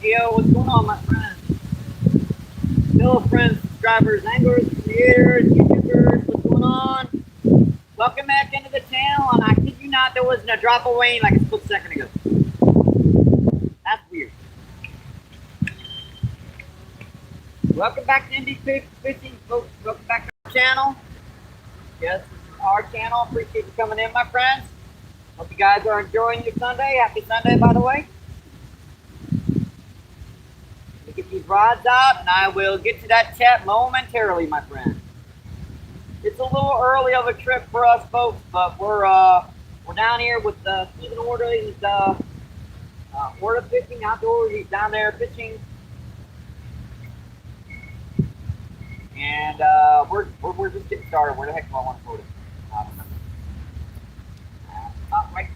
Yo, what's going on, my friends? Hello, friends, subscribers, anglers, creators, YouTubers, what's going on? Welcome back into the channel, and I kid you not, there wasn't a drop of rain like a split second ago. That's weird. Welcome back to MBPFishing, folks. Welcome back to our channel. Yes, this is our channel. Appreciate you coming in, my friends. Hope you guys are enjoying your Sunday. Happy Sunday, by the way. Let me get these rods out, and I will get to that chat momentarily, my friend. It's a little early of a trip for us, folks, but we're down here with Stephen Order. He's Order Fishing Outdoors. He's down there fishing, and we're just getting started. Where the heck do I want to put it? I don't know. Right.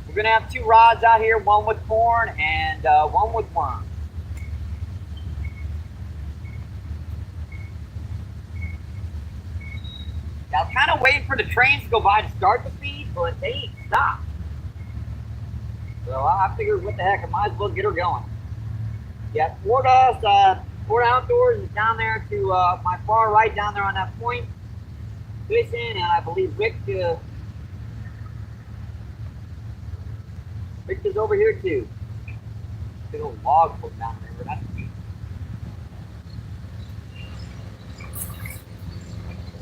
We're gonna have two rods out here, one with corn and one with worm. I was kind of waiting for the trains to go by to start the feed, but they ain't stopped. So I figured, what the heck, I might as well get her going. Yeah, Ford Outdoors is down there to my far right, down there on that point, fishing, and I believe Rick is over here too. Big old log float down there, but that's cute.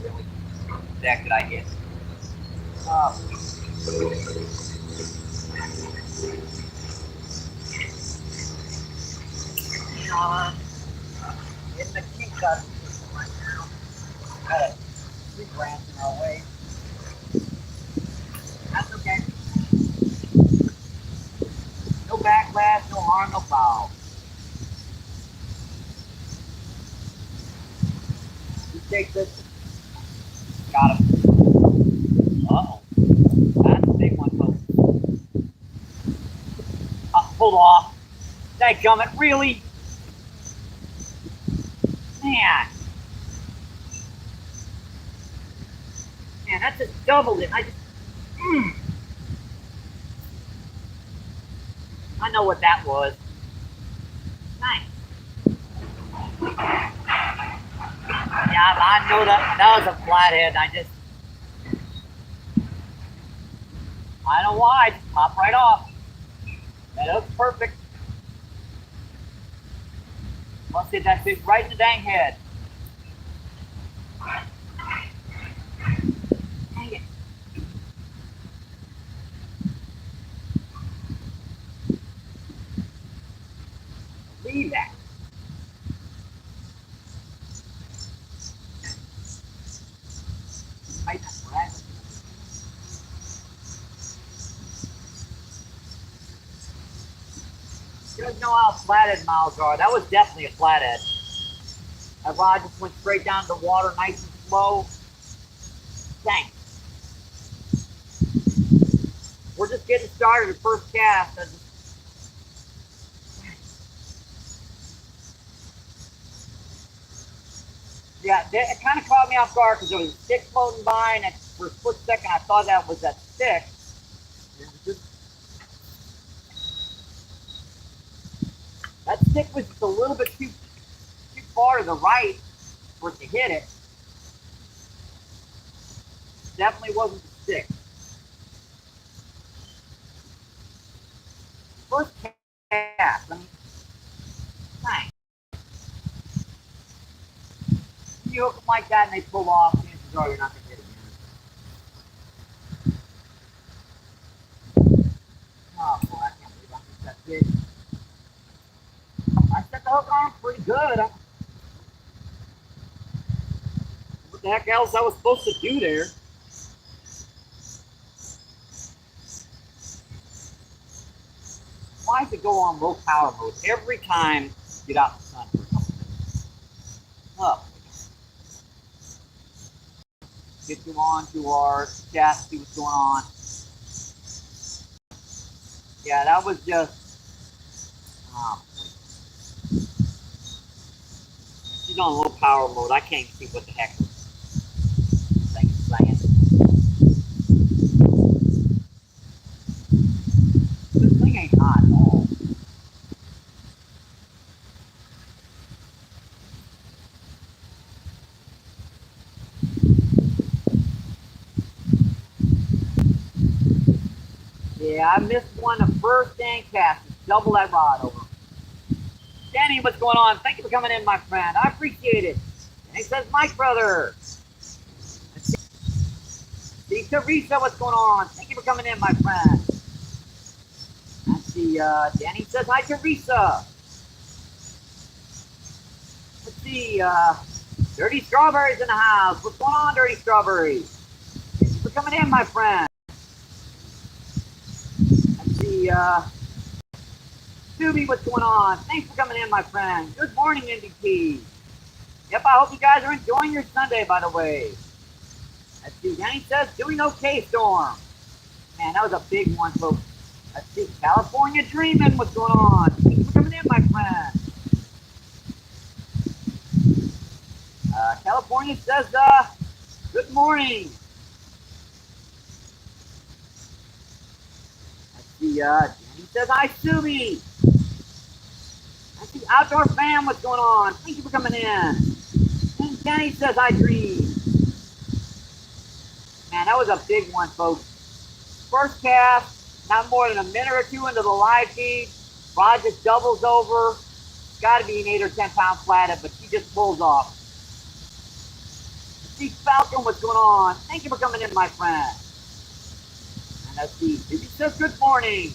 Really? What the heck did I hit? Oh. In the key cut right now. Got a tree branch in our way. That's okay. No backlash, no harm, no foul. You take this. Got him. Uh-oh. That's a big one, folks. Pull off. Dadgummit, really? Man. Man, that just doubled it. I know what that was. Nice. Yeah, I know that was a flathead. I don't know why, I just popped right off. That looks perfect. Must hit that fish right in the dang head. Dang it. Leave that. Right, that's right. You guys know how flathead mouths are. That was definitely a flathead. That rod just went straight down to the water, nice and slow. Dang. We're just getting started at first cast. Yeah, it kind of caught me off guard because there was a stick floating by, and for a split second I thought that was that stick. That stick was just a little bit too far to the right for it to hit it. Definitely wasn't the stick. First cast. Nice. You hook them like that and they pull off, chances are you're not going to hit it again. Oh boy, I can't believe I missed that fish. I set the hook on pretty good. What the heck else I was supposed to do there? Why does it go on low power mode every time you get out in the sun for a couple minutes? Oh. Get you on to our chat, see what's going on. Yeah, that was just. She's on low power mode. I can't see what the heck this thing is saying. Yeah, I missed one the first dang cast. Just double that rod over. Danny, what's going on? Thank you for coming in, my friend. I appreciate it. And he says, Mike, brother. See, Teresa, what's going on? Thank you for coming in, my friend. Let's see, Danny says, hi, Teresa. Let's see, Dirty Strawberries in the house. What's going on, Dirty Strawberries? Thank you for coming in, my friend. Let's see, Scooby, what's going on? Thanks for coming in, my friend. Good morning, MVP. Yep, I hope you guys are enjoying your Sunday, by the way. Let's see, Danny says, doing okay, Storm. Man, that was a big one, folks. Let's see, California Dreaming, what's going on? Thanks for coming in, my friend. California says, good morning. Let's see, Danny says, hi, Scooby. Let's see, Outdoor Fam, what's going on? Thank you for coming in. And Danny says, I dream. Man, that was a big one, folks. First cast, not more than a minute or two into the live feed. Rod just doubles over. Got to be an 8 or 10 pound flathead, but she just pulls off. See, Falcon, what's going on? Thank you for coming in, my friend. And let's see, Susie says good morning.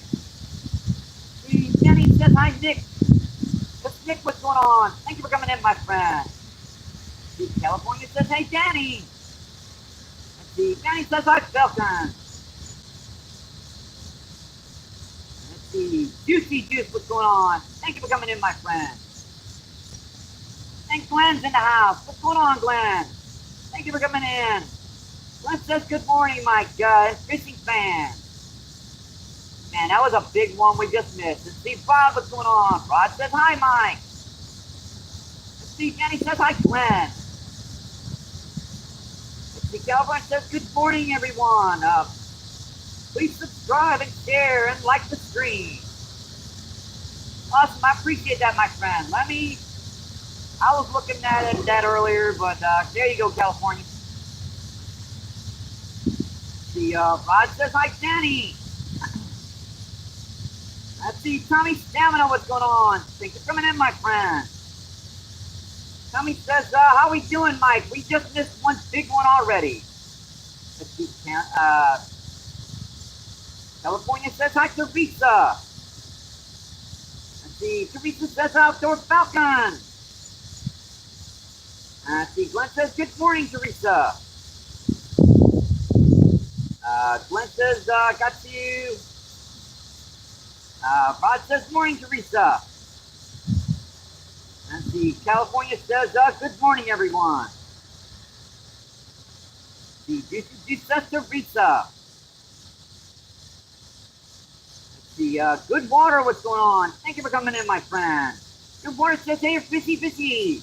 See, Jenny says hi, Nick. That's Nick, what's going on? Thank you for coming in, my friend. See, California says, hey, Danny. Let's see, Danny says hi, Falcon. Let's see, Juicy Juice, what's going on? Thank you for coming in, my friend. And Glenn's in the house. What's going on, Glenn? Thank you for coming in. Glenn says good morning, my fishing fan. Man, that was a big one we just missed. Let's see, Bob, what's going on? Rod says hi, Mike. Let's see, Jenny says hi, Glenn. Let's see, California says good morning, everyone. Please subscribe and share and like the stream. Awesome, I appreciate that, my friend. I was looking at that earlier, but there you go, California. See, Rod says hi, Danny. Let's see, Tommy Stamina, what's going on? Thanks for coming in, my friend. Tommy says, how we doing, Mike? We just missed one big one already. Let's see, California says hi, Teresa. Let's see, Teresa says Outdoor Falcon. See, Glenn says, good morning, Teresa. Glenn says, got you. Rod says, morning, Teresa. And see, California says, good morning, everyone. See, Juicy says, Teresa. Let's see, Good Water, what's going on? Thank you for coming in, my friend. Good Water says, hey, fishy, fishy.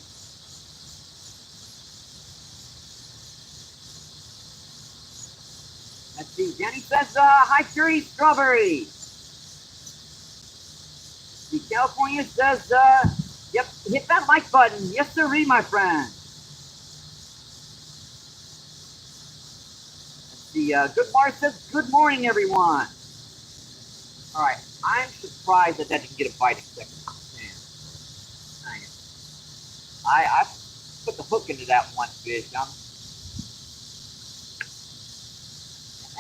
Let's see, Jenny says, hi, Dirty Strawberry. See, California says, yep, hit that like button. Yes, sirree, my friend. Let's see, Good Mars says, good morning, everyone. All right, I'm surprised that didn't get a bite in second. I put the hook into that one fish.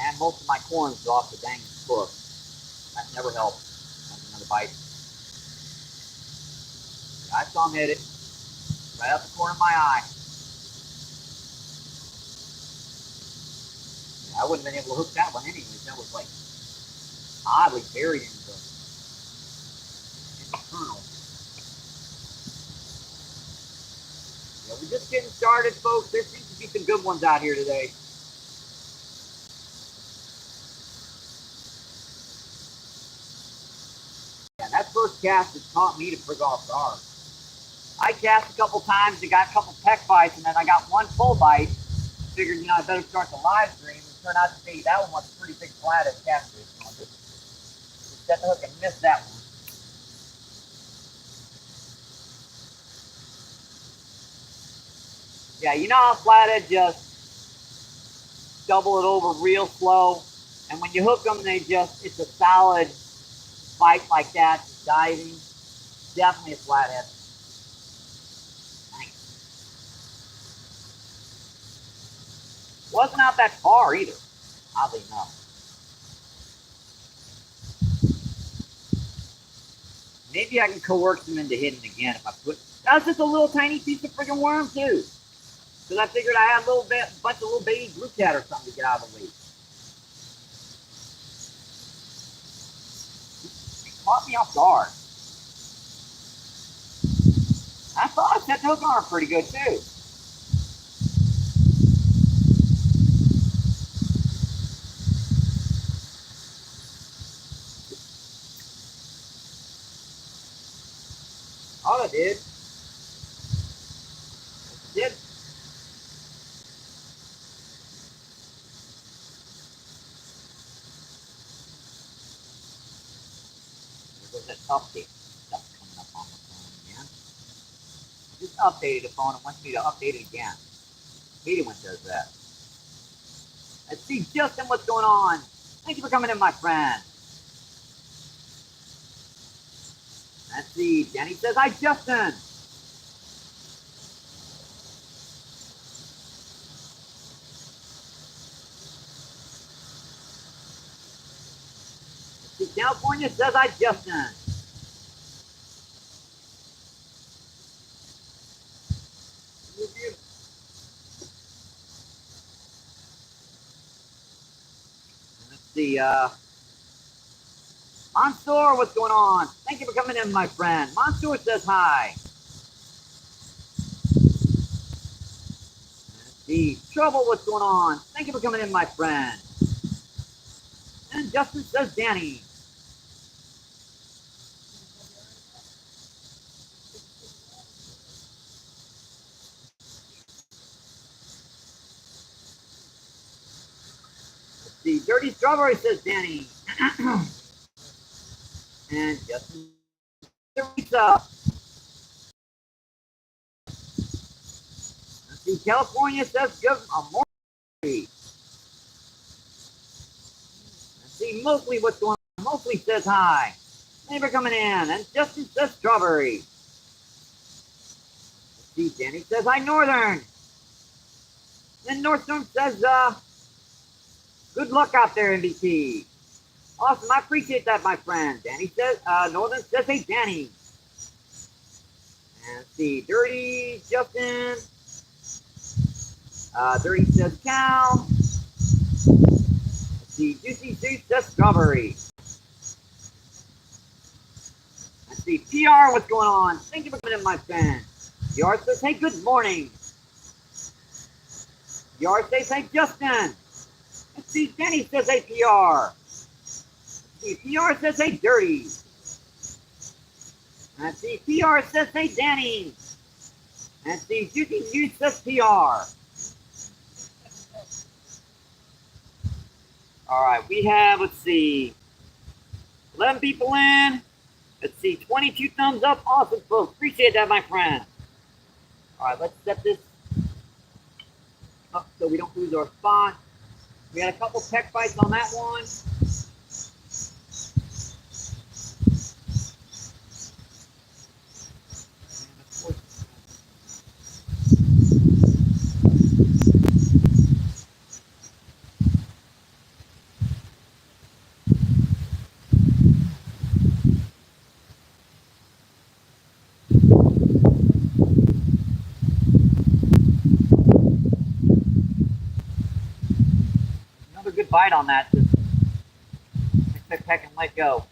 And most of my corn's off the dang hook. That never helps. That's another bite. I saw him hit it right out the corner of my eye. Yeah, I wouldn't have been able to hook that one anyways. That was like oddly buried in the kernel. Yeah, we're just getting started, folks. There seems to be some good ones out here today. Yeah, that first cast has taught me to frig off guard. I cast a couple times and got a couple peck bites, and then I got one full bite. I figured, I better start the live stream. It turned out to be that one was a pretty big flathead catfish. Just set the hook and missed that one. Yeah, how flathead just double it over real slow, And when you hook them, it's a solid bite like that, just diving. Definitely a flathead. Nice. Wasn't out that far either, oddly enough. Maybe I can coerce them into hitting again if I put. That was just a little tiny piece of freaking worm too. Because I figured I had a bunch of little baby blue cat or something to get out of the way. It caught me off guard. I thought I set the hook on her pretty good too. All I did. Did. There goes that update stuff coming up on the phone again. I just updated the phone and wants me to update it again. I hate it when it does that. Let's see, Justin, what's going on? Thank you for coming in, my friend. Let's see, Danny says, hi, Justin. Let's see, California says, hi, Justin. Let's see, Mansoor, what's going on? Thank you for coming in, my friend. Mansoor says hi. Let's see, Trouble, what's going on? Thank you for coming in, my friend. And Justin says Danny. Let's see, Dirty Strawberry says Danny. And Justin Teresa. Let's see, California says good morning. Let's see, Mostly, what's going on? Mostly says hi. Thank you for coming in. And Justin says Strawberry. Let's see, Danny says hi, Northern. And Northstone says, good luck out there, MBP. Awesome, I appreciate that, my friend. Danny says, Northern says, hey, Danny. And let's see, Dirty, Justin. Dirty says Cal. Let's see, Juicy Juice says Strawberry. Let's see, PR, what's going on? Thank you for coming in, my friend. PR says, hey, good morning. PR says, hey, Justin. Let's see, Danny says, hey, PR. Let's see, PR says, hey, Dirty. Let's see, PR says, hey, Danny. Let's see, Juicy Juice says PR. All right, we have, let's see, 11 people in. Let's see, 22 thumbs up. Awesome, folks. Appreciate that, my friend. All right, let's set this up so we don't lose our spot. We had a couple tech bites on that one. Another good bite on that. Just peck and let go.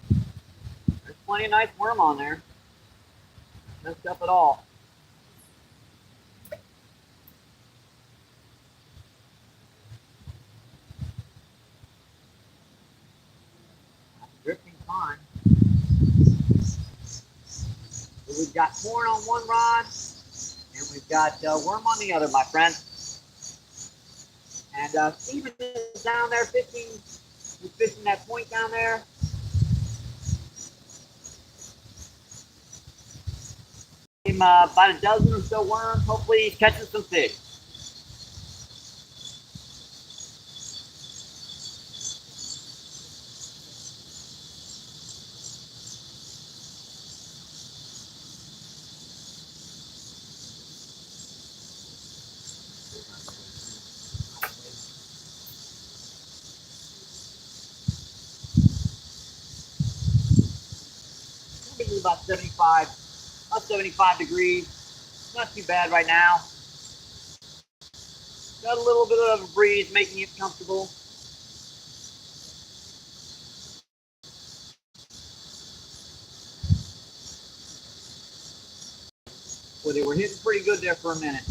There's plenty of nice worm on there. No stuff at all. Drifting fine. So we've got corn on one rod, and we've got worm on the other, my friend. And Steven is down there fishing. He's fishing that point down there. About a dozen or so worms. Hopefully he's catching some fish. about 75 degrees. Not too bad right now. Got a little bit of a breeze making it comfortable. Well, they were hitting pretty good there for a minute.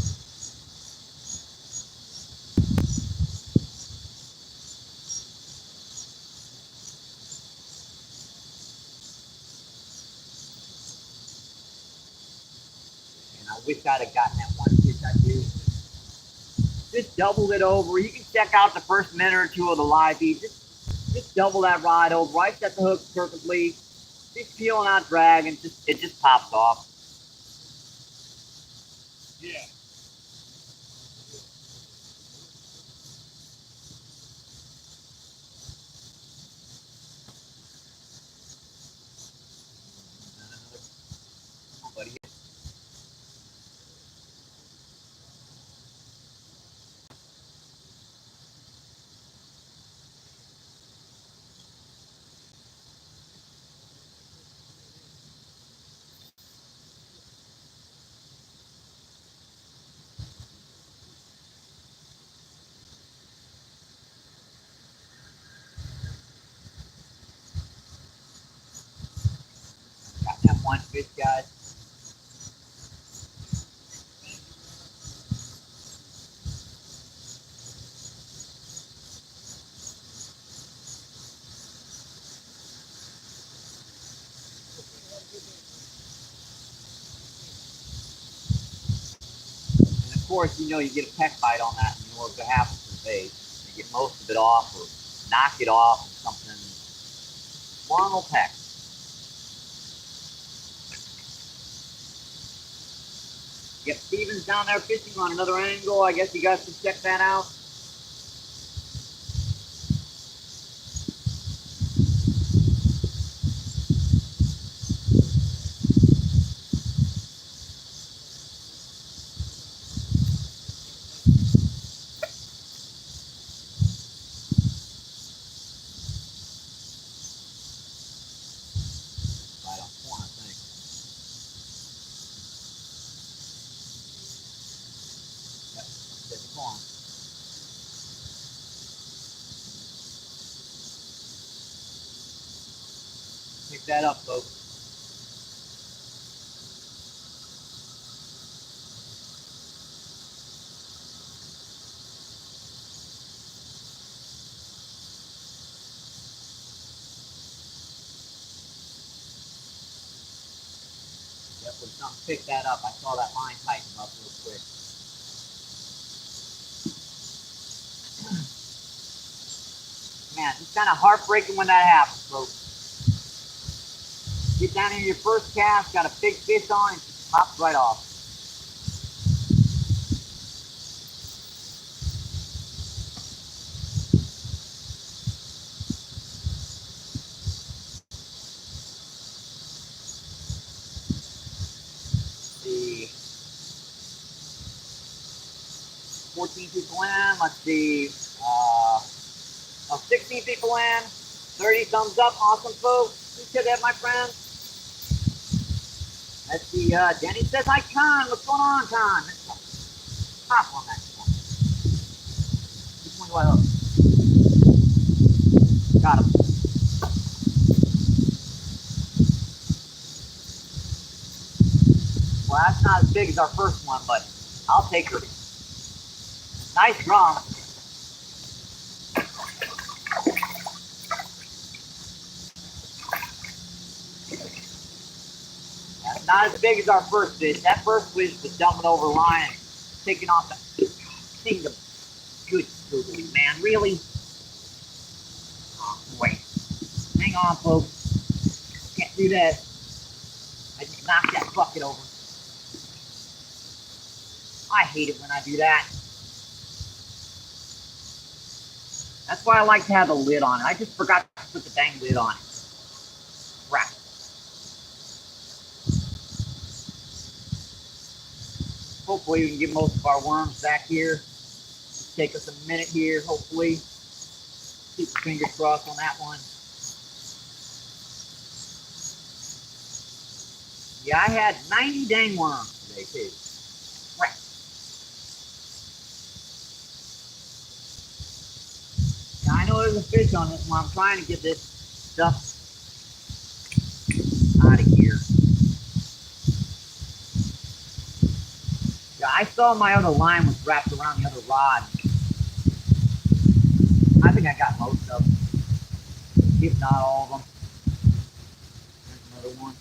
And I wish I'd have gotten that one fish I do. Just doubled it over. You can check out the first minute or two of the live feed. Just double that rod over. I set the hook perfectly. Just peeling out drag and it just pops off. Yeah. Come on, buddy. Got that one fish, guys. And of course, you know you get a peck bite on that, and you know what happens to the bait. You get most of it off or knock it off and something. One will peck. Yep, Steven's down there fishing on another angle. I guess you guys can check that out. Right on point, I think. Yep, that's the corn. Pick that up, folks. Yep, when something picked that up, I saw that line tighten up real quick. Man, it's kind of heartbreaking when that happens, folks. Get down here your first cast, got a big fish on, and it just pops right off. See, 14 people in, let's see, 16 people in, 30 thumbs up, awesome folks. Appreciate that, my friend. Let's see, Danny says, hi, Con, what's going on, Con? Pop on that one. Which one do I hook? Got him. Well, that's not as big as our first one, but I'll take her. Nice drum. That's not as big as our first fish. That first fish was dumping over the line and taking off the thing. Good googly, man. Really? Oh, wait. Hang on, folks. Can't do that. I just knocked that bucket over. I hate it when I do that. That's why I like to have the lid on it. I just forgot to put the dang lid on it. Crap. Hopefully we can get most of our worms back here. Just take us a minute here, hopefully. Keep your fingers crossed on that one. Yeah, I had 90 dang worms today, too. Crap. Now, I know there's a fish on this one. I'm trying to get this stuff out of here. Yeah, I saw my other line was wrapped around the other rod. I think I got most of them, if not all of them. There's another one.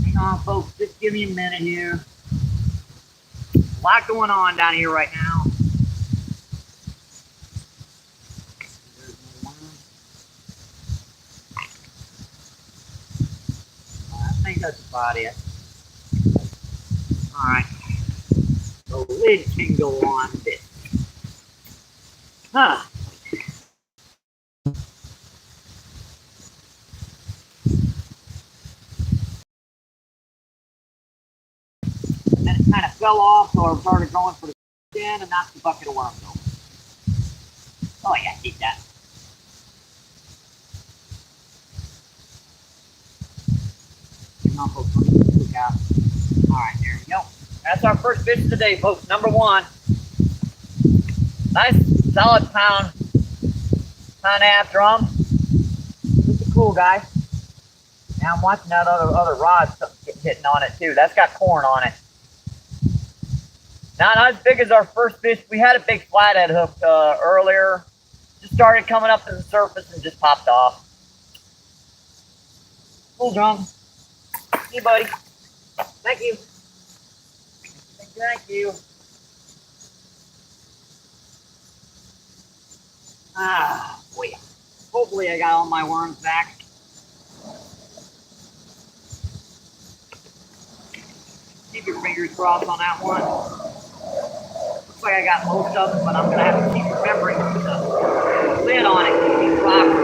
Hang on, folks. Just give me a minute here. A lot going on down here right now. There's one. I think that's about it. Alright. The lid can go on this. Huh. And then it kind of fell off, so I started going for the fin and knocked the bucket of worms over. Oh yeah, keep that. Hang on, folks. Let me look out. Alright, there we go. That's our first fish of the day, folks. Number one. Nice, solid pound and a half drum. Just a cool guy. Now I'm watching that other rod hitting on it too. That's got corn on it. Not as big as our first fish. We had a big flathead hook earlier. Just started coming up to the surface and just popped off. Cool drum. Hey, buddy. Thank you. Thank you. Ah, boy. Hopefully I got all my worms back. Keep your fingers crossed on that one. Looks like I got most of them, but I'm going to have to keep remembering to put the lid on it to keep rocking.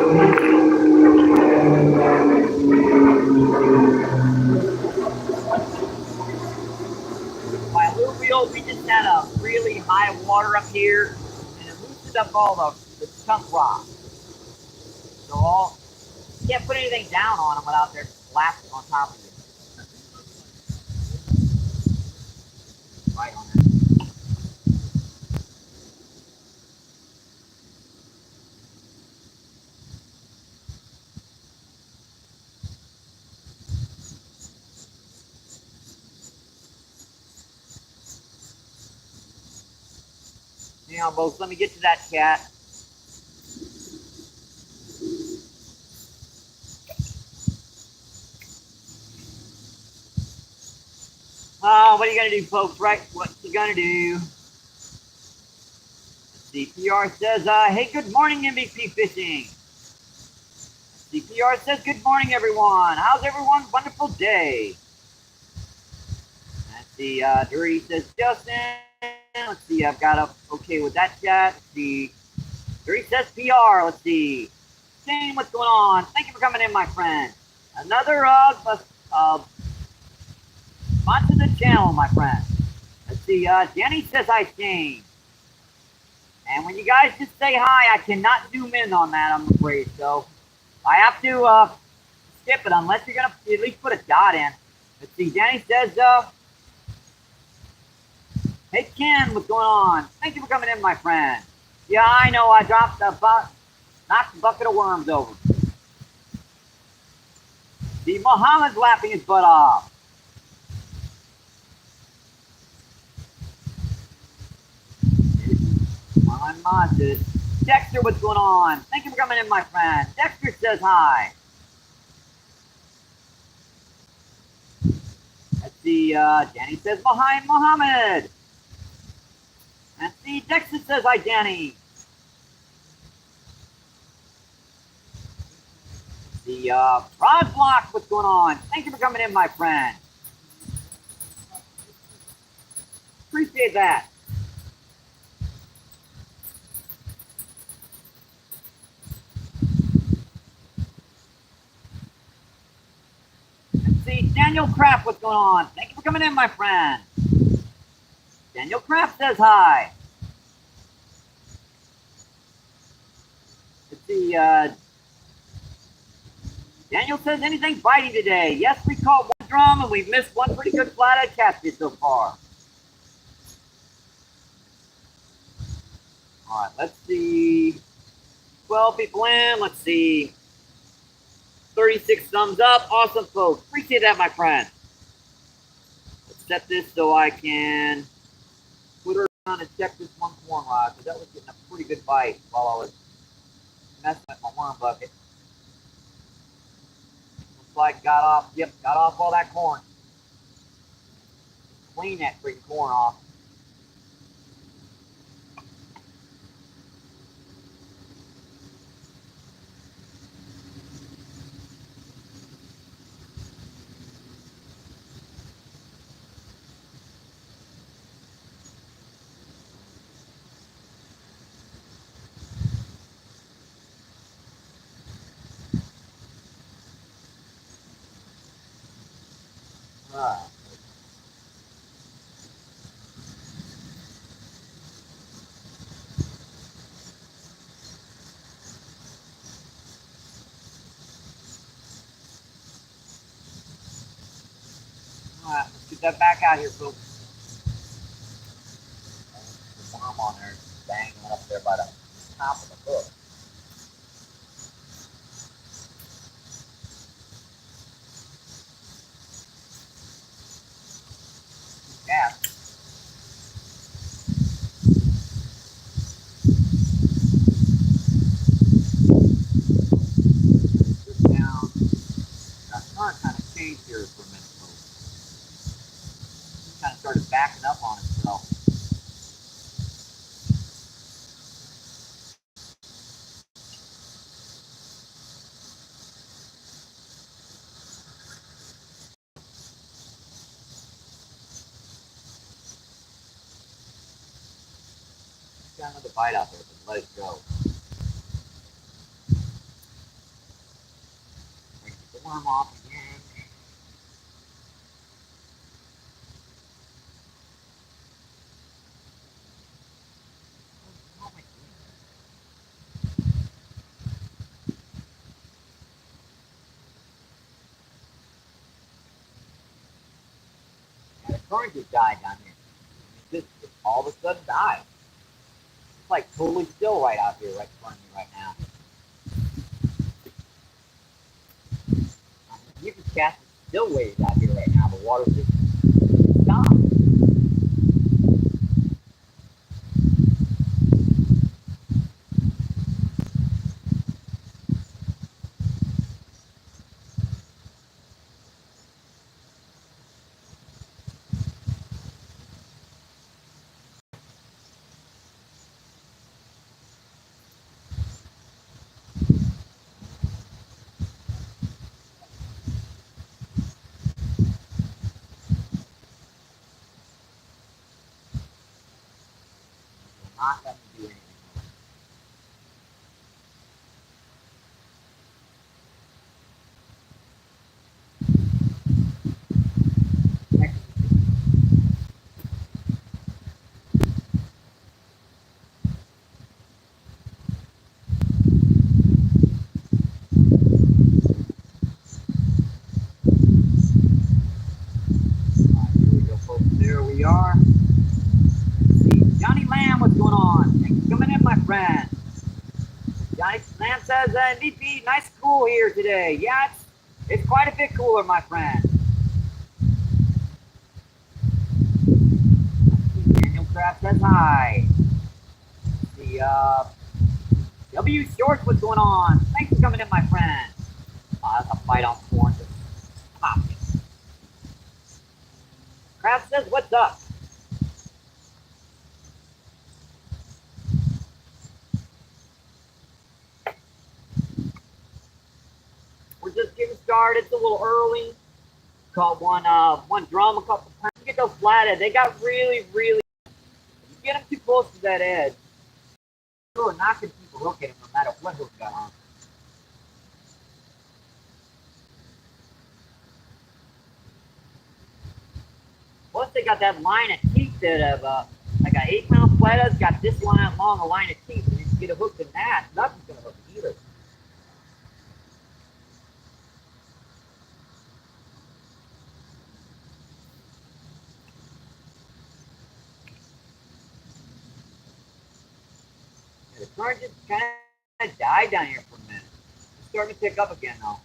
By alluvial, we just had a really high water up here, and it loosened up all the chunk rock. So you can't put anything down on them without they're collapsing on top of you. Right on there. Hang on, folks. Let me get to that cat. Oh, what are you going to do, folks? Right? What you going to do? CPR says, hey, good morning, MVP Fishing. CPR says, good morning, everyone. How's everyone's wonderful day? Let's see, Dirty says, Justin. Let's see, I've got up okay with that chat. Let's see. Dirty says PR. Let's see. Shane, what's going on? Thank you for coming in, my friend. Another spot to the channel, my friend. Let's see, Jenny says hi, Shane. And when you guys just say hi, I cannot zoom in on that, I'm afraid. So I have to skip it unless you're going to at least put a dot in. Let's see, Jenny says, hey, Ken, what's going on? Thank you for coming in, my friend. Yeah, I know, I knocked the bucket of worms over. See, Mohammed's laughing his butt off. Dexter, what's going on? Thank you for coming in, my friend. Dexter says hi. Let's see, Danny says hi, Mohammed. Let's see, Dexter says hi, Danny. Let's see, Rod Block, what's going on? Thank you for coming in, my friend. Appreciate that. See, Daniel Kraft, what's going on? Thank you for coming in, my friend. Daniel Kraft says hi. Let's see, Daniel says, anything biting today? Yes, we caught one drum and we've missed one pretty good flathead catfish so far. All right, let's see. 12 people in. Let's see. 36 thumbs up. Awesome, folks. Appreciate that, my friend. Let's set this so I can put her on and check this one corn rod because that was getting a pretty good bite while I was messing with my worm bucket. Looks like got off all that corn. Clean that freaking corn off. Alright. Alright, let's get that back out here, folks. The worm on there is banging up there by the top of the hook. Yeah. Just down. Now, the current kind of changed here for a minute, folks. It kind of started backing up on itself. Got another bite out there, but let it go. Get the worm off again. How am I doing that? Yeah, the current just died down here. It just all of a sudden died. It's like totally still right out here, right in front of me right now. I mean, you can cast still waves out here right now. The water's just stopped. Not letting me do anything. Next. Here we go, folks. There we are. Johnny Lamb, what's going on? Thanks for coming in, my friend. Johnny Lamb says, MVP, nice cool here today. Yeah, it's quite a bit cooler, my friend. Daniel Kraft says hi. The W Shorts, what's going on? Thanks for coming in, my friend. Oh, that's a bite on corn. Just pop it. Kraft says, what's up? We're just getting started. It's a little early. Caught one drum a couple times. Get those flathead. They got really. You get them too close to that edge, you're not going to keep a hook in them no matter what hook got on. Plus, they got that line of teeth that have like an 8-pound flathead's got this line long, a line of teeth. And if you get a hook in that, nothing's going to hook either. Current just kind of died down here for a minute. It's starting to pick up again though.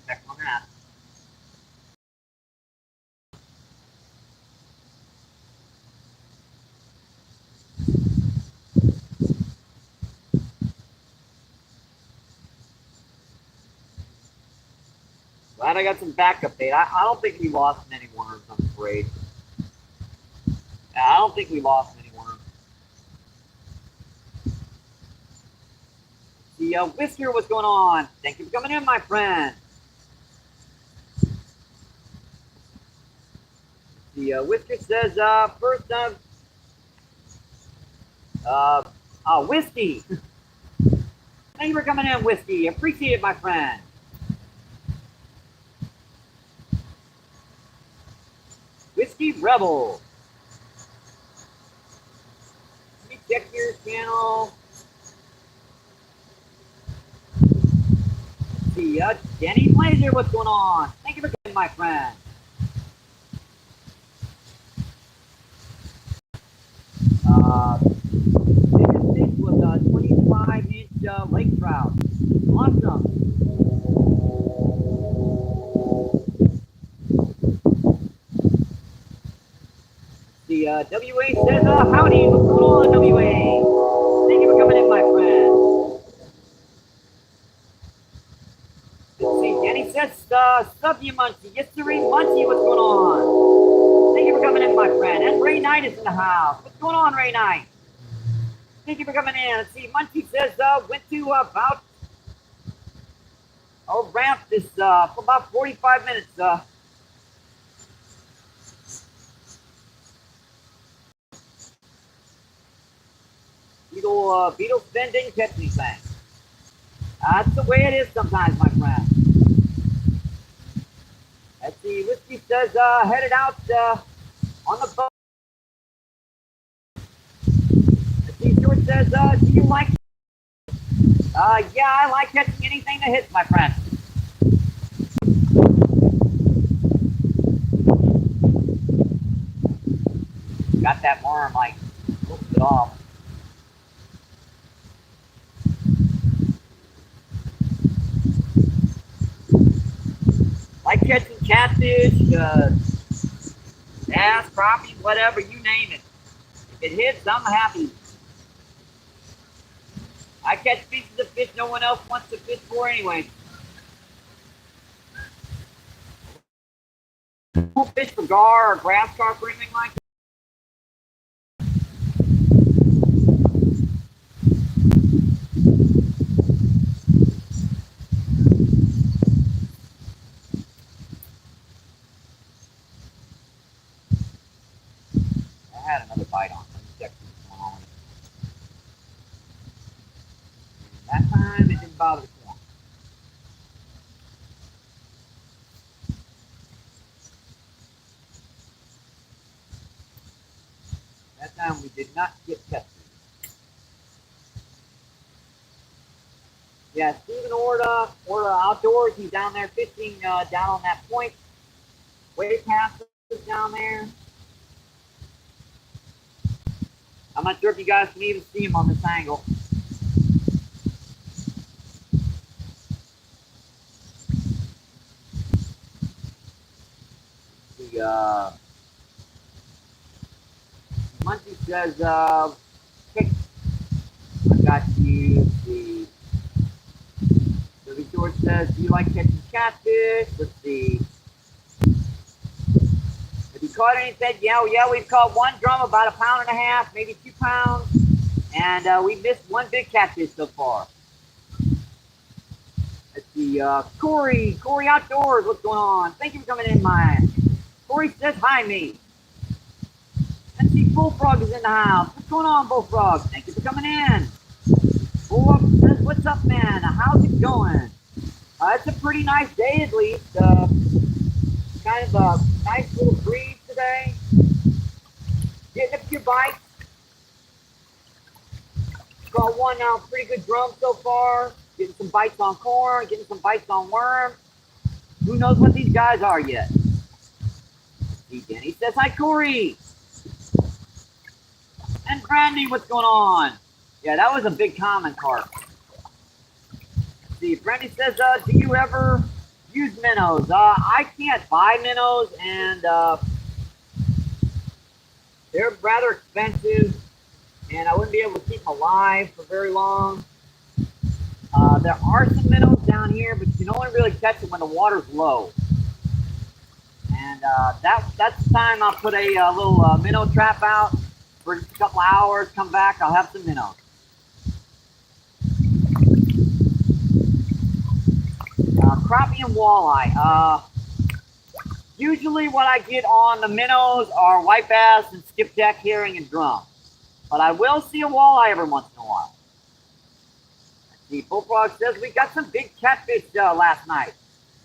Back on that. Glad I got some backup bait. I don't think we lost many worms, I'm afraid. I don't think we lost many worms. The Whisker, what's going on? Thank you for coming in, my friend. The Whisker says, first Whiskey. Thank you for coming in, Whiskey. Appreciate it, my friend. Whiskey Rebel. Let me check your channel. Let's see, Jenny Blazer, what's going on? Thank you for coming, my friend. Biggest fish was a 25-inch lake trout. Awesome. The WA says, howdy, what's going on, WA? Thank you for coming in, my friend. Let's see, Jenny says, sub you, Munchie. Yes, sir, Munchie, what's going on? Thank you for coming in, my friend. And Ray Knight is in the house. What's going on, Ray Knight? Thank you for coming in. Let's see, Munchie says, went to about, ramp this, for about 45 minutes, Beetle spin didn't catch anything. That's the way it is sometimes, my friend. Let's see, Whiskey says, headed out on the boat. Let's see, George says, do you like? Yeah, I like catching anything that hits, my friend. Got that worm, like, hooked it off. Like catching catfish, bass, crappie, whatever, you name it. If it hits, I'm happy. I catch pieces of fish no one else wants to fish for anyway. I won't fish for gar or grass carp or anything like that. I had another bite on. Let me check this one on. That time it didn't bother the corn. That time we did not get tested. Yeah, Stephen Orta Outdoors, he's down there fishing down on that point. Way past us down there. I'm not sure if you guys can even see him on this angle. The Munchie says, hey, I got you. The George says, do you like catching catfish? Let's see. Have you caught anything? Yeah, we've caught one drum about 1.5 pounds, maybe 2 pounds. And we missed one big catfish so far. Let's see, Corey Outdoors, what's going on? Thank you for coming in, man. Corey says hi, me. Let's see, Bullfrog is in the house. What's going on, Bullfrog? Thank you for coming in. Bullfrog says, what's up, man? How's it going? It's a pretty nice day, at least. Kind of a nice little breeze today. Getting a few bites. Got one pretty good drum so far. Getting some bites on corn, getting some bites on worm. Who knows what these guys are yet? See, Denny says, hi, Corey. And Brandy, what's going on? Yeah, that was a big comment, carp. Let's see, Brandy says, do you ever use minnows? I can't buy minnows, and they're rather expensive, and I wouldn't be able to keep them alive for very long. There are some minnows down here, but you can only really catch them when the water's low. And that's the time I'll put a little minnow trap out for just a couple hours, come back, I'll have some minnows. Crappie and walleye. Usually what I get on the minnows are white bass and skipjack, herring, and drum. But I will see a walleye every once in a while. The Bullfrog says we got some big catfish last night.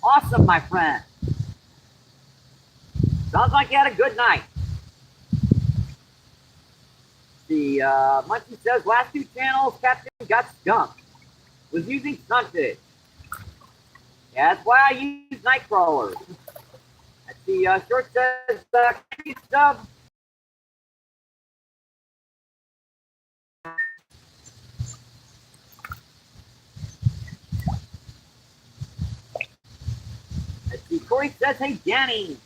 Awesome, my friend. Sounds like you had a good night. The Munchie says last 2 channels, Captain got skunked. Was using sunfish. Yeah, that's why I use night crawlers. The short says stub. Let's see, Corey says, hey, Danny.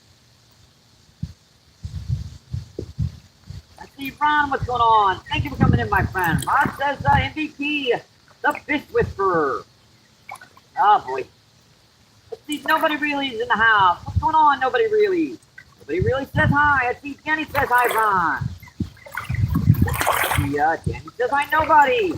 Let's see, Ron, what's going on? Thank you for coming in, my friend. Ron says, MVP, the fish whisperer. Oh, boy. Let's see, nobody really is in the house. What's going on, nobody really? Nobody really says hi. Let's see, Danny says hi, Ron. Let's see, Danny says hi, nobody.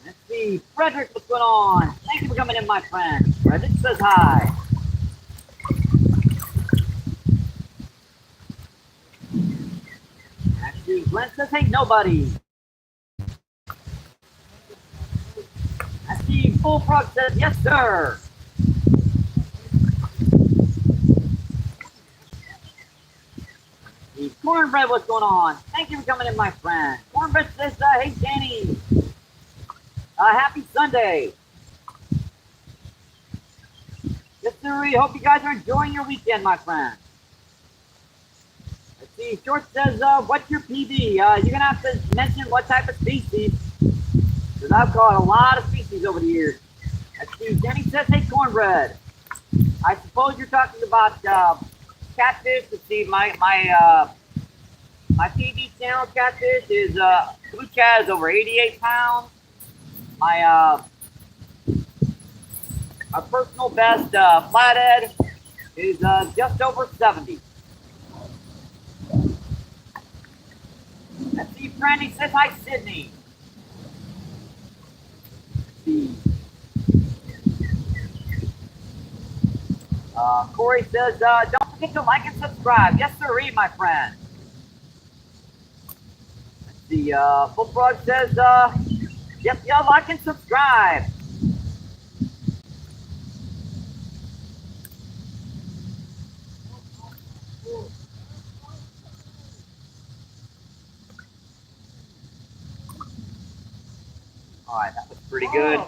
Let's see, Frederick, what's going on? Thank you for coming in, my friend. Frederick says hi. Actually, Glenn says, hey, nobody. I see Bullfrog says, yes, sir. The Cornbread, what's going on? Thank you for coming in, my friend. Cornbread says, hey, Danny. Happy Sunday. Yes, sir. We hope you guys are enjoying your weekend, my friend. Let's see. Short says, what's your PB? You're going to have to mention what type of species, because I've caught a lot of species over the years. Let's see. Jenny says, hey, Cornbread. I suppose you're talking about catfish. Let's see. My PB channel catfish is blue chat is over 88 pounds. My personal best flathead is just over 70. Let's see, Brandy says hi, Sydney. Let's see. Corey says, don't forget to like and subscribe. Yes, sir, my friend. Let's see, Bullfrog says, yes, yeah, like and subscribe. All right, that was pretty good. I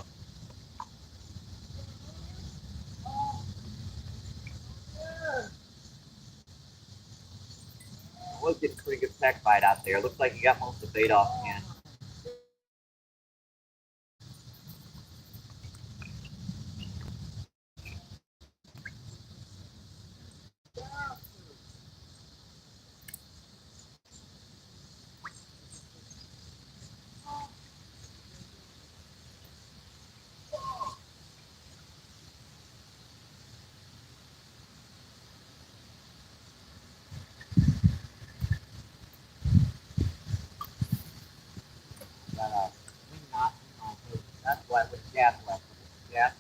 was getting a pretty good peck bite out there. Looks like you got most of the bait off again. That's why with gas left. Gas.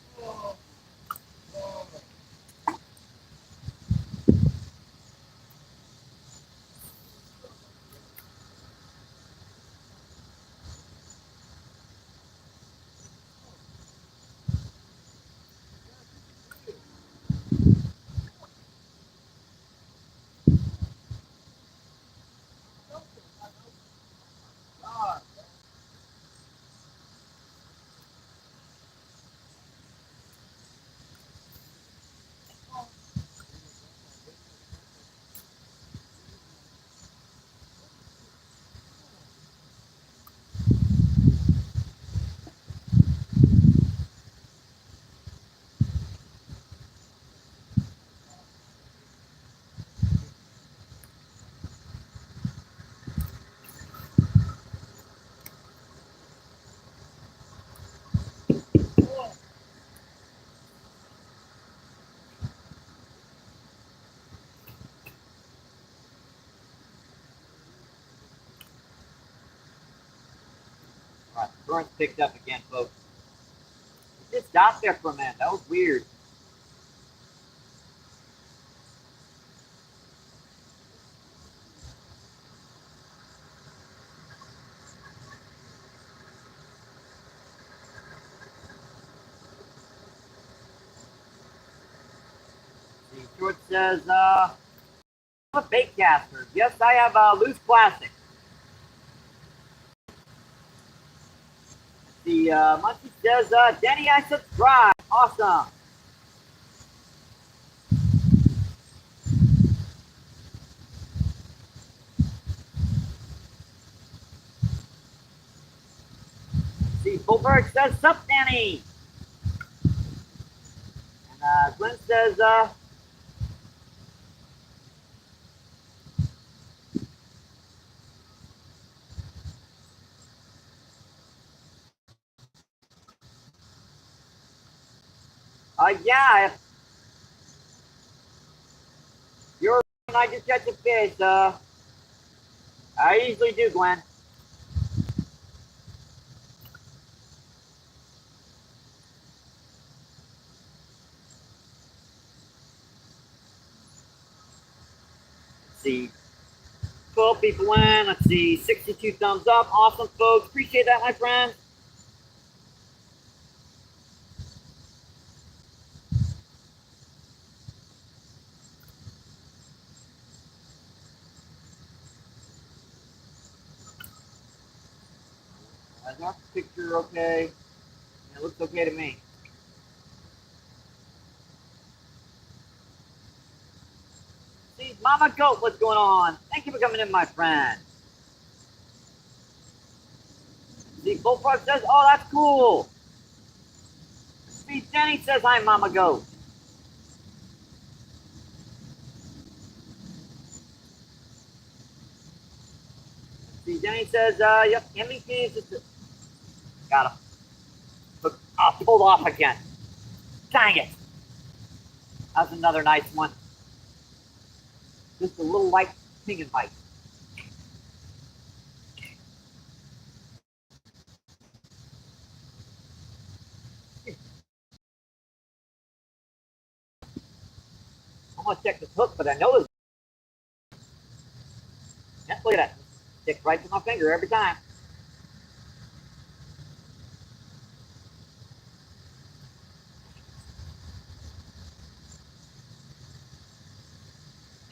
current's picked up again, folks. It just stopped there for a minute. That was weird. See, George says, I'm a bait caster. Yes, I have loose plastic. The Munchie says, Denny, I subscribe. Awesome. See, Bullberg says, sup, Danny. And Glenn says, yeah, if you're and I just catch a fish, I usually do, Glenn. Let's see. 12 people in. Let's see. 62 thumbs up. Awesome, folks. Appreciate that, my friend. Is our picture okay? It looks okay to me. See, Mama Goat, what's going on? Thank you for coming in, my friend. See, Bullfrog says, oh, that's cool. See, Jenny says, hi, Mama Goat. See, Jenny says, yep, MVP is just... Got him. Look, pulled off again. Dang it. That's another nice one. Just a little light ping and bite. I'm gonna check this hook, but I know this. Yeah, look at that. Sticks right to my finger every time.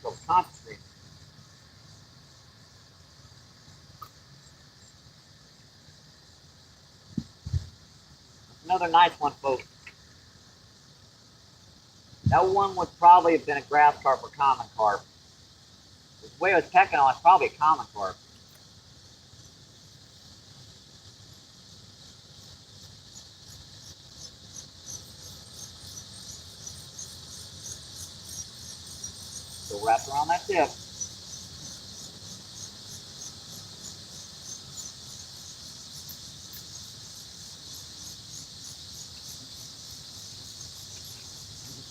So concentrate. Another nice one, folks. That one would probably have been a grass carp or common carp. The way I was pecking on, it's probably a common carp. So wrapped around that tip. It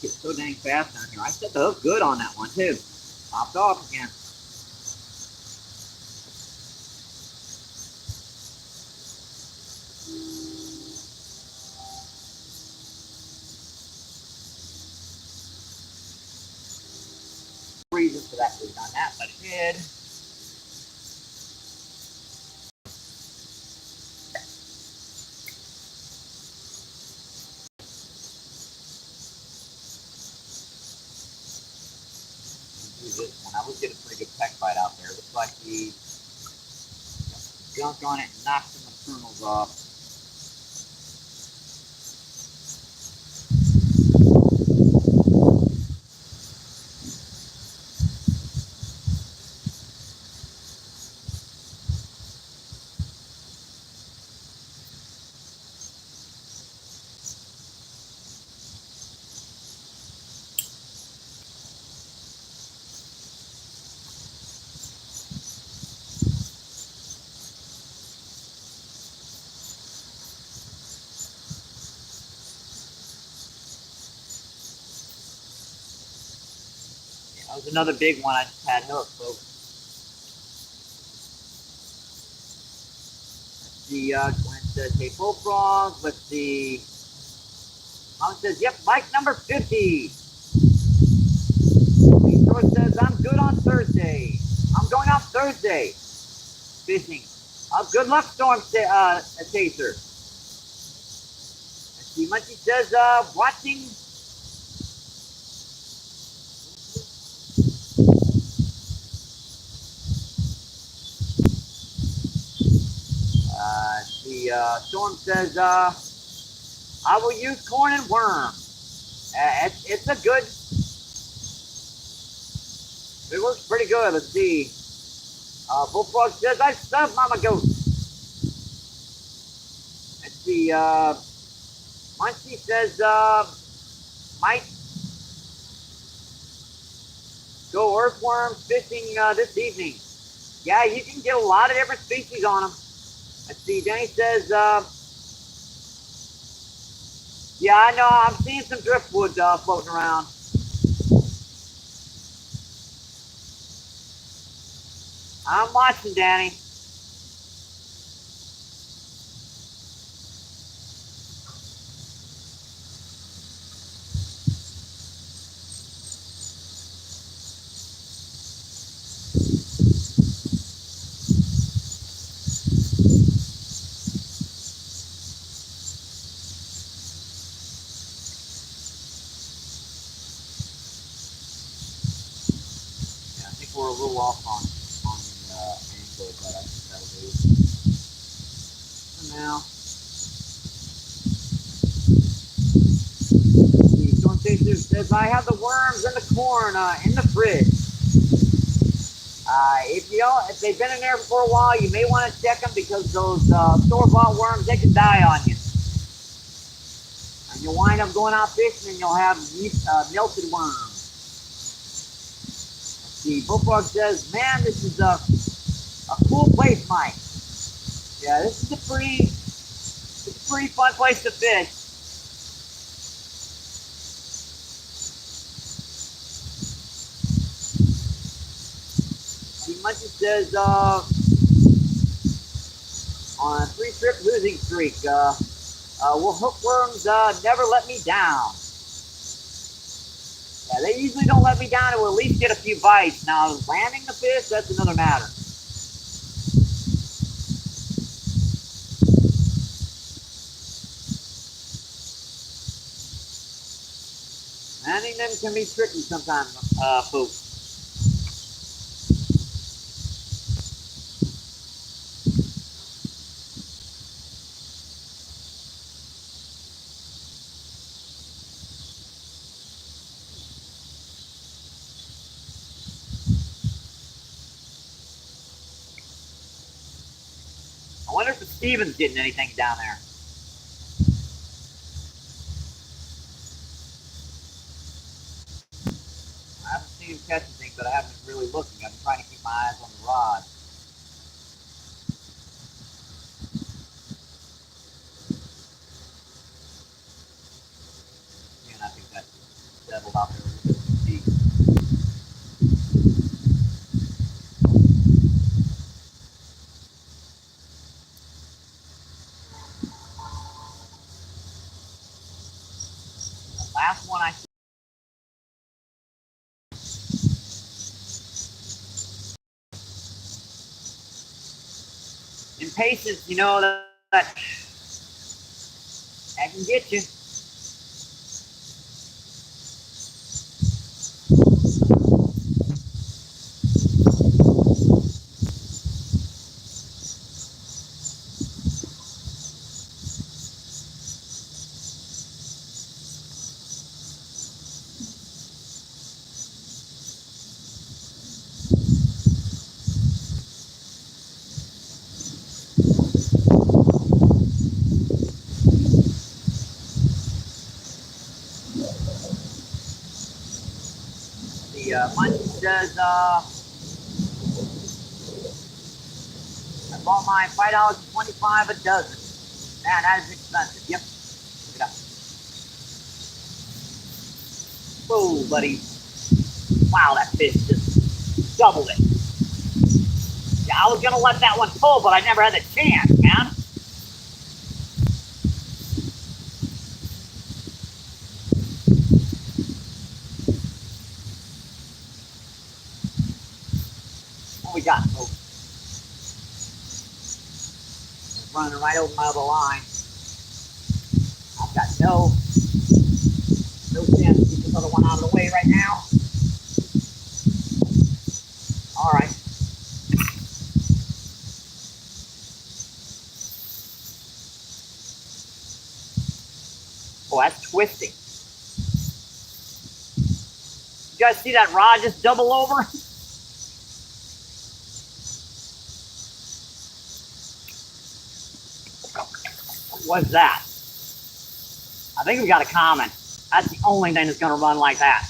gets so dang fast down here. I set the hook good on that one too. Popped off again. Reason for that was on that, but it did. This one. I was getting a pretty good peck bite out there. Looks like he jumped on it and knocked some kernels off. That was another big one I just had hooked, folks. Let's see, Glenn says, hey, bullfrog, let's see. Mom says, yep, bike number 50. George says, I'm good on Thursday. I'm going out Thursday fishing. Good luck, Storm Chaser. Let's see, Munchie says, watching. Storm says, I will use corn and worm. It's a good. It works pretty good. Let's see. Bullfrog says, I sub Mama Goat. Let's see. Munchie says, might go earthworm fishing this evening. Yeah, you can get a lot of different species on them. Let's see. Danny says, yeah, I know. I'm seeing some driftwood floating around. I'm watching, Danny. We're a little off on the angle, but I think that'll do for now. The Storm Chaser says, I have the worms and the corn in the fridge. If they've been in there for a while, you may want to check them because those store-bought worms, they can die on you. And you'll wind up going out fishing and you'll have melted worms. The Bullfrog says, man, this is a cool place, Mike. Yeah, this is a pretty fun place to fish. The Munchie says, on a 3-trip losing streak, will hookworms never let me down. Yeah, they usually don't let me down and will at least get a few bites. Now, landing the fish, that's another matter. Landing them can be tricky sometimes, folks. I wonder if Steven's getting anything down there. I haven't seen him catch anything, but I haven't been really looking. I've been trying to keep my eyes on the rod. And I think that's settled out there a little bit deep. Last one I see. Impatience, you know, that can get you. Munchie says, I bought mine $5.25 a dozen. Man, that is expensive. Yep. Look it up. Whoa, buddy. Wow, that fish just doubled it. Yeah, I was going to let that one pull, but I never had the chance, man. we got, folks? Running right over my other line. I've got no chance to get this other one out of the way right now. All right. Oh, that's twisting. You guys see that rod just double over? What was that? I think we got a common. That's the only thing that's going to run like that.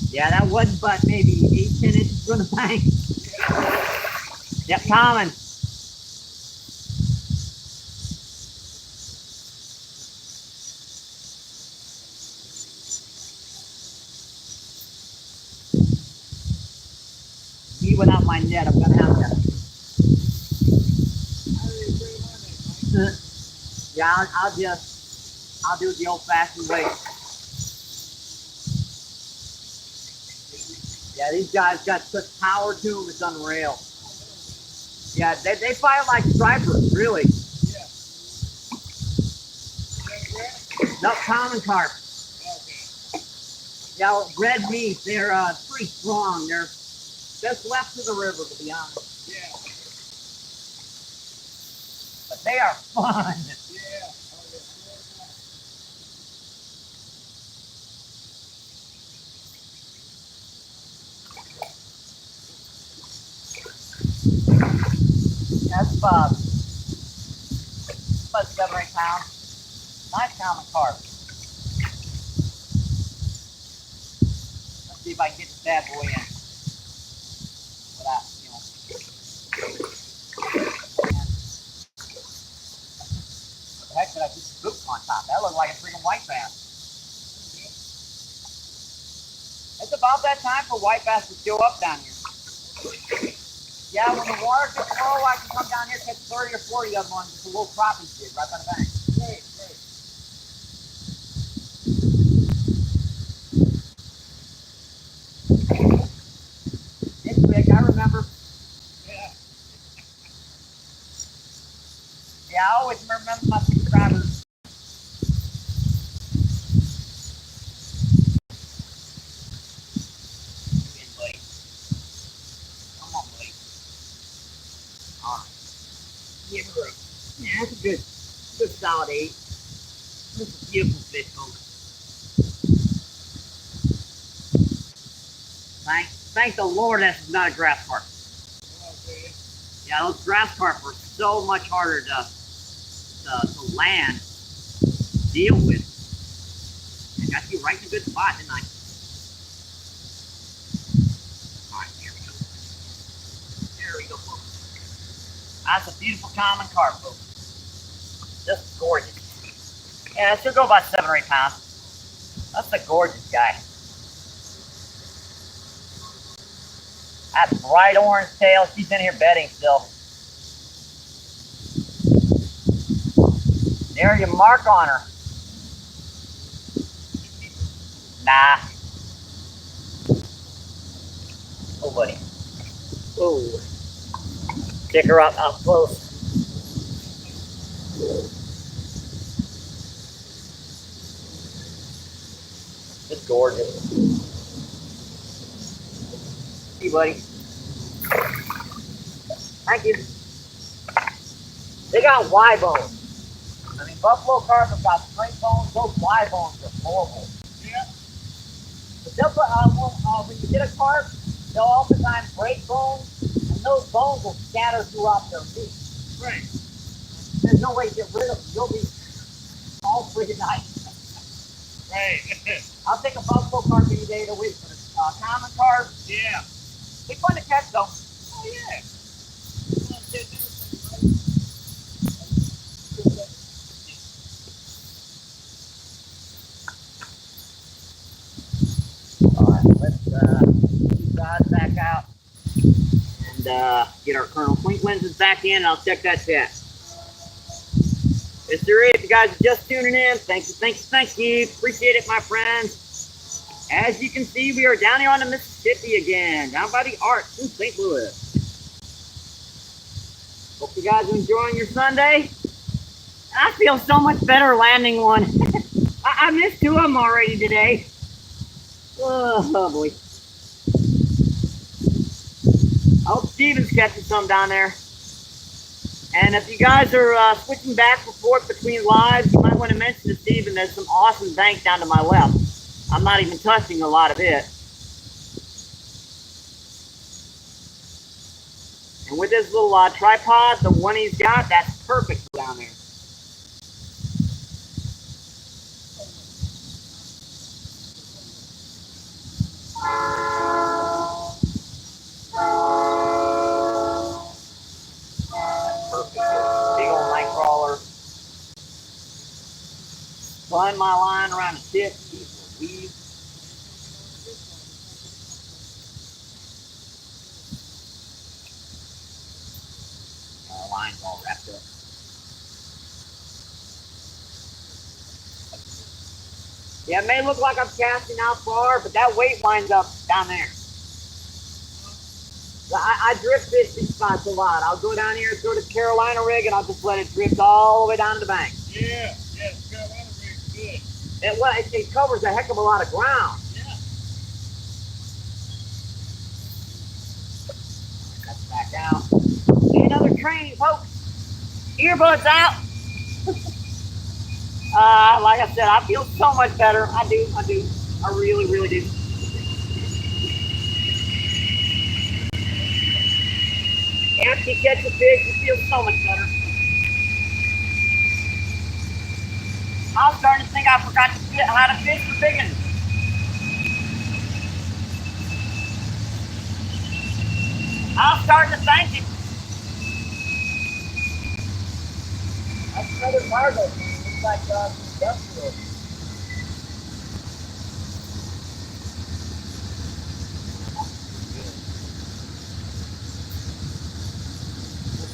Yeah, that was but maybe 8-10 inches from the bank. Yep, common. Me without my net, I'm gonna have to. Yeah, I'll do it the old-fashioned way. Yeah, these guys got such power to them, it's unreal. Yeah, they fight like stripers, really. No, common carp. Yeah, red meat, they're pretty strong. They're best left to the river, to be honest. Yeah. But they are fun. Yeah. That's about 7 or 8 pounds. Nice common carp. Let's see if I can get this bad boy in. Without, you know. What the heck did I put the boot on top? That looked like a freaking white bass. It's about that time for white bass to show up down here. Yeah, when the water gets low, I can come down here and catch 30 or 40 of them on just a little crappie jig right by the bank. Great. It's big, I remember. Yeah. Yeah, I always remember my subscribers. Good, buddy. Come on, buddy. All right. Give it a break. Yeah, that's a good solid 8. This is a beautiful fish, folks. Thank the Lord that's not a grass carp. Okay. Yeah, those grass carp are so much harder to land, deal with. I got you right in a good spot, didn't I? All right, here we go. There we go, folks. That's a beautiful common carp, folks. Just gorgeous. Yeah, that should go about 7 or 8 pounds. That's a gorgeous guy. That bright orange tail, she's in here bedding still. There's your mark on her. Nah. Oh, buddy. Oh. Pick her up close. Just gorgeous. Hey, buddy. Thank you. They got Y bones. I mean, buffalo carp have got straight bones. Those Y bones are horrible. Yeah. But they'll put, when you get a carp, they'll oftentimes break bones, and those bones will scatter throughout their meat. Right. There's no way to get rid of them. You'll be all freaking night. Right. I'll take a buffalo carp any day of the week, but a common carp, Yeah. they're fun to catch though. Oh yeah. and get our Colonel Clink lenses back in, and I'll check that test. If you guys are just tuning in, thank you. Appreciate it, my friends. As you can see, we are down here on the Mississippi again, down by the Arch in St. Louis. Hope you guys are enjoying your Sunday. I feel so much better landing one. I missed 2 of them already today. Oh boy. I hope Steven's catching some down there. And if you guys are switching back and forth between lives, you might want to mention to Steven there's some awesome bank down to my left. I'm not even touching a lot of it. And with this little tripod, the one he's got, that's perfect down there. Find my line around the tip. Weave. Line's all wrapped up. Yeah, it may look like I'm casting out far, but that weight winds up down there. I drift fish these spots a lot. I'll go down here and throw the Carolina rig, and I'll just let it drift all the way down to the bank. Yeah, the Carolina rig's good. It covers a heck of a lot of ground. Yeah. That's back out. Need another train, folks. Earbuds out. Like I said, I feel so much better. I do. I really, really do. After you catch a fish, you feel so much better. I was starting to think I forgot to how to fish for big ones. I was starting to think it. That's another cargo. Looks like industrial.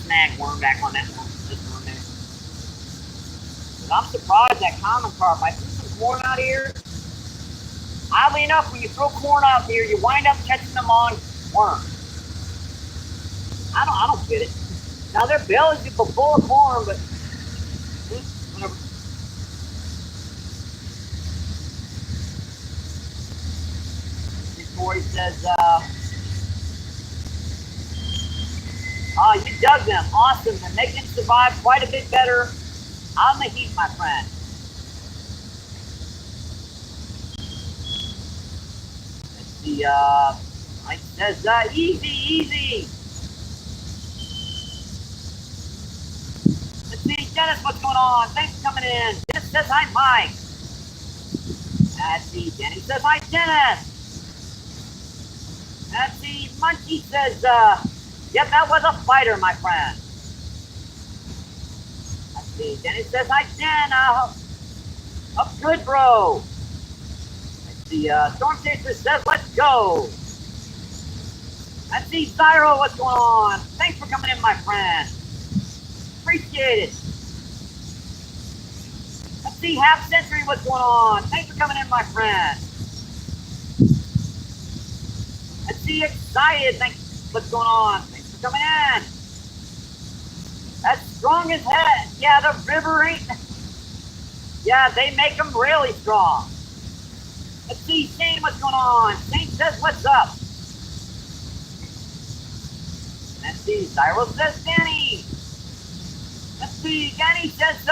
Snag worm back on that one. This one there. But I'm surprised that common carp. I threw some corn out here. Oddly enough, when you throw corn out here, you wind up catching them on worms. I don't get it. Now their bellies are full of corn, but whatever. This boy says, oh, you dug them. Awesome. And they can survive quite a bit better on the heat, my friend. Let's see. Mike says, easy. Let's see. Dennis, what's going on? Thanks for coming in. Dennis says, hi, Mike. Let's see. Denny says, hi, Dennis. Let's see. Munchie says, yep, that was a fighter, my friend. Let's see. Denny says, hi, Jen. Up good, bro. Let's see. Storm Chaser says, let's go. Let's see. Zyro, what's going on? Thanks for coming in, my friend. Appreciate it. Let's see. Half Century, what's going on? Thanks for coming in, my friend. Let's see. Excited. Thanks. What's going on? Thanks for coming in. That's strong as heck. Yeah, the river ain't. Yeah, they make them really strong. Let's see, Shane, what's going on? Shane says, what's up? Let's see, Cyril says, Danny. Let's see, Danny says,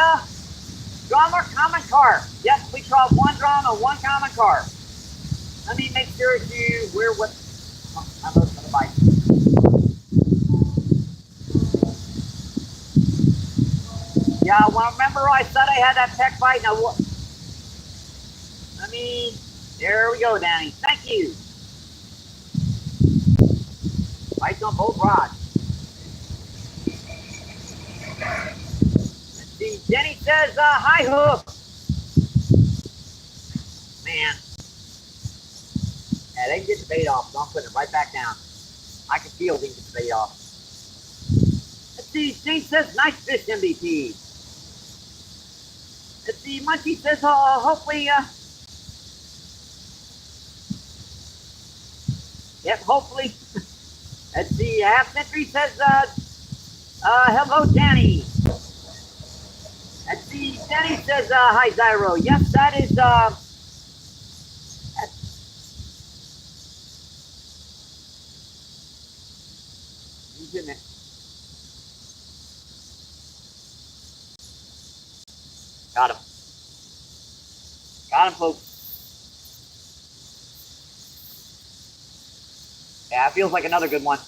drum or common carp. Yes, we caught one drum and one common carp. Let me make sure you wear what. Oh, I'm going to bite. Yeah, well, remember I said I had that peck bite. Now, there we go, Danny. Thank you. Bites on both rods. Let's see. Jenny says, hi, hook. Man. Yeah, they can get the bait off, so I'm putting it right back down. I can feel these get the bait off. Let's see, Shane says, nice fish, MVP. Let's see, Munchie says, hopefully, yep, hopefully. Let's see, Half Century says, hello, Danny. Let's see, Danny says, hi, Zyro. Yes, that is, he's in it. Got him. Got him, folks. Yeah, it feels like another good one.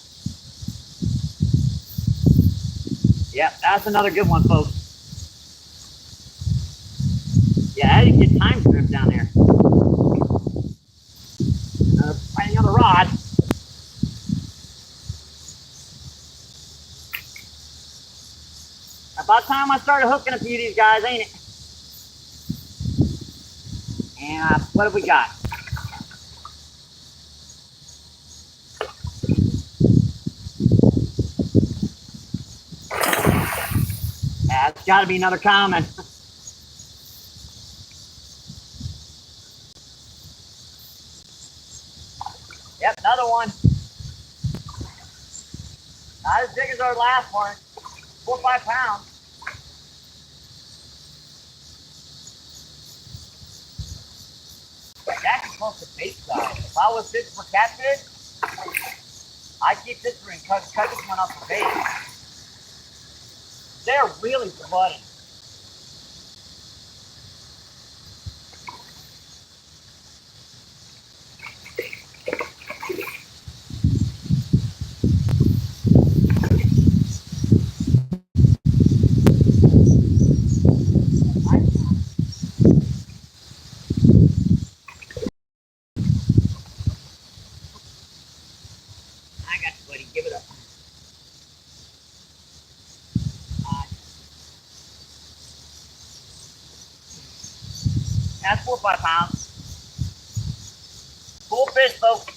Yep, that's another good one, folks. Yeah, I didn't get time grip down there. Fighting on the rod. About time I started hooking a few of these guys, ain't it? And what have we got? That's got to be another common. Yep, another one. Not as big as our last one. 4 or 5 pounds. That's close to bait size. If I was fishing for catfish, I'd keep this one and cut this one up for bait. They're really bloody. I got you, buddy. Give it up. That's 4 or 5 pounds. Cool fish, folks.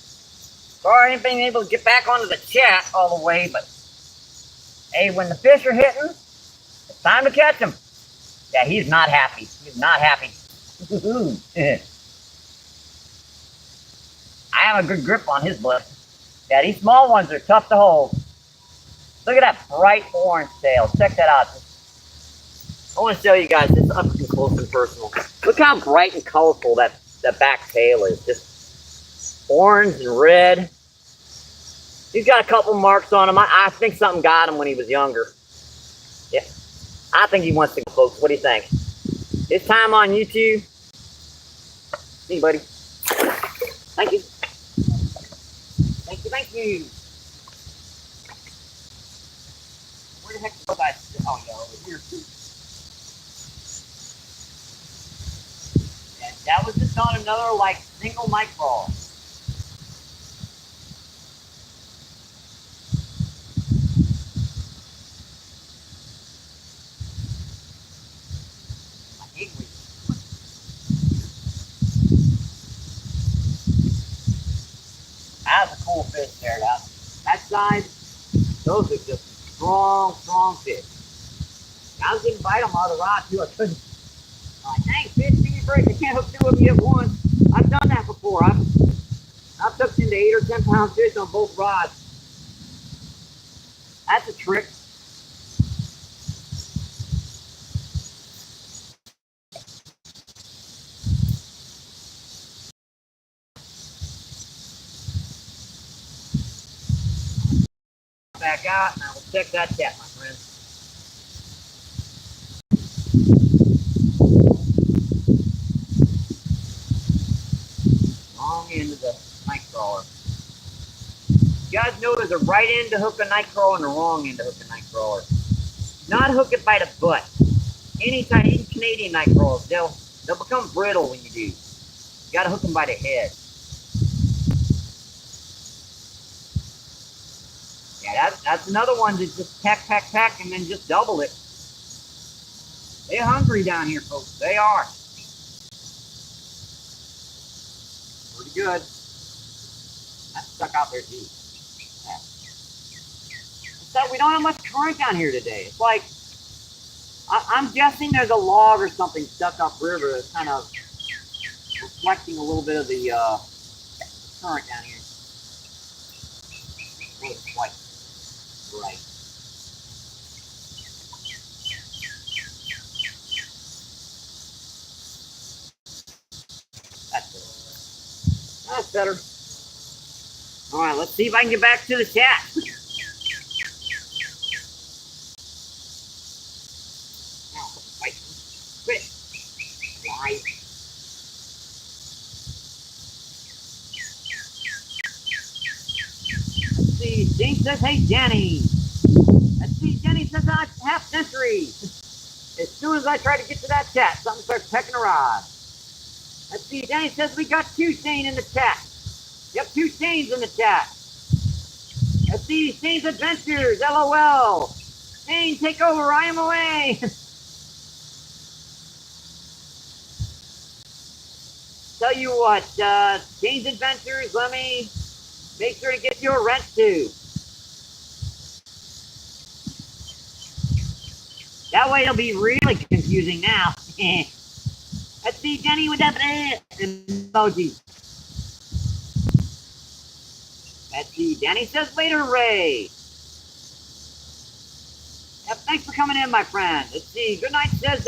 Sorry I ain't been able to get back onto the chat all the way, but hey, when the fish are hitting, it's time to catch them. Yeah, he's not happy. He's not happy. I have a good grip on his blood. Yeah, these small ones are tough to hold. Look at that bright orange tail. Check that out. I want to show you guys this up close and personal. Look how bright and colorful that back tail is. Just orange and red. He's got a couple marks on him. I think something got him when he was younger. Yeah, I think he wants to go, folks. What do you think? It's time on YouTube. See you, buddy. Thank you. Thank you, thank you. Where the heck are you guys? Oh, yeah, over here. Yeah, that was just on another, like, single night crawl. That's a cool fish there. That side, those are just strong, strong fish. I was getting bite on my other rod too. I couldn't. Like, dang, fish, give me a break. I can't hook 2 of them at once. I've done that before. I've hooked into 8 or 10 pound fish on both rods. That's a trick. Back out, and I will check that cat, my friend. Long end of the night crawler. You guys know there's a right end to hook a night crawler and a wrong end to hook a night crawler. Not hook it by the butt. Anytime, even Canadian night crawlers, they'll become brittle when you do. You gotta hook them by the head. Yeah, that's another one that just peck, and then just double it. They're hungry down here, folks. They are. Pretty good. That's stuck out there, too. Yeah. that we don't have much current down here today. It's like, I'm guessing there's a log or something stuck upriver that's kind of reflecting a little bit of the current down here. It looks quite bright. That's better. All right, let's see if I can get back to the chat. Quit. Why? Let's see. James says, "Hey, Jenny." Let's see. Jenny says, "Half century." As soon as I try to get to that chat, something starts pecking a rod. Let's see. Jenny says, "We got two Shane in the chat." Yep, two Shanes in the chat. Let's see. Shane's Adventures. LOL. Shane, take over. I am away. Tell you what, Shane's Adventures, let me make sure to get you a rent too. That way it'll be really confusing now. Let's see, Jenny with that emoji. Let's see, Danny says later, Ray. Yep, thanks for coming in, my friend. Let's see, Goodnight says,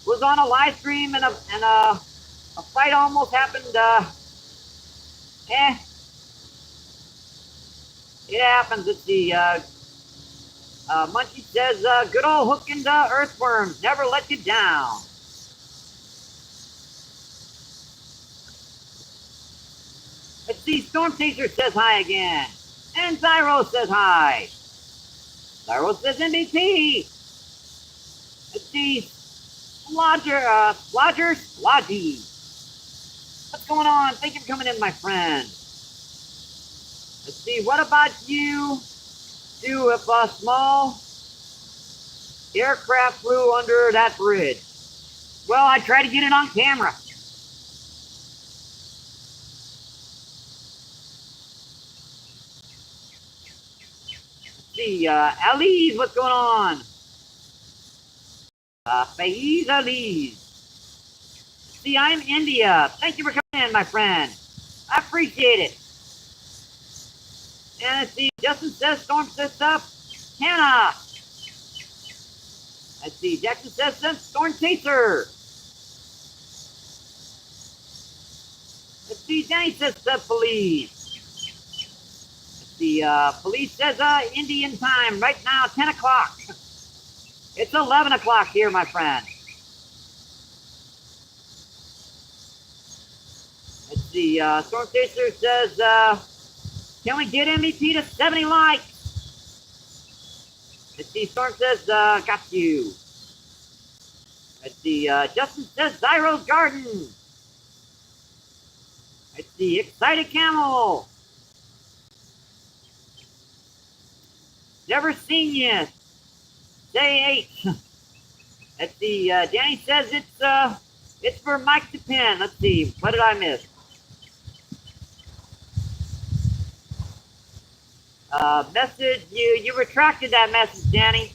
was on a live stream and a fight almost happened. It happens. Let's see, Munchie says, good old hook and earthworms, never let you down. Let's see, Storm Chaser says hi again. And Zyro says hi. Zyro says MVP. Let's see, Slodger, Slodgy. What's going on? Thank you for coming in, my friend. Let's see, what about you do if a small aircraft flew under that bridge? Well, I tried to get it on camera. Let's see, Alice, what's going on? Faiz Alice. See, I'm India. Thank you for coming in, my friend. I appreciate it. And let's see, Justin says, Storm says up. Hannah. Let's see, Jackson says, Storm Chaser. Let's see, Danny says, police. Let's see, police says, Indian time, right now, 10 o'clock. It's 11 o'clock here, my friend. Let's see, Storm Chaser says, can we get MVP to 70 likes? Let's see, Storm says, got you. Let's see, Justin says, Zyro's Garden. Let's see, Excited Camel. Never seen you. Day 8. Let's see, Danny says it's for Mike to pin. Let's see, what did I miss? Message, you retracted that message, Danny.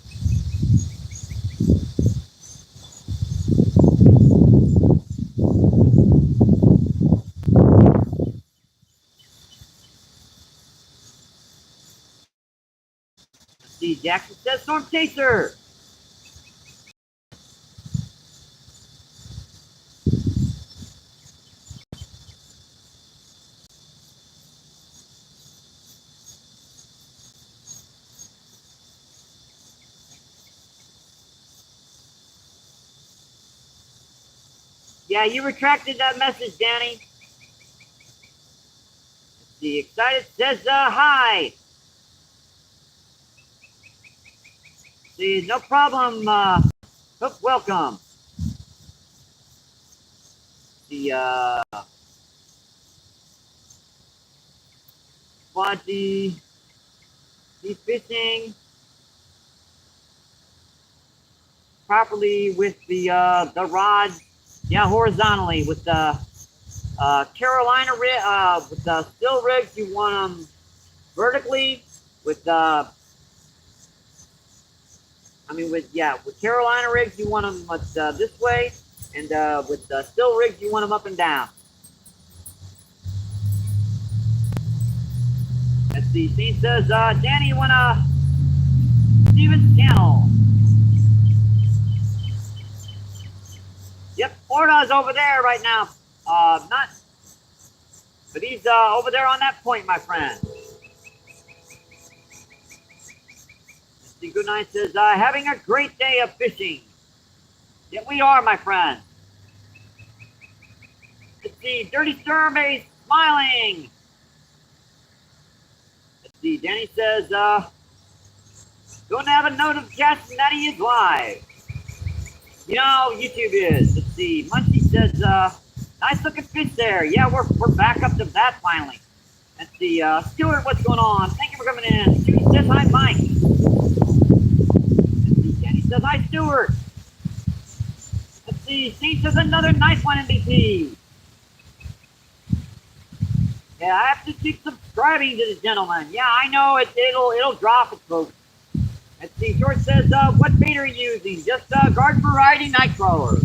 Let's see, Jackson says Storm Chaser. Yeah, you retracted that message, Danny. Let's see, Excited says hi. See, no problem. Hook, welcome. The Quaddy, he's fishing properly with the rod. Yeah, horizontally with the Carolina rig, with the still rigs. You want them vertically with the With Carolina rigs, you want them this way, and with still rigs, you want them up and down. Let's see. Dean says, Danny, you want Steven's channel? Yep, Florida's over there right now. But he's over there on that point, my friend. Let's see. Good night says, having a great day of fishing. Yeah, we are, my friend. Let's see. Dirty Survey's smiling. Let's see. Danny says, don't have a notification that he is live. You know, YouTube is. Let's see. Munchie says, nice looking fish there. Yeah, we're back up to that finally. Let's see. Stuart, what's going on? Thank you for coming in. Judy says hi, Mike. Let's see. Danny says hi, Stuart. Let's see. Steve says another nice one, MVP. Yeah, I have to keep subscribing to this gentleman. Yeah, I know it'll drop it, folks. Let's see. George says, what bait are you using? Just garden variety night crawler.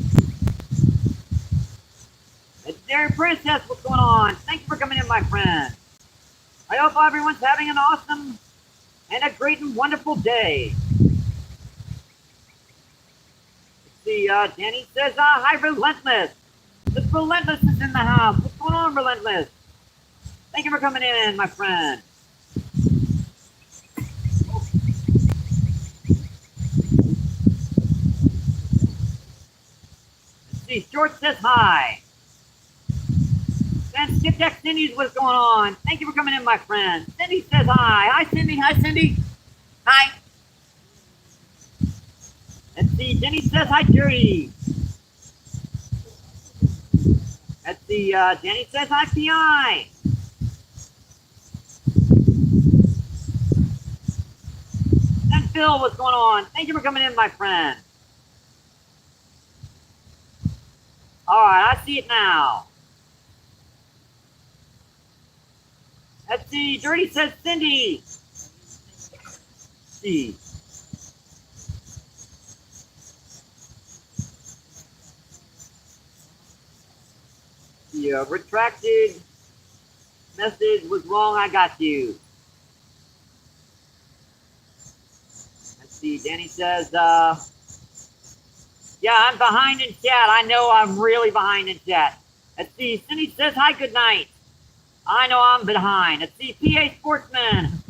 It's Dairy Princess. What's going on? Thank you for coming in, my friend. I hope everyone's having an awesome and a great and wonderful day. Let's see. Danny says, hi, Relentless. This Relentless is in the house. What's going on, Relentless? Thank you for coming in, my friend. Let's see. George says hi. And Skip Deck Cindy's what's going on. Thank you for coming in, my friend. Cindy says hi. Hi, Cindy. Hi, Cindy. Hi. Let's see. Jenny says hi, Jerry. Let's see. Jenny says hi, PI. And Phil, what's going on? Thank you for coming in, my friend. All right, I see it now. Let's see. Dirty says Cindy. Let's see. The retracted message was wrong. I got you. Let's see. Danny says, yeah, I'm behind in chat. I know I'm really behind in chat. Let's see. Cindy says, hi, good night. I know I'm behind. Let's see. PA Sportsman.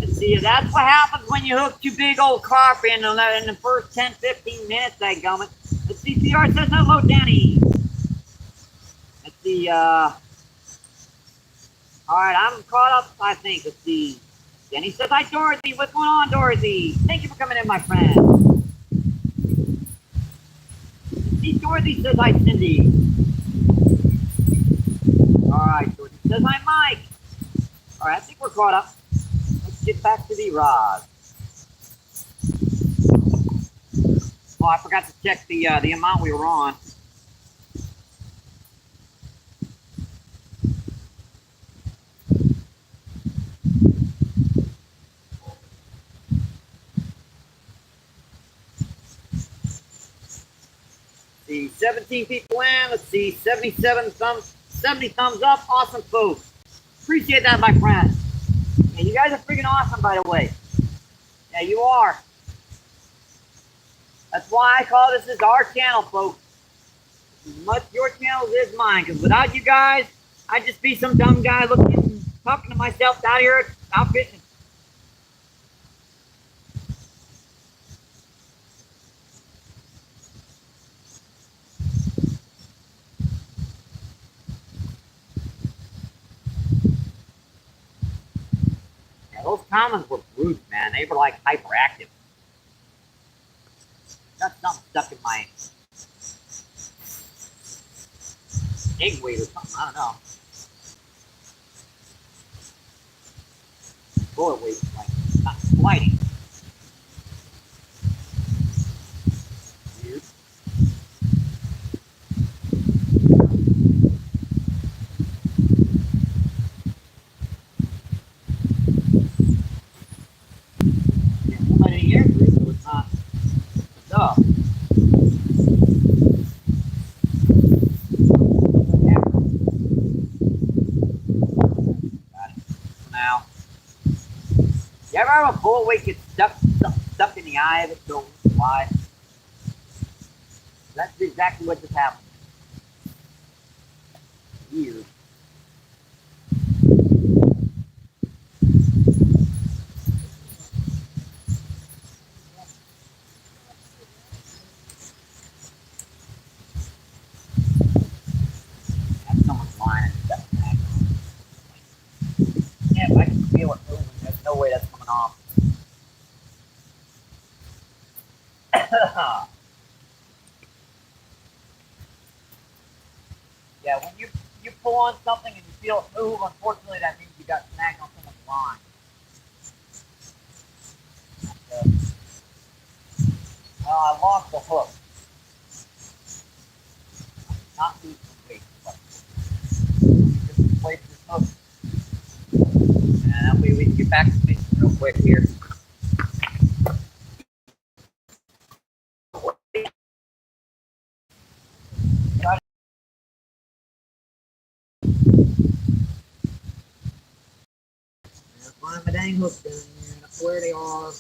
Let's see. That's what happens when you hook two big old carp in the first 10, 15 minutes, that gummit. Let's see. PR says, hello, Danny. Let's see. All right, I'm caught up, I think. Let's see. Danny says, hi, Dorothy. What's going on, Dorothy? Thank you for coming in, my friend. Let's see. Dorothy says, hi, Cindy. All right, Dorothy says, hi, Mike. All right, I think we're caught up. Let's get back to the rod. Oh, I forgot to check the amount we were on. See, 17 people in. Let's see, 70 thumbs up. Awesome, folks. Appreciate that, my friend. Yeah, you guys are freaking awesome, by the way. Yeah, you are. That's why I call this our channel, folks. As much your channel as is mine. Because without you guys, I'd just be some dumb guy talking to myself out here out fishing. Yeah, those comments were brutes, man. They were like hyperactive. Got something stuck in my egg weight or something. I don't know. Bullet weight is like not sliding. Weird. Yeah, up. Got it for now. You ever have a bull weight get stuck in the eye of it? Don't know why. That's exactly what just happened. Weird. That's someone's line and stuff. Yeah, if I can feel it moving, there's no way that's coming off. Yeah, when you pull on something and you feel it move, unfortunately that means you got snagged on someone's line. Well, I lost the hook. Not losing the weight, but just replace this hook. And that way we can get back to fishing real quick here. Find my dang hooks down here. That's where they are. I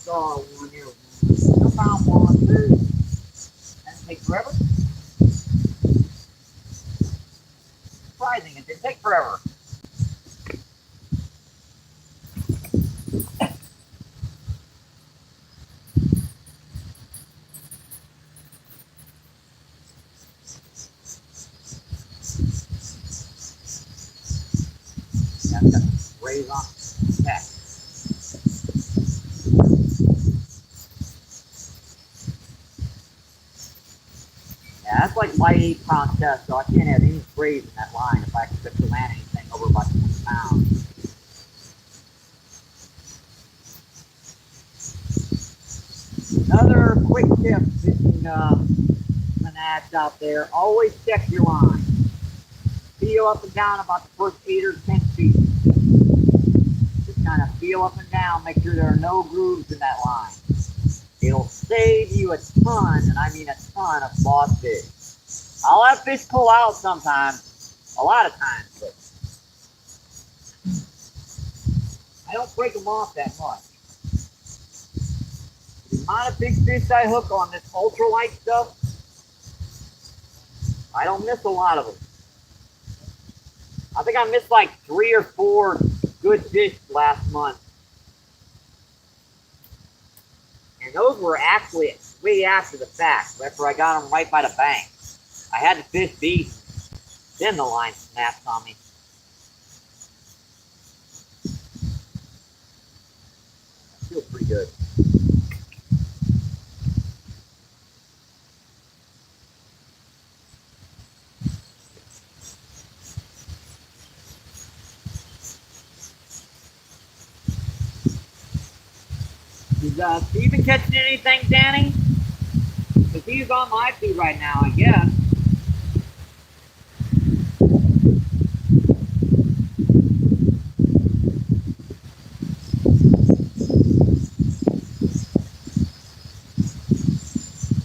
saw one here. I found one too. Didn't take forever. Surprising, it didn't take forever. Yeah, I've got rays on. Okay. Yeah, that's like light 8-pound test, so I can't have any sprays in that line if I expect to land anything over about 20 pounds. Another quick tip fishing fanatic out there, always check your line. Feel up and down about the first 8 or 10 feet. Just kind of feel up and down, make sure there are no grooves in that line. It'll save you a ton, and I mean a ton, of lost fish. I'll have fish pull out sometimes, a lot of times, but I don't break them off that much. The amount of big fish I hook on this ultralight stuff, I don't miss a lot of them. I think I missed like 3 or 4 good fish last month. And those were actually way after the fact, after I got them right by the bank. I had the fish beat, then the line snapped on me. I feel pretty good. Is Steven catching anything, Danny? Because he's on my feed right now, I guess.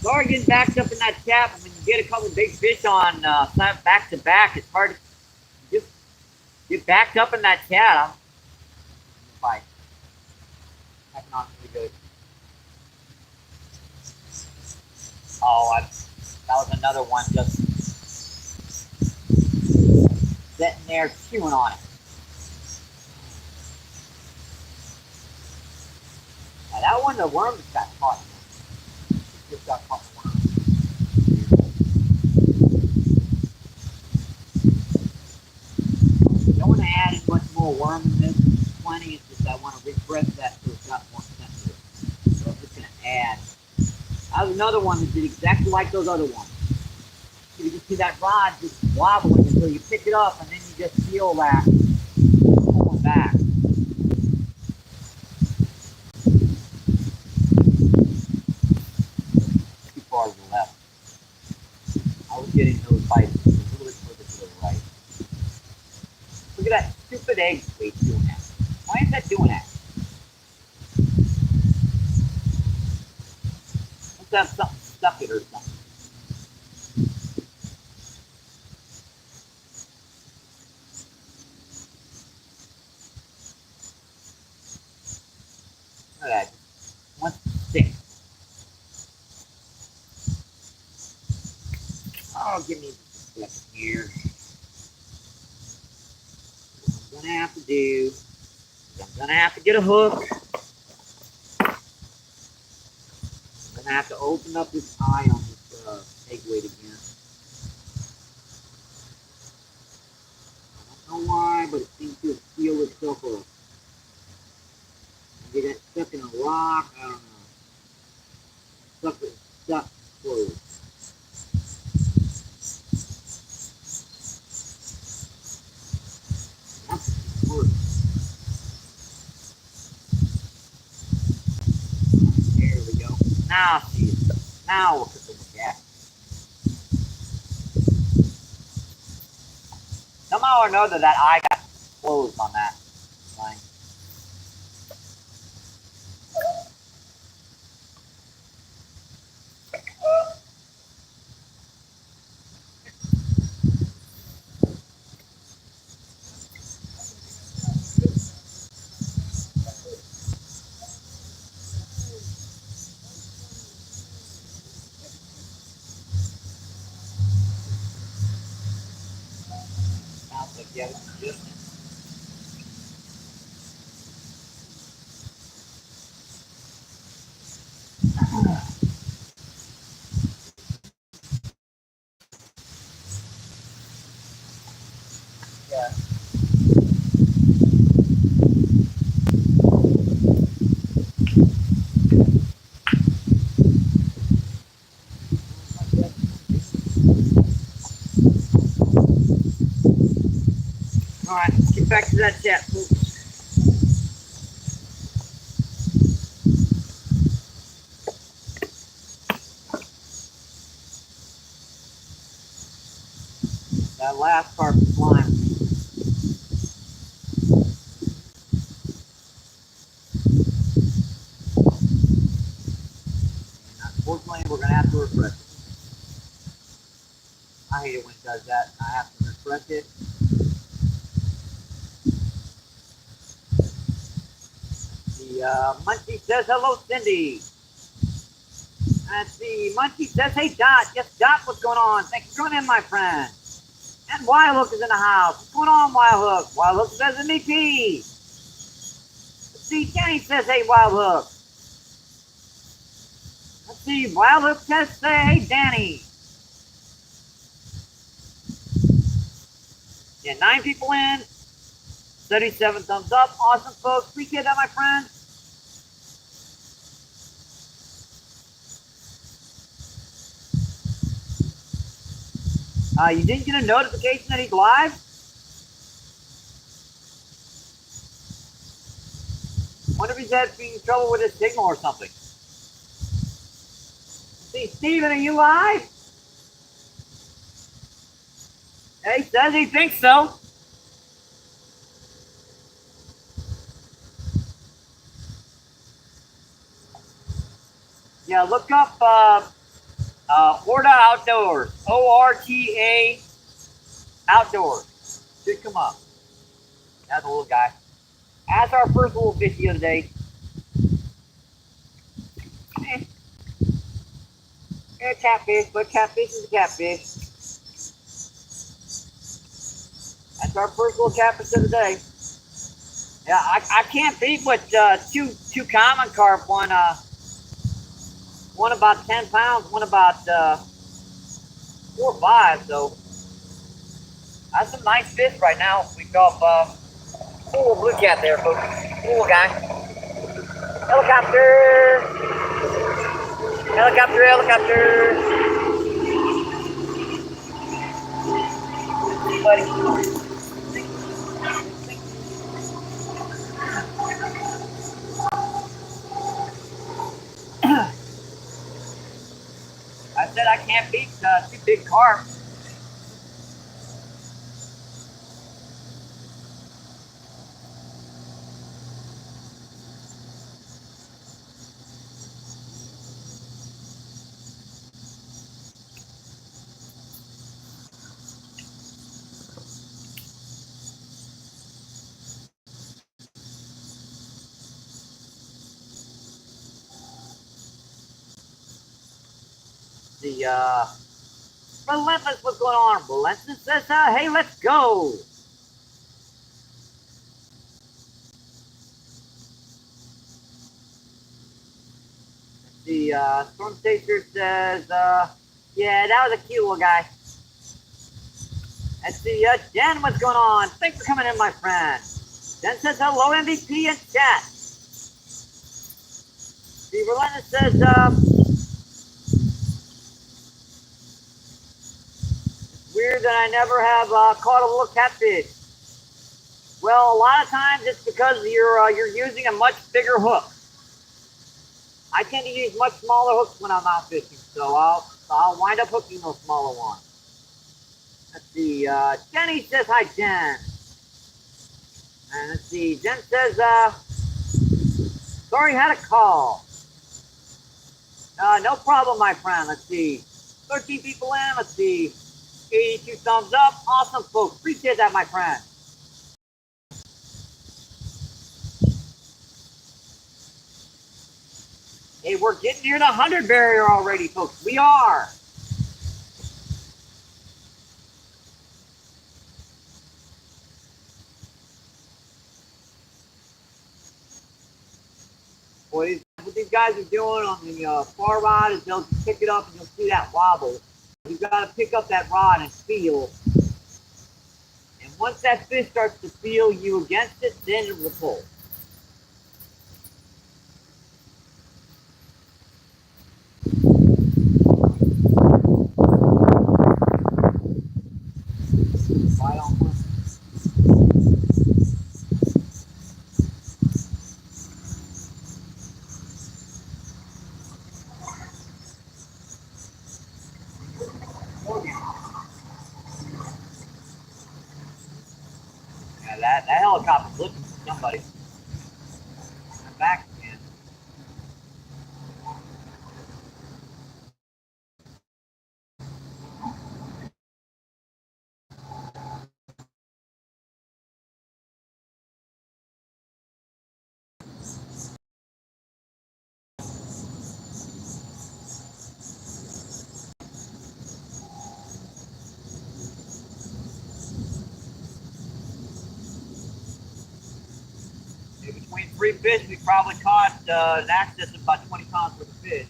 Sorry getting backed up in that tap. When you get a couple big fish on back to back, it's hard to just get backed up in that chat. I'm fight. That's not really good. Oh, that was another one just sitting there chewing on it. Now that one, the worm just got caught. Just got caught in the worm. Don't want to add in much more worm in this. Plenty. It's just I want to refresh that so it's got more sensitive. So I'm just going to add. That was another one that did exactly like those other ones. You can see that rod just wobbling until you pick it up, and then you just feel that pulling back. Too far to the left. I was getting those bites a little bit further to the right. Look at that stupid egg Wait, it's doing that. Why is that doing that? Must have something stuck it or something. Look at that. One stick. Oh, give me a second here. What I'm gonna have to do is I'm gonna have to get a hook. I'm gonna have to open up this eye on this egg weight again. I don't know why, but it seems to seal itself up. Maybe that's stuck in a rock. I don't know. Stuck closed. That's worse. There we go. Now I see it. Now we'll put the look at it. Somehow or another, that eye got closed on that line. Sounds like yeah, it's just. Yeah. All right, let's get back to that chat, folks. That last part was flying. And unfortunately, we're going to have to refresh it. I hate it when it does that. I have to refresh it. The Munchie says, hello, Cindy. Let's see. Munchie says, hey, Dot. Yes, Dot, what's going on? Thanks for joining in, my friend. And Wild Hook is in the house. What's going on, Wild Hook? Wild Hook says MVP. Let's see. Jenny says, hey, Wild Hook. Let's see. Wild Hook says, hey, Danny. Yeah, 9 people in. 37 thumbs up. Awesome, folks. Appreciate that, my friend. You didn't get a notification that he's live? Wonder if he's having trouble with his signal or something. See, Steven, are you live? He says he thinks so. Yeah, look up Orta Outdoors. ORTA Outdoors. Should come up. That's a little guy. That's our first little fishy of the day. A catfish, but catfish is a catfish. That's our first little catfish of the day. Yeah, I can't beat what two common carp, one about 10 pounds, one about 4 or 5. So that's some nice fish right now. We caught cool blue cat there, folks. Cool guy. Helicopter. Helicopter, helicopter. Buddy. I said I can't beat 2 big carp. see, Relentless, what's going on? Relentless says, hey, let's go. Let's see, Storm Chaser says, yeah, that was a cute little guy. Let's see, Jen, what's going on? Thanks for coming in, my friend. Jen says, hello, MVP in chat. See, Relentless says, weird that I never have caught a little catfish. Well, a lot of times it's because you're using a much bigger hook. I tend to use much smaller hooks when I'm out fishing, so I'll wind up hooking those smaller ones. Let's see, Jenny says hi, Jen. And let's see, Jen says, sorry, had a call. No problem, my friend. Let's see, 13 people in. Let's see, 82 thumbs up. Awesome, folks. Appreciate that, my friend. Hey, we're getting near the 100 barrier already, folks. We are. Boys, what these guys are doing on the far rod is they'll pick it up and you'll see that wobble. You've got to pick up that rod and feel. And once that fish starts to feel you against it, then it will pull. Right on. Yeah, that helicopter's looking for somebody. I'm back again. Between 3 fish, we probably caught an access of about 20 pounds worth of fish.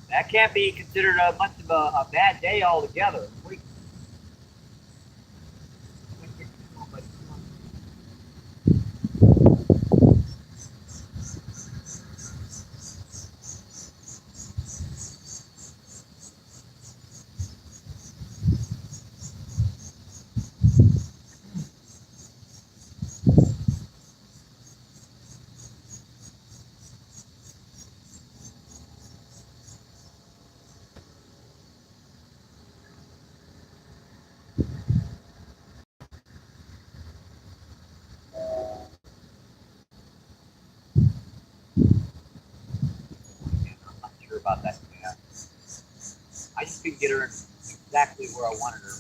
That can't be considered much of a bad day altogether. I'm not sure about that. Yeah. I just couldn't get her exactly where I wanted her.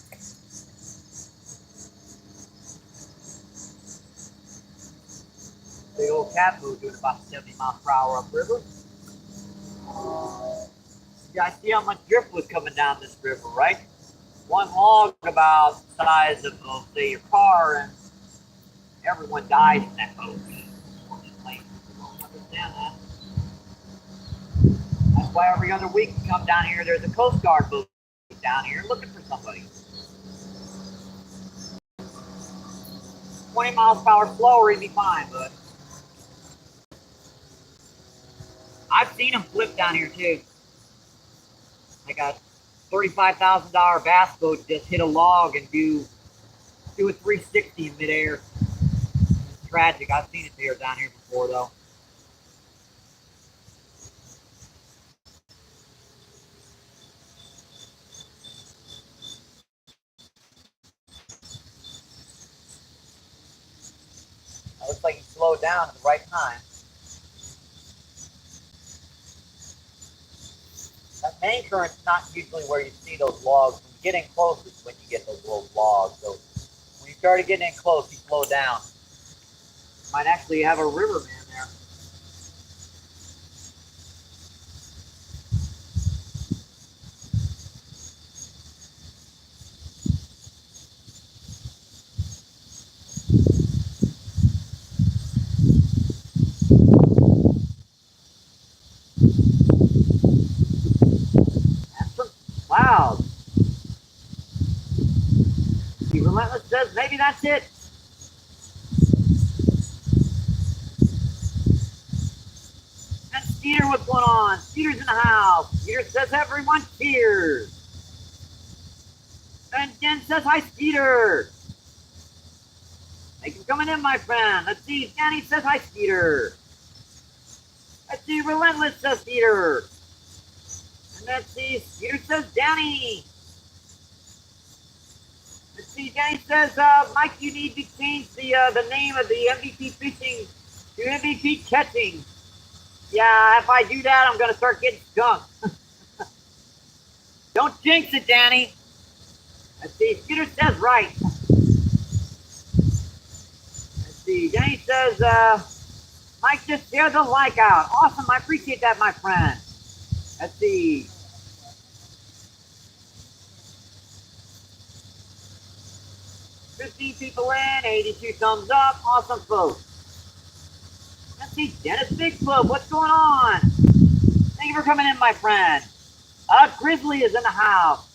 Big old catboat doing about 70 miles per hour upriver. You guys see how much driftwood coming down this river, right? One log about the size of, say, your car, and everyone dies in that boat. Unfortunately, I don't understand that. That's why every other week you come down here, there's a Coast Guard boat down here looking for somebody. 20 miles per hour slower, he'd be fine, but I've seen him flip down here too. Like a $35,000 bass boat just hit a log and do a 360 in midair. It's tragic. I've seen it there down here before, though. It looks like he slowed down at the right time. That main current's not usually where you see those logs. When you get in close is when you get those little logs. So when you started getting in close, you slow down. Might actually have a riverman there. maybe that's it. And Skeeter, what's going on? Skeeter's in the house. Skeeter says everyone cheers. And Jen says hi, Skeeter. Thank you for coming in, my friend. Let's see. Danny says hi, Skeeter. Let's see. Relentless says Skeeter. And let's see. Skeeter says Danny. Let's see. Danny says, Mike, you need to change the name of the MVP fishing to MVP catching. Yeah, if I do that, I'm going to start getting skunked. Don't jinx it, Danny. Let's see. Skeeter says right. Let's see. Danny says, Mike, just share the like out. Awesome. I appreciate that, my friend. Let's see. $15 people in, 82 thumbs up. Awesome, folks. Let's see. Dennis Bigfoot, what's going on? Thank you for coming in, my friend. Grizzly is in the house.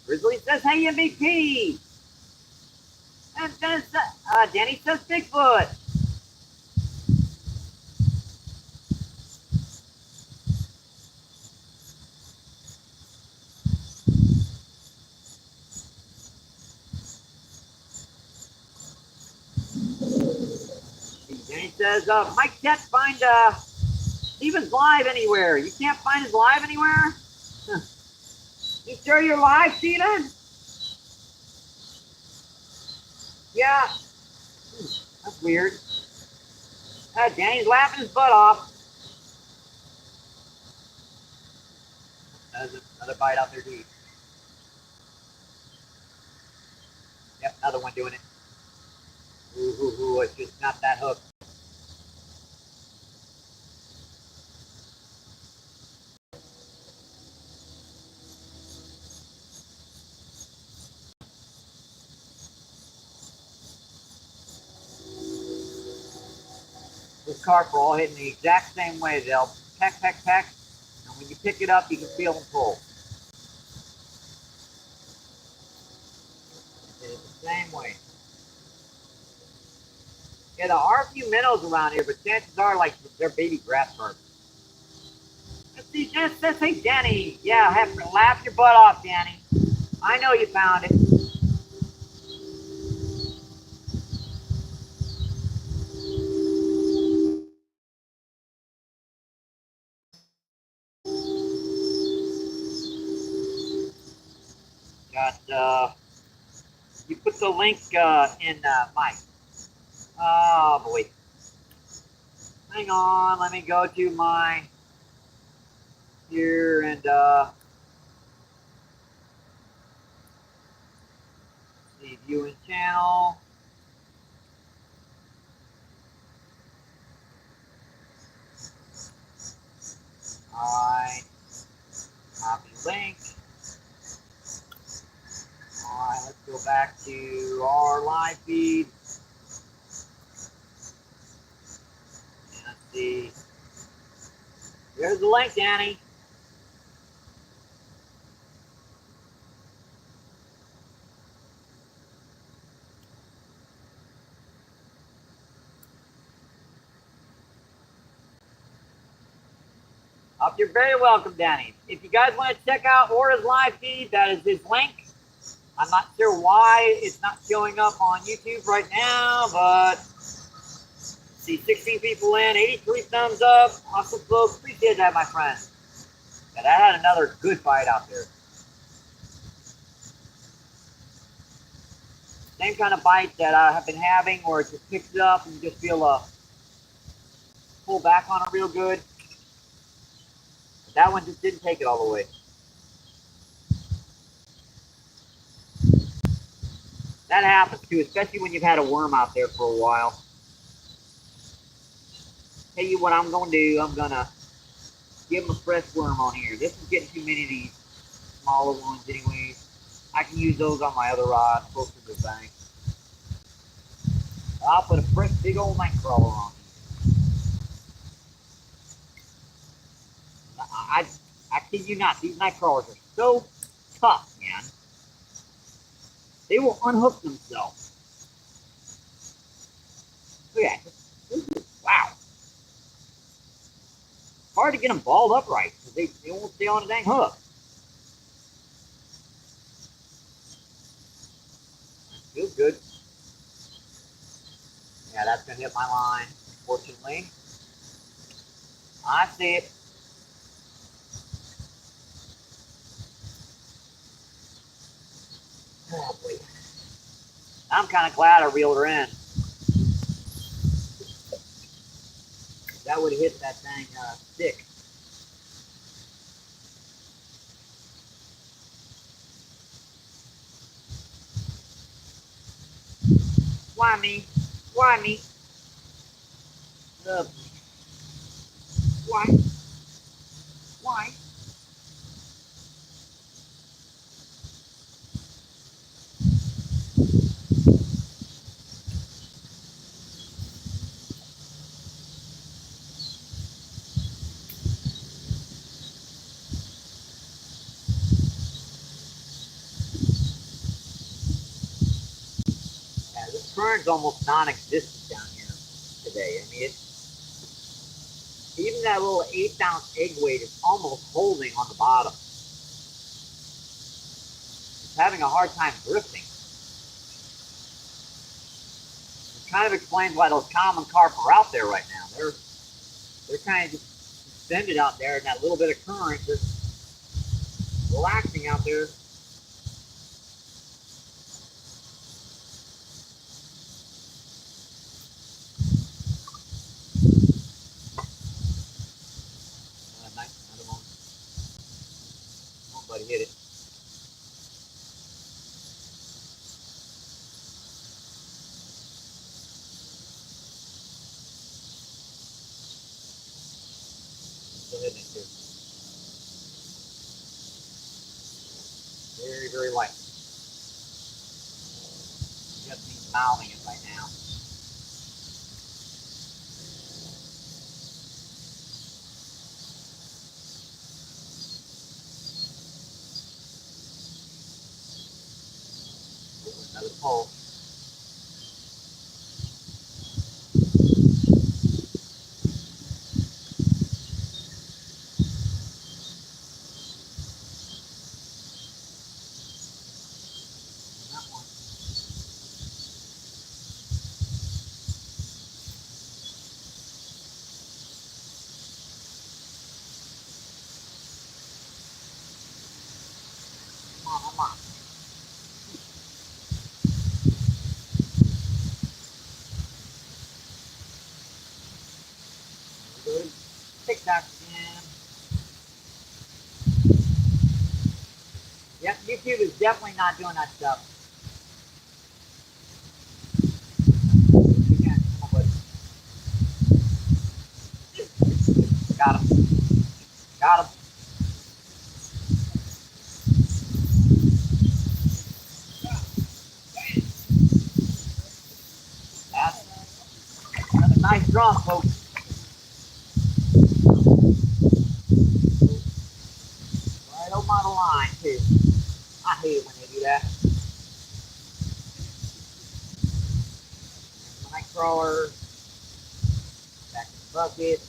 Grizzly says, hey, MVP. And then Danny says Bigfoot. Danny says, Mike can't find Steven's live anywhere. You can't find his live anywhere? You sure you're live, Steven? Yeah. That's weird. Danny's laughing his butt off. There's another bite out there deep. Yep, another one doing it. Ooh, it's just not that hook. This carp are all hitting the exact same way. They'll peck, peck, peck, and when you pick it up, you can feel them pull. It's the same way. Yeah, there are a few minnows around here, but chances are, like, they're baby grass carp. Let's see, Jess says, hey, Danny. Yeah, have to laugh your butt off, Danny. I know you found it. You put the link in Mike. Oh, boy. Hang on, let me go to my here and see viewing channel. Alright. Copy link. Alright, let's go back to our live feed. And let's see. There's the link, Danny. You're very welcome, Danny. If you guys want to check out Aura's live feed, that is his link. I'm not sure why it's not showing up on YouTube right now, but see 16 people in, 83 thumbs up. Awesome, folks. Appreciate that, my friend. Yeah, that had another good fight out there. Same kind of bite that I have been having, where it just picks it up and you just feel a pull back on it real good. But that one just didn't take it all the way. That happens too, especially when you've had a worm out there for a while. Tell you what I'm going to do. I'm going to give him a fresh worm on here. This is getting too many of these smaller ones anyways. I can use those on my other rod closer to the bank. I'll put a fresh big old night crawler on. I kid you not, these night crawlers are so tough, man. They will unhook themselves. Look at that. Wow. Hard to get them balled up right because they won't stay on a dang hook. Feels good. Yeah, that's going to hit my line, unfortunately. I see it. Oh, boy. I'm kind of glad I reeled her in. That would have hit that dang stick. Why me? Why me? Why? Why? Yeah, this current's almost non-existent down here today. I mean, even that little 1/8 egg weight is almost holding on the bottom. It's having a hard time drifting. It kind of explains why those common carp are out there right now. They're kind of just suspended out there in that little bit of current, just relaxing out there. Nice, another one. Come on, buddy, hit it. Still hitting it too. Very, very light. Just needs mouthing it right now. Another pull. That one. Come on, come on. Good. Tic tac again. Yep, YouTube is definitely not doing that stuff. Again, come on, buddy. Got him. Got him. That's another nice drum, folks. Right over my line, too. I hate it when they do that. There's my night crawler. Back in the bucket.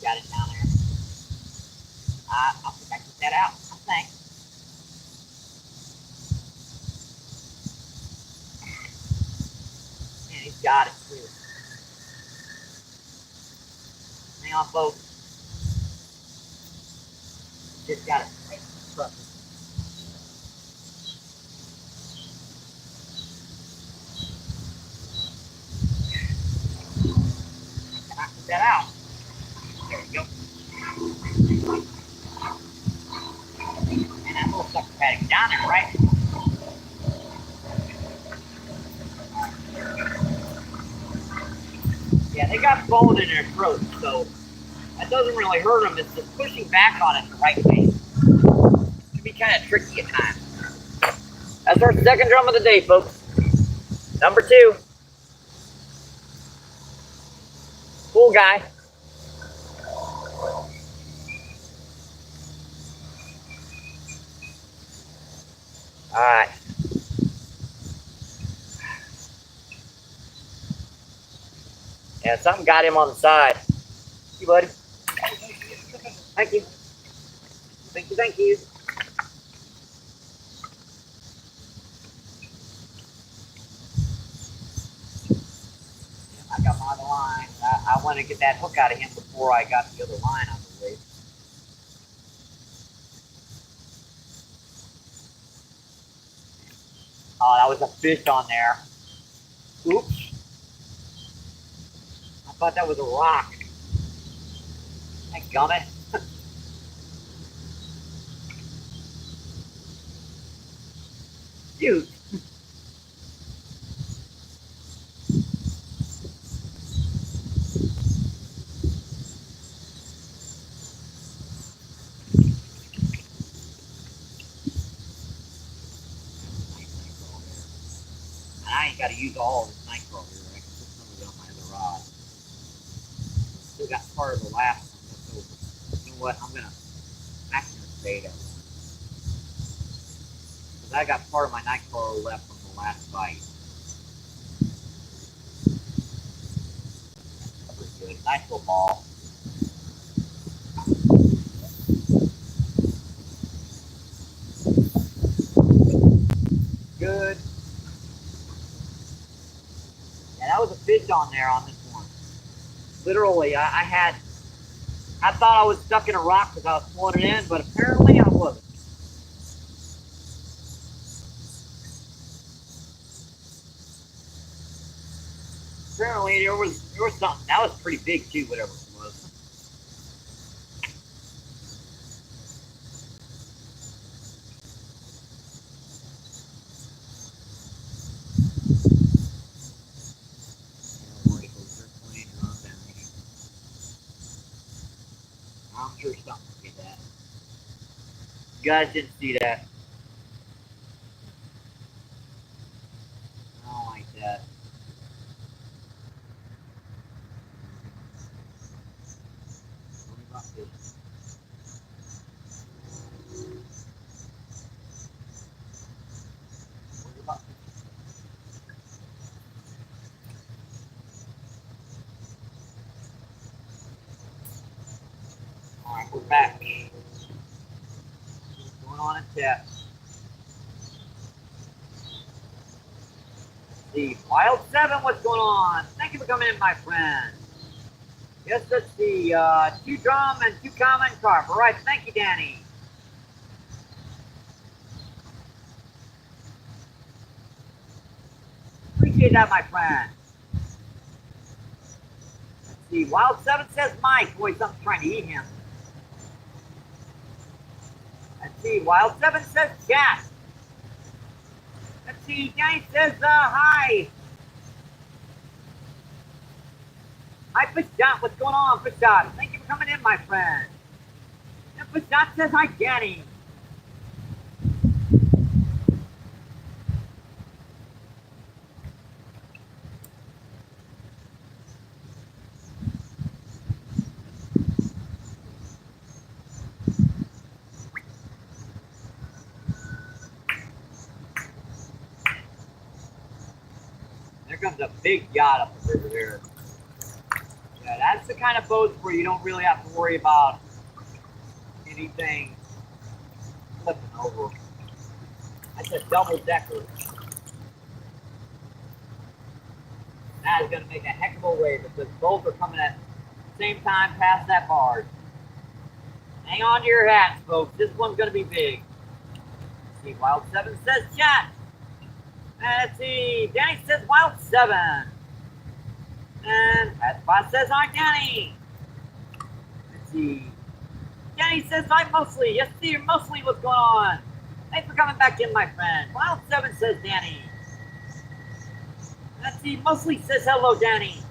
Got it down there. I think I took that out, I think. Man, he's got it, too. Hang on, folks. Just got it. Trust me. Can I put that out? There we go. And that little sucker had it down there, right? Yeah, they got bone in their throat, so that doesn't really hurt them. It's just pushing back on it the right way. It can be kind of tricky at times. That's our second drum of the day, folks. Number 2. Cool guy. Alright. Yeah, something got him on the side. Thank you, buddy. Thank you. Thank you, thank you. I got my other line. I want to get that hook out of him before I got the other line out of the way. Oh, that was a fish on there. Oops. I thought that was a rock. Dadgummit. Dude. And I ain't got to use all of this nitro here. I can put some of it on my other rod. Still got part of the last one left over. You know what? I'm gonna say that one. Because I got part of my nitro left from the last bite. Pretty good. Nice little ball. Good. Yeah, that was a fish on there on this one. Literally, I thought I was stuck in a rock because I was pulling it in, but apparently I wasn't. Apparently there was something. That was pretty big too, whatever it was. I'm sure something will get that. You guys didn't see that. I don't like that. Worry about this. Worry about this. Alright, we're back. What's going on in chat? The Wild 7, what's going on? Thank you for coming in, my friend. Yes, let's see. 2 drum and 2 common carp. All right, thank you, Danny. Appreciate that, my friend. Let's see. Wild 7 says Mike. Boy, something's trying to eat him. Let's see. Wild 7 says chat. Let's see. Danny says hi. Hi, Pashot. What's going on, Pashot? Thank you for coming in, my friend. And Pashot says hi, Danny. There comes a big yacht up the river here. Yeah, that's the kind of boats where you don't really have to worry about anything flipping over. That's a double decker. That is going to make a heck of a wave because both are coming at the same time past that barge. Hang on to your hats, folks. This one's going to be big. Let's see, Wild 7 says chat. Let's see, Danny says Wild 7. And Pat Spot says hi, Danny. Let's see. Danny says hi, Mostly. Yes, see, Mostly, what's going on? Thanks for coming back in, my friend. Wild 7 says Danny. Let's see, Mostly says hello, Danny.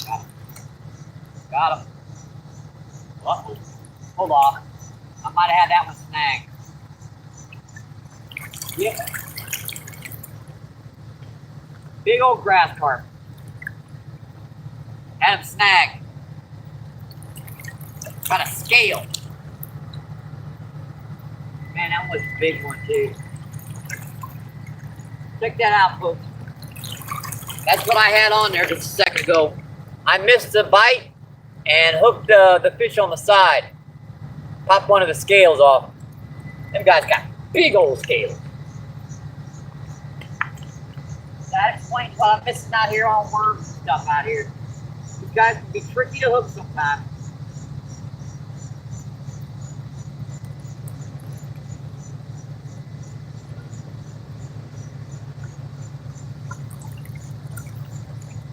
Got him. Got him. Uh-oh. Hold on. I might have had that one snagged. Yeah. Big old grass carp. Had him snagged. Got a scale. Man, that was a big one too. Check that out, folks. That's what I had on there just a second ago. I missed the bite and hooked the fish on the side. Popped one of the scales off. Them guys got big old scales. That explains why I'm missing out here on worms and stuff out here. These guys can be tricky to hook sometimes.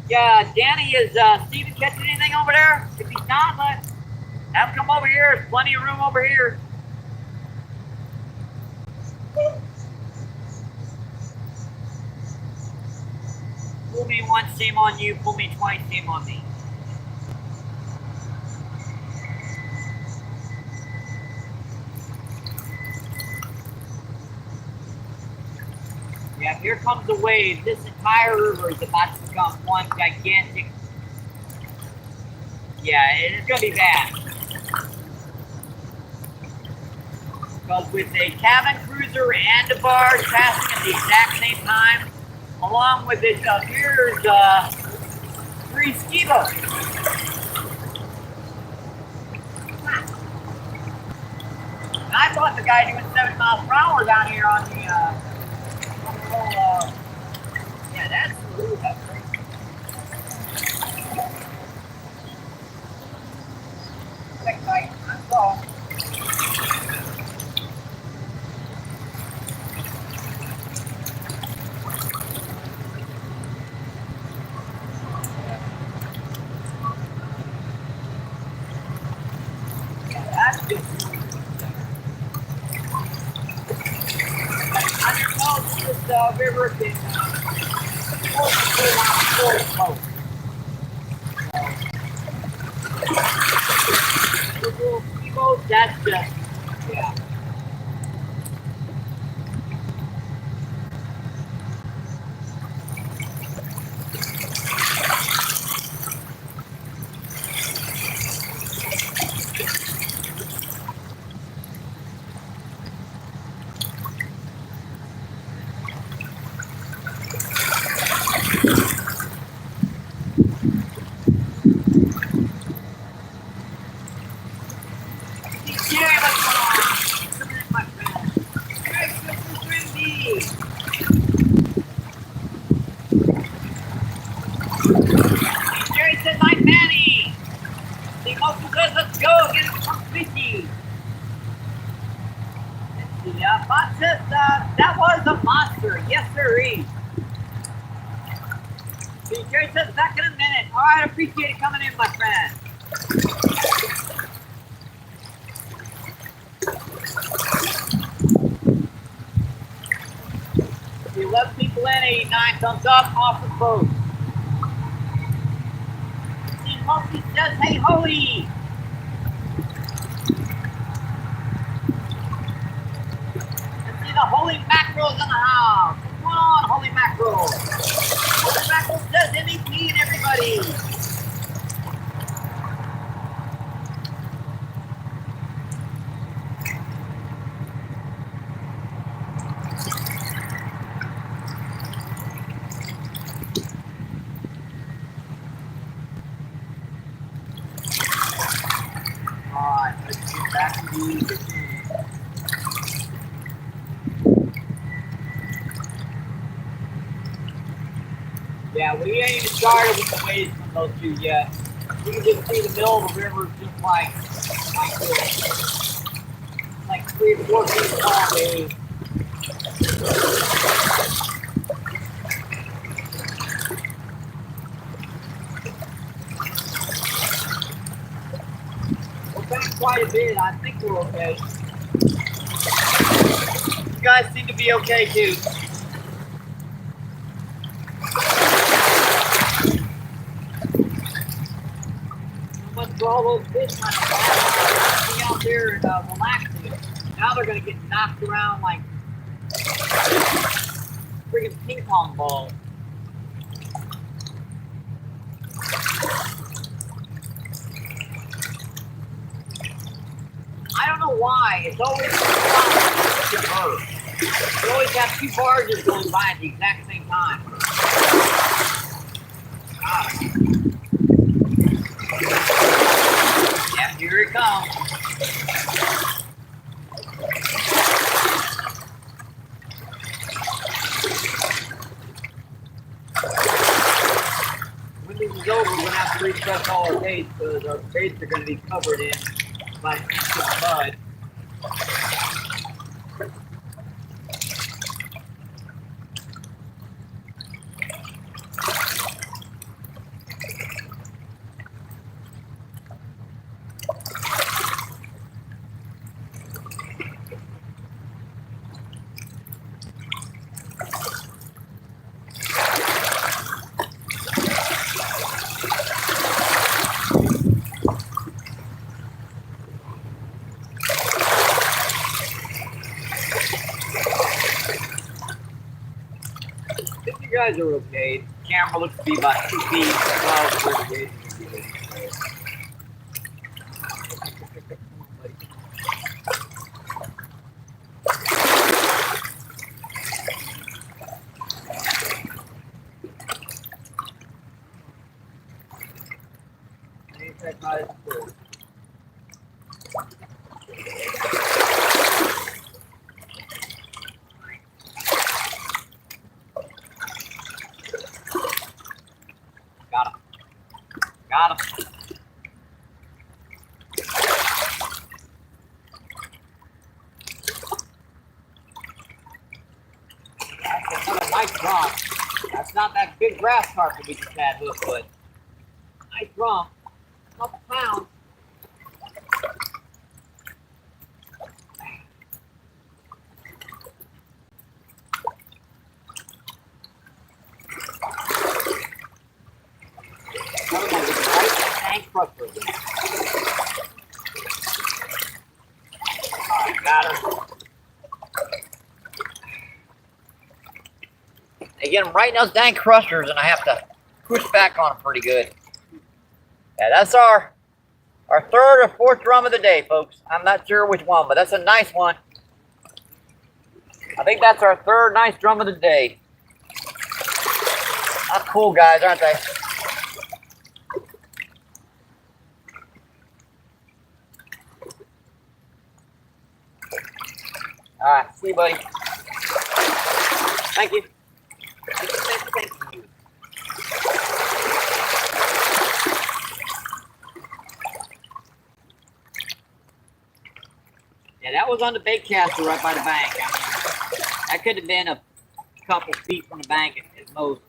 Yeah, Danny, is Steven catching anything over there? If he's not, have him come over here. There's plenty of room over here. Pull me once, shame on you. Pull me twice, shame on me. Yeah, here comes the wave. This entire river is about to become one gigantic. Yeah, it's going to be bad. Because with a cabin cruiser and a barge passing at the exact same time, along with it appears 3 ski boats. And I thought the guy doing 7 miles per hour down here on the yeah, that's crazy. Next night, that's all. Yeah, that's just this river can that's just, yeah. That was a monster. Yes, sirree. See, Jerry says back in a minute. All right, I appreciate it coming in, my friend. If you 11 people in, 89 thumbs up, off the boat. See, Monkey says, hey, holy. The holy mackerel's in the house. What's going on, holy mackerel? Holy mackerel says MVP and everybody. All right, let's get back to the yeah, we ain't even started with the waves from those two yet. You can just see the middle of the river just like this. Like 3 or 4 feet tall waves. We're back quite a bit. I think we're okay. You guys seem to be okay too. For all those fish kind of out there and relaxing. Now they're going to get knocked around like Freaking ping pong ball. I don't know why. It's always you always have two barges going by at the exact same time. Yeah, here it comes. When this is over, we're going to have to refresh all our baits because our baits are going to be covered in by inches of mud. I think you guys are okay. The camera looks to be about 2 feet above where the baits are going to be. Got him. Got him. That's another nice drum. That's not that big grass carp that we just had, look, but nice drum. Couple pounds. Another one with right tank crusher again. Alright, got her. They get them right in those dang crushers, and I have to push back on them pretty good. Yeah, that's our third or fourth drum of the day, folks. I'm not sure which one, but that's a nice one. I think that's our third nice drum of the day. That's cool, guys, aren't they? All right, see you, buddy. Thank you. Thank you. Yeah, that was on the bait caster right by the bank. I mean, that could have been a couple feet from the bank at most.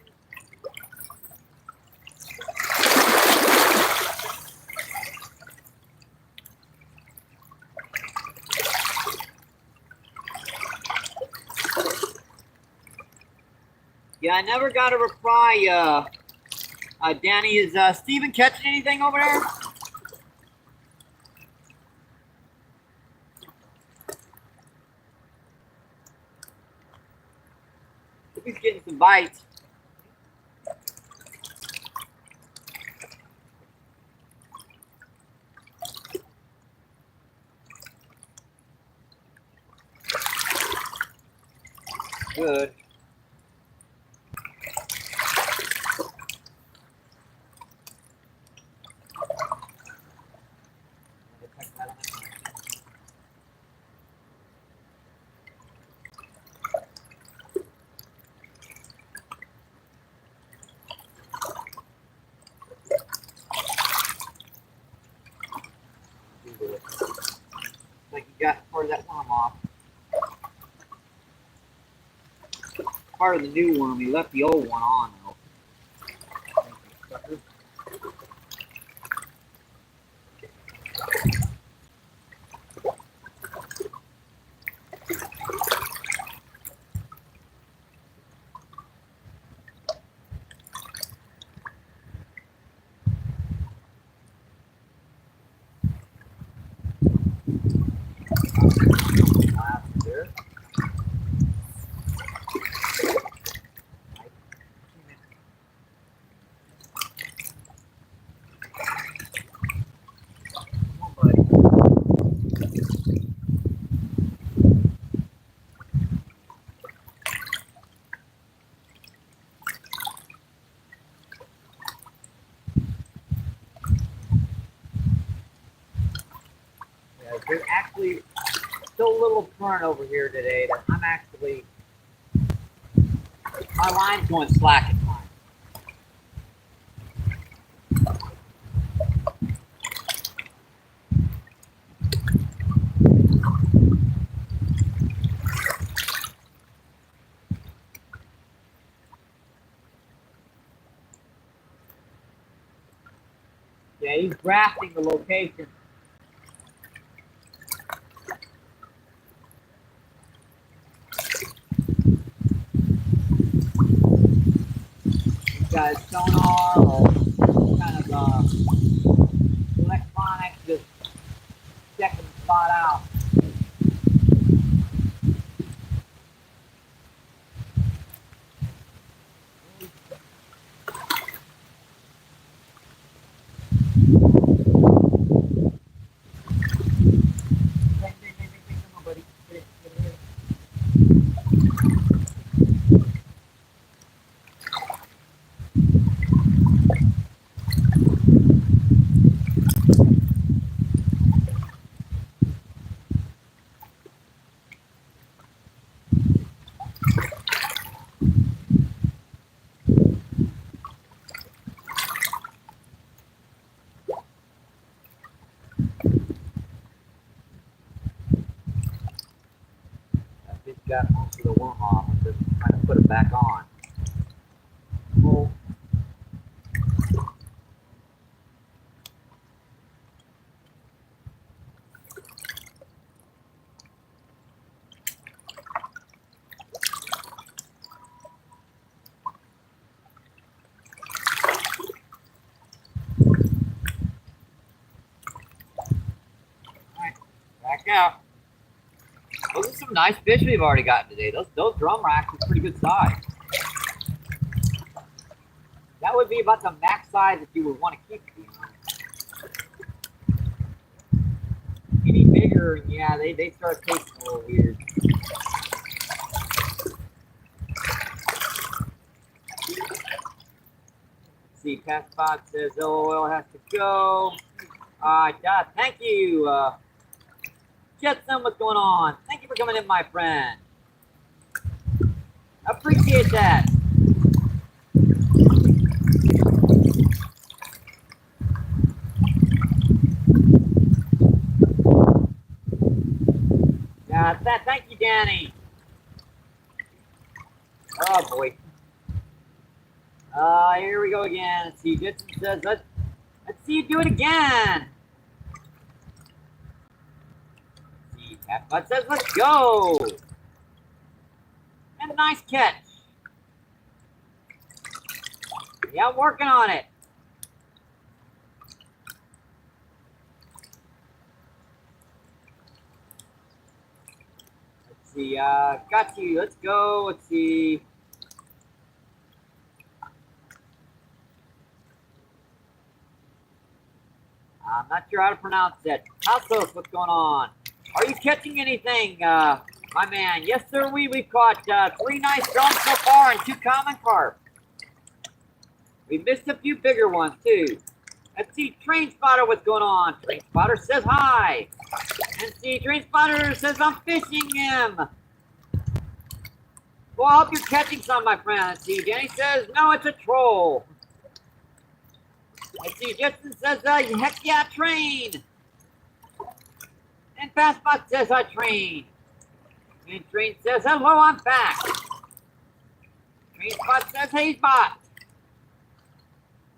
Yeah, I never got a reply. Danny, is Steven catching anything over there? He's getting some bites. Good. Like you got part of that worm off. Part of the new worm, he left the old one on though. There. actually so little current over here today that I'm actually, my line's going slack at times. Yeah, he's grafting the location. He's got his sonar or kind of electronics just checking the spot out. Come on, buddy. Get it, get it. That fish got most of the worm off. I'm just trying to put it back on. Well, alright, back out. Those are some nice fish we've already gotten today. Those drum are actually pretty good size. That would be about the max size that you would want to keep. Any bigger, yeah, they start tasting a little weird. Let's see, Past Spot says LOL has to go. Alright, thank you. Jetson, what's going on? Thank you for coming in, my friend. Appreciate that. Thank you, Danny. Oh boy. Here we go again. Let's see. Jetson says, let's see you do it again. Let's see. Pat says, let's go. And a nice catch. Yeah, I'm working on it. Let's see. Got you. Let's go. Let's see. I'm not sure how to pronounce that. Tasos, what's going on? Are you catching anything, my man? Yes, sir. We've caught 3 nice drums so far and 2 common carp. We missed a few bigger ones too. Let's see, Train Spotter, what's going on? Train Spotter says hi. And see, Train Spotter says I'm fishing him. Well, I hope you're catching some, my friend. Let's see, Danny says no, it's a troll. Let's see, Jetson says, heck yeah, train. And Fastbot says, I train. And Train says, hello, I'm back. Train Spot says, hey, Spot.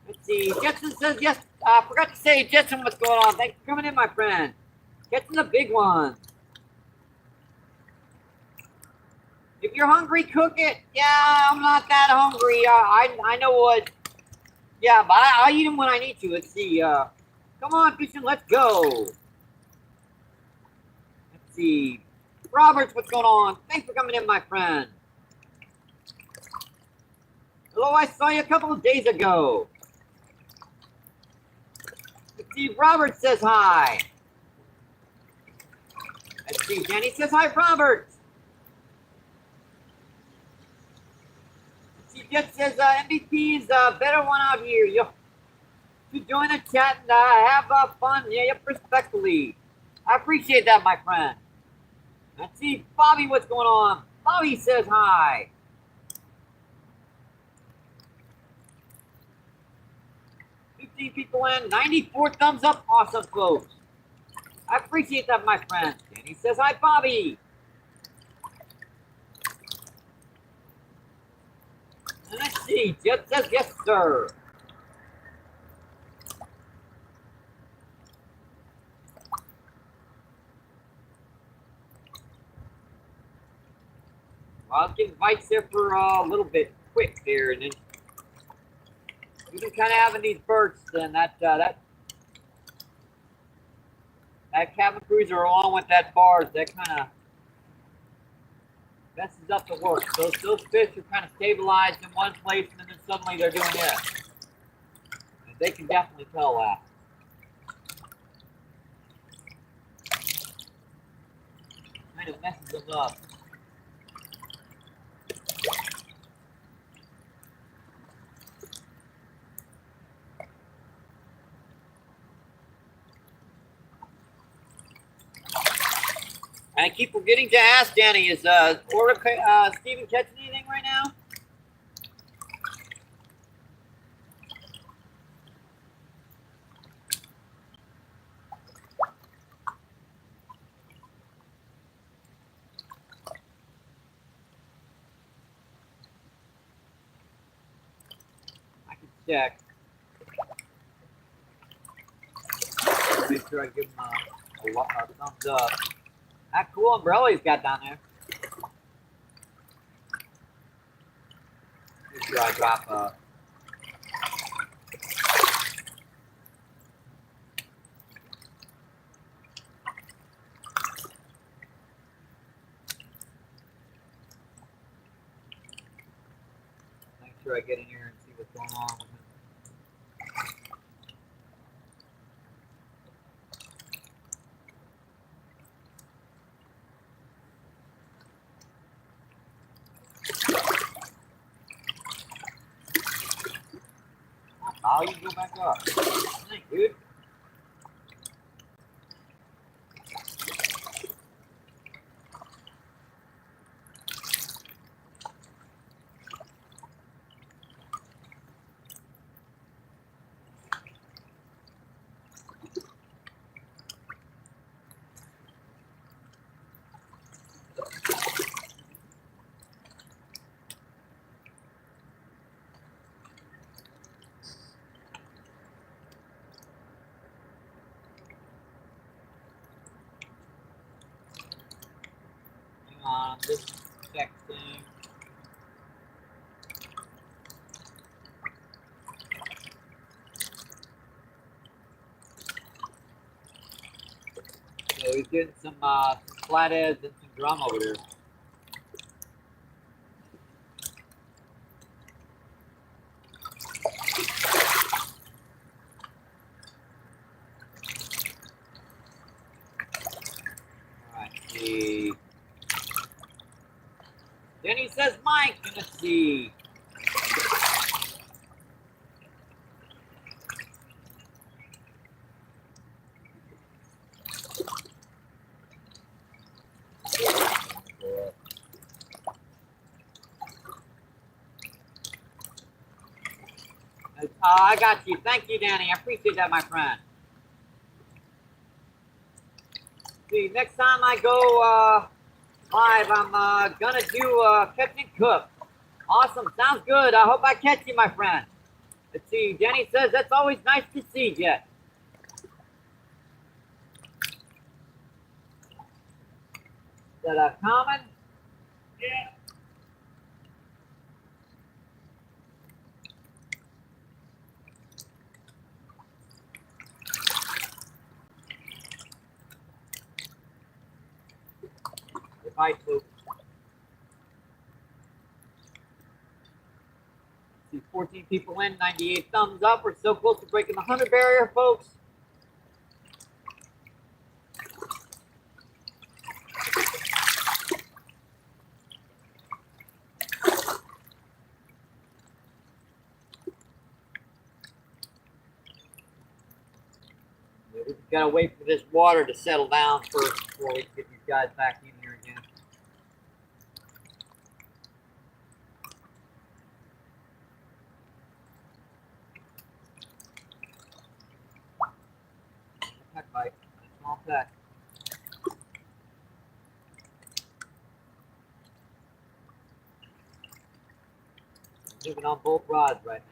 Let's see, Jetson says, yes, I forgot to say, Jetson, what's going on? Thanks for coming in, my friend. Catching the big one. If you're hungry, cook it. Yeah, I'm not that hungry. I know what. Yeah, but I'll eat them when I need to. Let's see. Come on, fishing. Let's go. Let's see. Roberts, what's going on? Thanks for coming in, my friend. Hello, I saw you a couple of days ago. Let's see. Robert says hi. Let's see. Jenny says hi, Robert. Jet says MVP is a better one out here. You join the chat and have fun. Yeah, respectfully. I appreciate that, my friend. Let's see, Bobby, what's going on? Bobby says hi. 15 people in, 94 thumbs up. Awesome, folks. I appreciate that, my friend. Danny says hi, Bobby. And let's see, Jet says yes, sir. I'll get bites there for a little bit quick there, and then we've been kind of having these bursts, and that cabin cruiser along with that barge, that kind of messes up the work. Those fish are kind of stabilized in one place, and then suddenly they're doing this. And they can definitely tell that. Kind of messes them up. I keep forgetting to ask Danny, is Steven catching anything right now? I can check. Make sure I give him a thumbs up. That cool umbrella he's got down there. Make sure I drop make sure I get in here and see what's going on with him. Oh, you can go back up. Thanks, dude. Hang on, this check thing. So he's getting some flatheads and some drum over there. Alright, see. Then he says Mike, and let's see. I got you. Thank you, Danny. I appreciate that, my friend. See, next time I go live, I'm gonna do catch and cook. Awesome. Sounds good. I hope I catch you, my friend. Let's see. Danny says that's always nice to see, Jet. Is that a common? Yeah. Hi, folks. See, 14 people in, 98 thumbs up. We're so close to breaking the 100 barrier, folks. We just gotta wait for this water to settle down first before we get these guys back in here again. Peck bite, a small peck. Moving on both rods right now.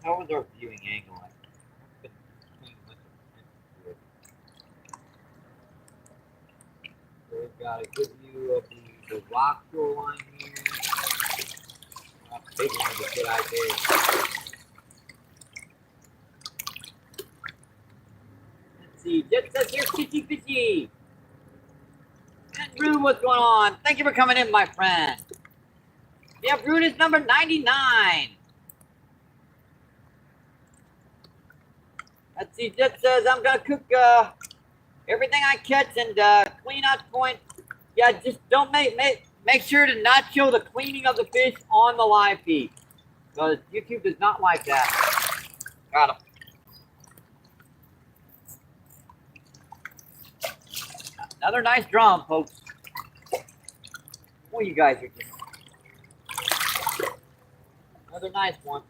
How was our viewing angle like? So we've got a good view of the rock shoreline here. Big one to get out there. Let's see, just says here's Fishy Fishy. And Brew, what's going on? Thank you for coming in, my friend. Yeah, Brew is number 99. Let's see, just says I'm gonna cook everything I catch and clean out point. Yeah, just don't make sure to not show the cleaning of the fish on the live feed, because YouTube does not like that. Got him. Another nice drum, folks. Boy, you guys are just another nice one.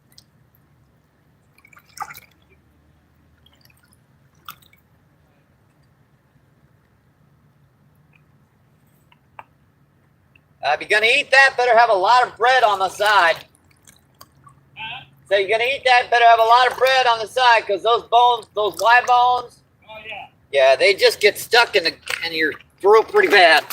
If you're gonna eat that, better have a lot of bread on the side. So you're gonna eat that, better have a lot of bread on the side, because those bones, those Y bones, Oh yeah. yeah, they just get stuck in your throat pretty bad.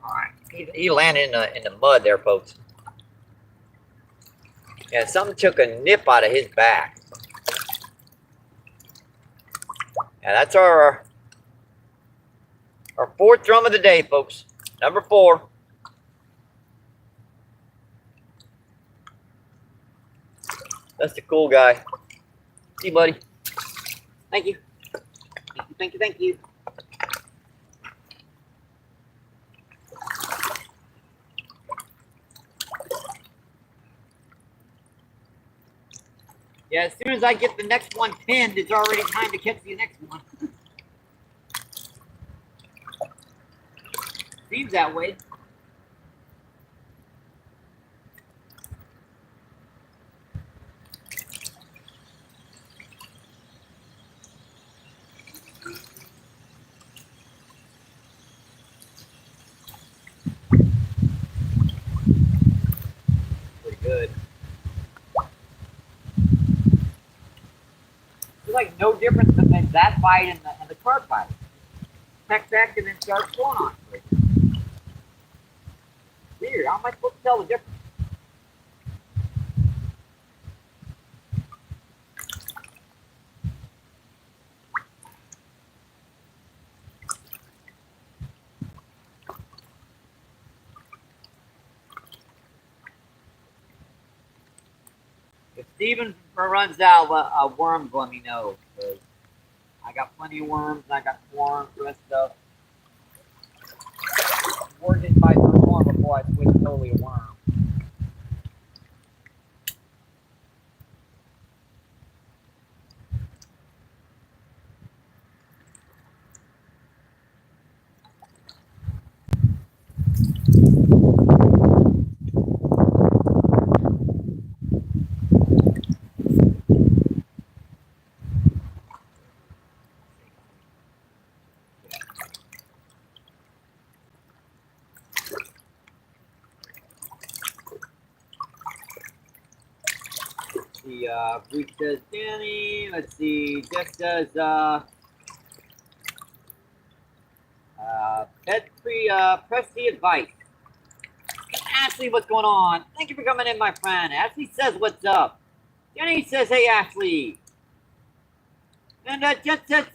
All right, he landed in the mud there, folks. Yeah, something took a nip out of his back. Yeah, that's our fourth drum of the day, folks. Number 4. That's the cool guy. See, buddy. Thank you. Thank you, thank you, thank you. Yeah, as soon as I get the next one pinned, it's already time to catch the next one. Seems that way. Pretty good. It's like no difference than that bite and the carp bite. Peck back and then start going on. Weird. How am I supposed to tell the difference? If Steven runs out of worms, let me know. Because I got plenty of worms. I got corn, the rest of stuff. Or just buy some corn before I switch totally to worm. Bruce says Danny. Let's see. Jeff says press the advice. Ashley, what's going on? Thank you for coming in, my friend. Ashley says what's up. Jenny says, hey, Ashley. And Jeff says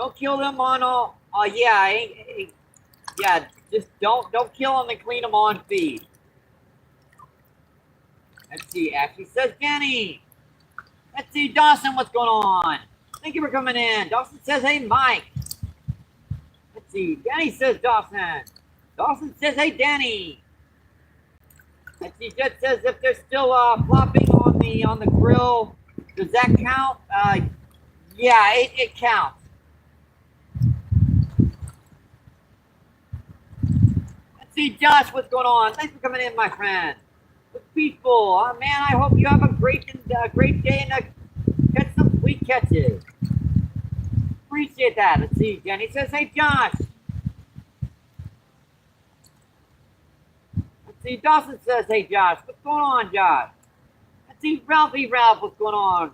Don't kill them on all. Oh yeah, yeah. Just don't kill them and clean them on feed. Let's see. Ashley says Jenny. Let's see Dawson. What's going on? Thank you for coming in. Dawson says hey Mike. Let's see. Danny says Dawson. Dawson says hey Danny. Let's see. Jet says if they're still flopping on the grill, does that count? Yeah, it counts. Let's see, Josh, what's going on? Thanks for coming in, my friend. It's peaceful. Oh, man, I hope you have a great day and catch some sweet catches. Appreciate that. Let's see. Jenny says, hey, Josh. Let's see. Dawson says, hey, Josh. What's going on, Josh? Let's see. Ralph, what's going on?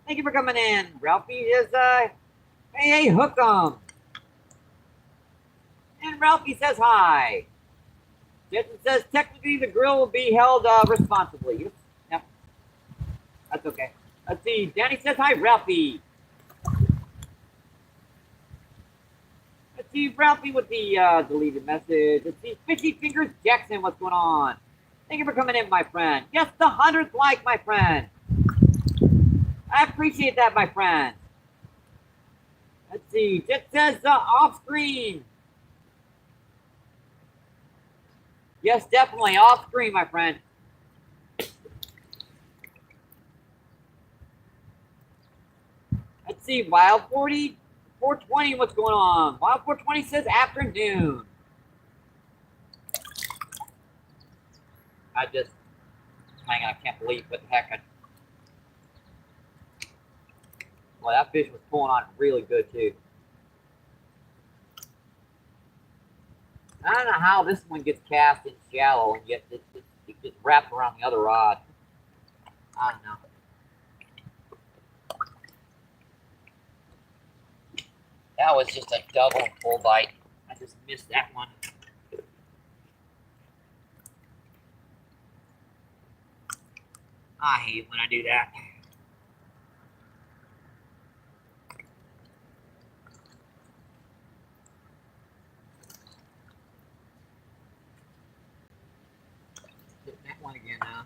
Thank you for coming in. Ralphie is, hey, hook 'em. And Ralphie says hi. Jetson says, technically the grill will be held responsibly. Yep. That's okay. Let's see. Danny says hi, Ralphie. Let's see, Ralphie with the deleted message. Let's see, Fishy Fingers Jackson, what's going on? Thank you for coming in, my friend. Yes, the 100th like, my friend. I appreciate that, my friend. Let's see, Jet says off screen. Yes, definitely off screen, my friend. Let's see, Wild 40, 420, what's going on? Wild 420 says afternoon. Hang on, I can't believe what the heck. Well, that fish was pulling on really good, too. I don't know how this one gets cast in shallow and yet it gets wrapped around the other rod. I don't know. That was just a double full bite. I just missed that one. I hate when I do that. Hit that one again now.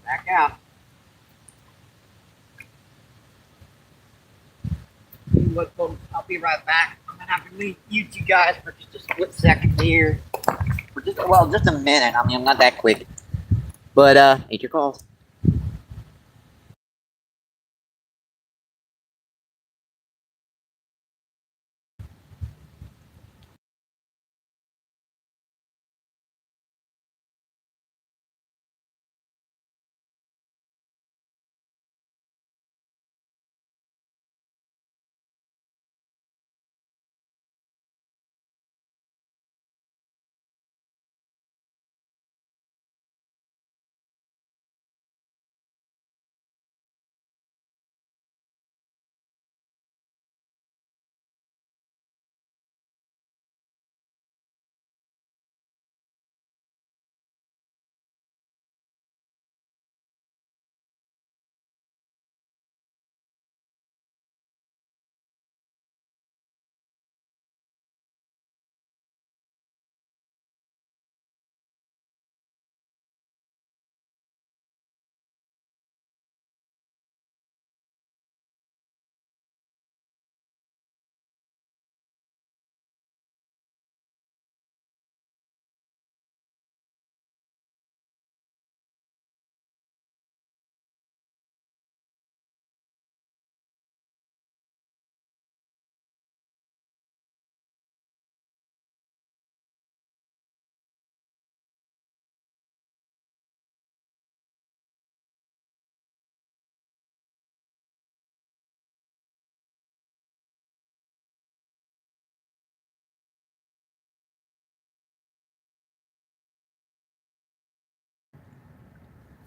Back out. Look, folks, I'll be right back. I'm gonna have to leave you two guys for just a split second here. For just a minute. I mean, I'm not that quick. But take your calls.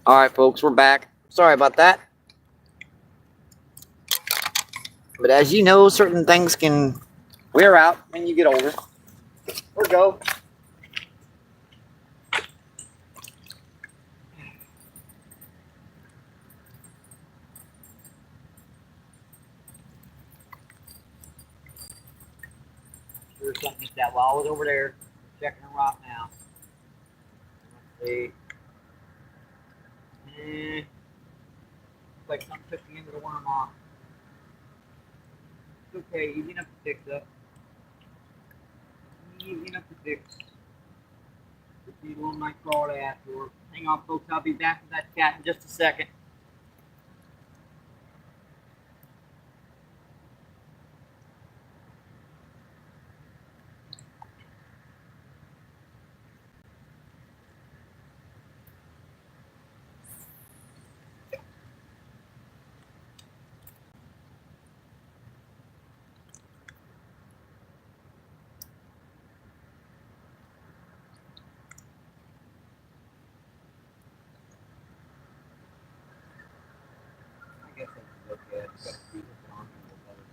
All right, folks, we're back. Sorry about that. But as you know, certain things can wear out when you get older. Or go. Sure something hit that while I was over there checking the rock now. Let's see. Looks like something took the end of the worm off. It's okay, easy enough to fix up. Easy enough to fix. Just need a little night crawl to afterward. Hang on, folks. I'll be back with that cat in just a second. I guess I can look at it. Got to see what's on a little better.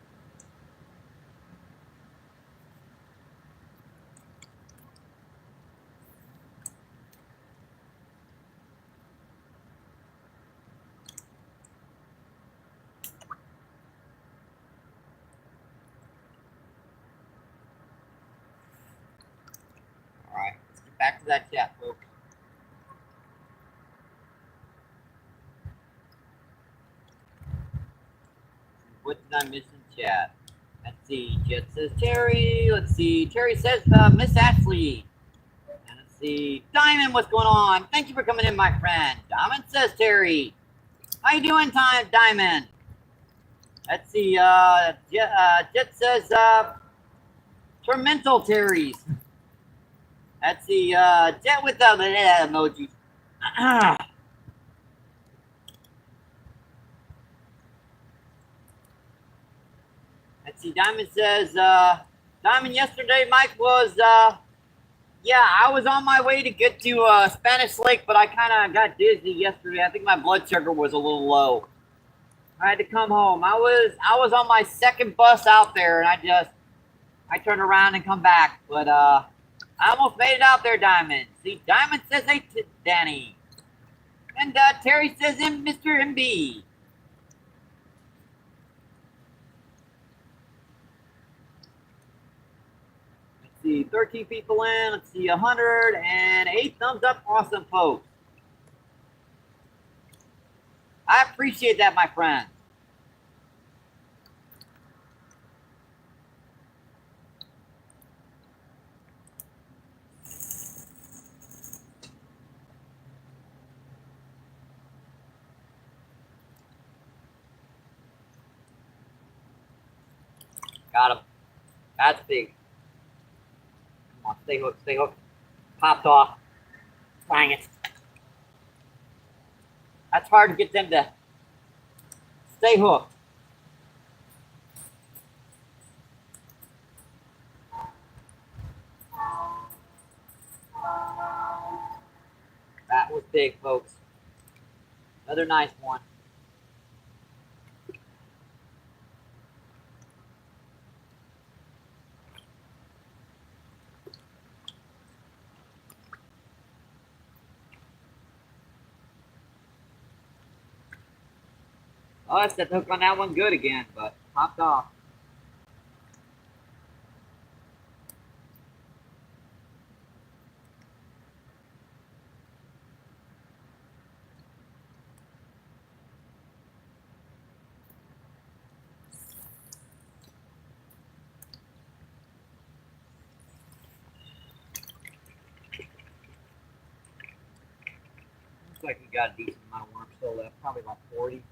All right, let's get back to that chat, folks. What did I miss in chat? Let's see. Jet says Terry. Let's see. Terry says Miss Ashley. And let's see. Diamond, what's going on? Thank you for coming in, my friend. Diamond says Terry. How you doing, Diamond? Let's see. Jet says Tormental Terry's. Let's see. Jet with the emoji. Let's see. Diamond says Diamond, yesterday Mike was yeah, I was on my way to get to Spanish Lake, but I kind of got dizzy yesterday. I think my blood sugar was a little low. I had to come home. I was on my second bus out there, and I turned around and come back. But I almost made it out there, Diamond. See, Diamond says hey to Danny, and Terry says Mr. MB. Let's see, 13 people in. Let's see, 108 thumbs up. Awesome, folks. I appreciate that, my friend. Got him. That's big. Come on, stay hooked, stay hooked. Popped off. Dang it. That's hard to get them to stay hooked. That was big, folks. Another nice one. Oh, I set the hook on that one good again, but popped off. Looks like we got a decent amount of worms still left, probably about 40.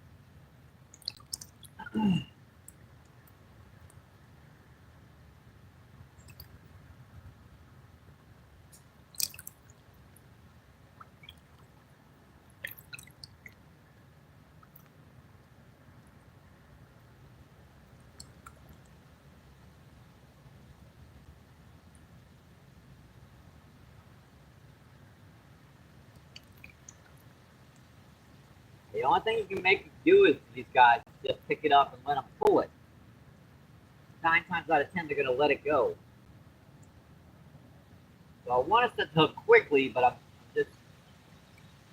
The only thing you can make them do is these guys just pick it up and let them pull it. 9 times out of 10 they're going to let it go. So I want us to hook quickly, but I'm just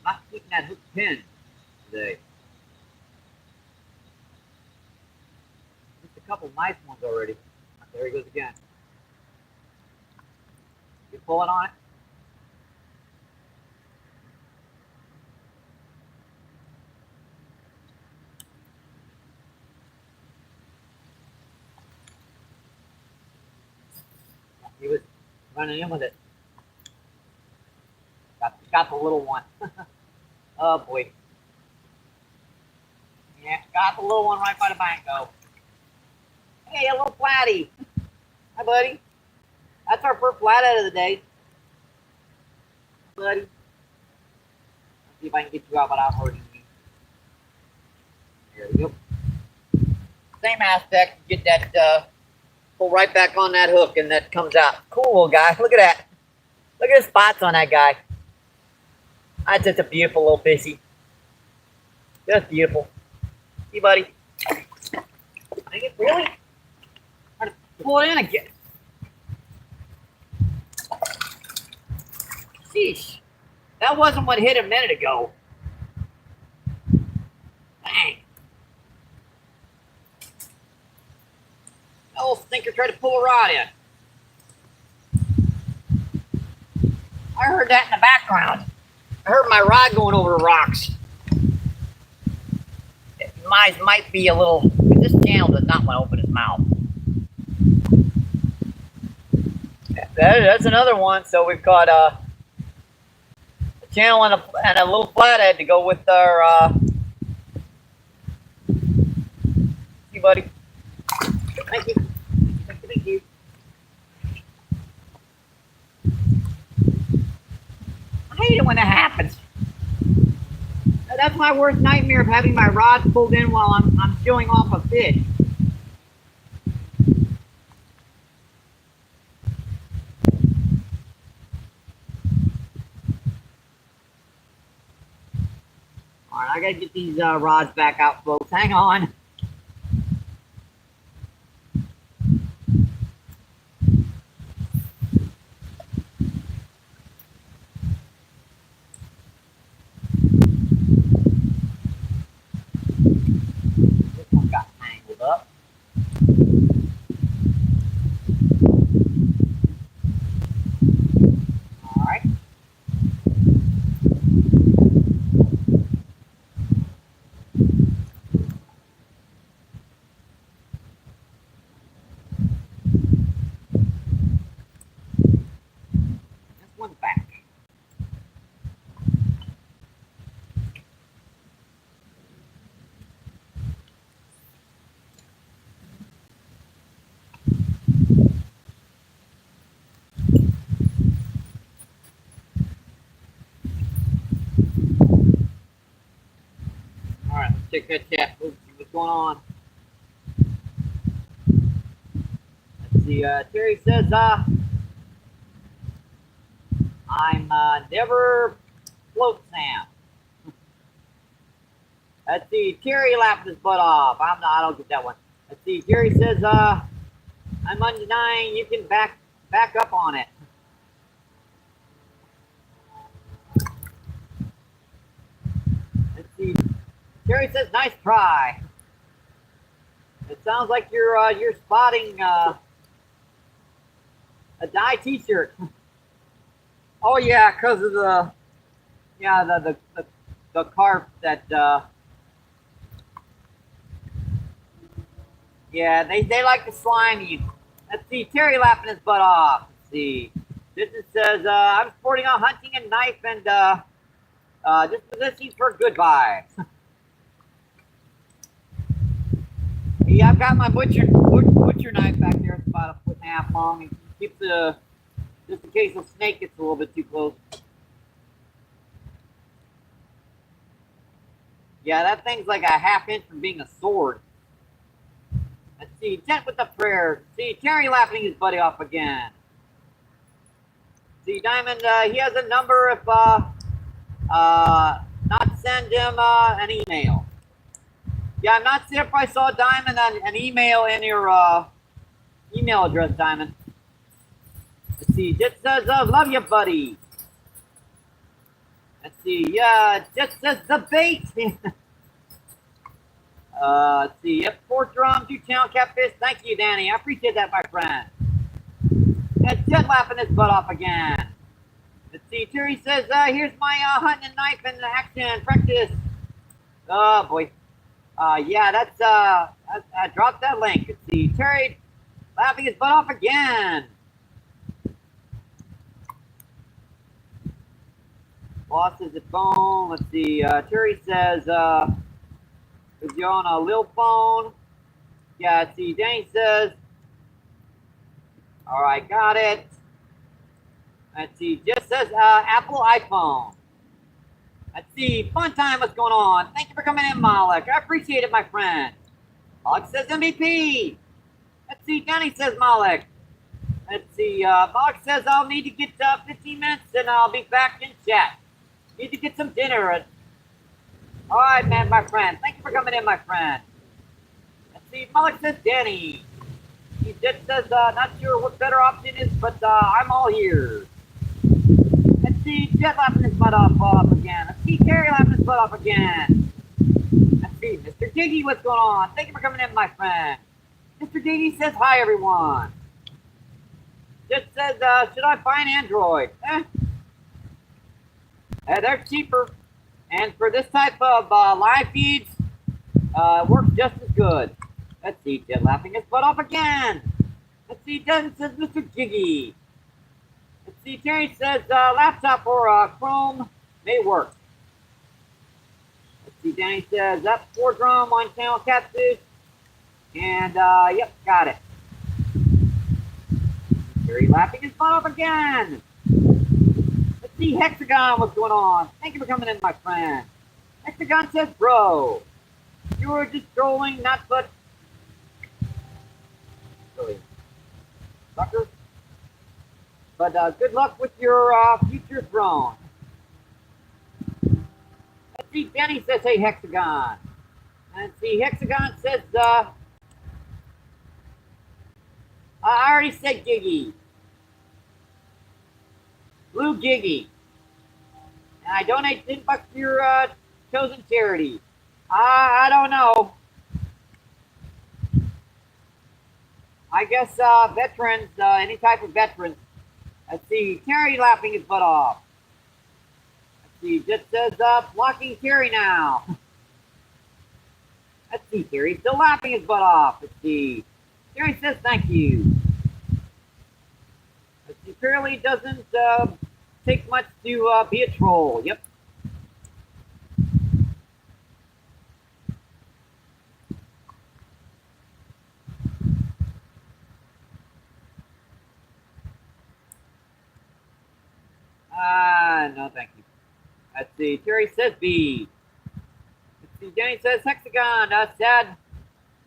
not keeping that hook pinned today. Just a couple nice ones already. There he goes again. You pulling on it? He was running in with it. Got the little one. Oh boy. Yeah, got the little one right by the bank though. Hey, a little flatty. Hi, buddy. That's our first flathead of the day. Buddy. Let's see if I can get you out without hurting you. There we go. Same aspect. Get that, pull right back on that hook and that comes out. Cool little guy. Look at that. Look at the spots on that guy. That's just a beautiful little fishy. Just beautiful. See, buddy. Dang it, really? Trying to pull it in again. Sheesh. That wasn't what hit a minute ago. Dang. That little stinker tried to pull a rod in. I heard that in the background. I heard my rod going over the rocks. Mine might be a little. This channel does not want to open his mouth. That's another one. So we've got a channel and a little flathead to go with our. See, buddy. Thank you. Thank you. I hate it when that happens. That's my worst nightmare of having my rod pulled in while I'm showing off a fish. All right, I gotta get these rods back out, folks. Hang on. Up. All right. This one's back. Check that chat. Let's see what's going on. Let's see. Terry says, I'm never float Sam. Let's see. Terry laughed his butt off. I don't get that one. Let's see. Terry says, I'm undenying you can back up on it. Let's see. Terry says, nice try. It sounds like you're spotting a dye t-shirt. Oh yeah, because of the carp that yeah, they like to slime you. Let's see, Terry laughing his butt off. Let's see. This says I'm sporting a hunting and knife and disposition for good vibes. Yeah, I've got my butcher knife back there. It's about 1.5 feet long. It keeps just in case a snake gets a little bit too close. Yeah, that thing's like a 1/2 inch from being a sword. Let's see, Tent with the prayer. See, Terry laughing his buddy off again. See, Diamond, he has a number if not send him an email. Yeah, I'm not sure if I saw Diamond an email in your email address, Diamond. Let's see. Just says, love you, buddy. Let's see. Yeah, just says the bait. Let's see. Yep, 4 drums, 2 channel catfish. Thank you, Danny. I appreciate that, my friend. And Jet laughing his butt off again. Let's see. Terry says, here's my hunting and knife and action practice. Oh boy. Yeah, that's I dropped that link. Let's see. Terry laughing his butt off again. Lost his phone. Let's see. Terry says, is you on a lil phone? Yeah, let's see. Danny says, all right, got it. Let's see. Just says Apple iPhone. Let's see. Fun time. What's going on? Thank you for coming in, Malik. I appreciate it, my friend. Malik says MVP. Let's see. Danny says Malik. Let's see. Malik says I'll need to get 15 minutes and I'll be back in chat. Need to get some dinner. All right, man, my friend. Thank you for coming in, my friend. Let's see. Malik says Danny. He just says not sure what better option is, but I'm all here. Let's see. Jet laughing his butt off again. Let's see. Terry laughing his butt off again. Let's see. Mr. Giggy, what's going on? Thank you for coming in, my friend. Mr. Giggy says hi, everyone. Just says, should I buy an Android? They're cheaper. And for this type of live feeds, works just as good. Let's see, Jet laughing his butt off again. Let's see, Devin says Mr. Jiggy. Let's see, Terry says laptop or Chrome may work. Let's see, Danny says that's 4 drum on channel catfish. And yep, got it. Terry laughing his butt off again. Let's see, Hexagon, what's going on? Thank you for coming in, my friend. Hexagon says, bro, you were just trolling, not but really, sucker. But good luck with your future throne. Let's see, Danny says, hey, Hexagon. Let's see, Hexagon says, I already said Giggy. Blue Giggy. And I donate $10 to your chosen charity. I don't know. I guess veterans, any type of veterans. Let's see, Terry laughing his butt off. Let's see, just says blocking Terry now. Let's see, Terry's still laughing his butt off. Let's see. Terry says thank you. Let's see, apparently doesn't take much to be a troll. Yep. No, thank you. Let's see. Terry says B. Let's see. Danny says Hexagon. Sad.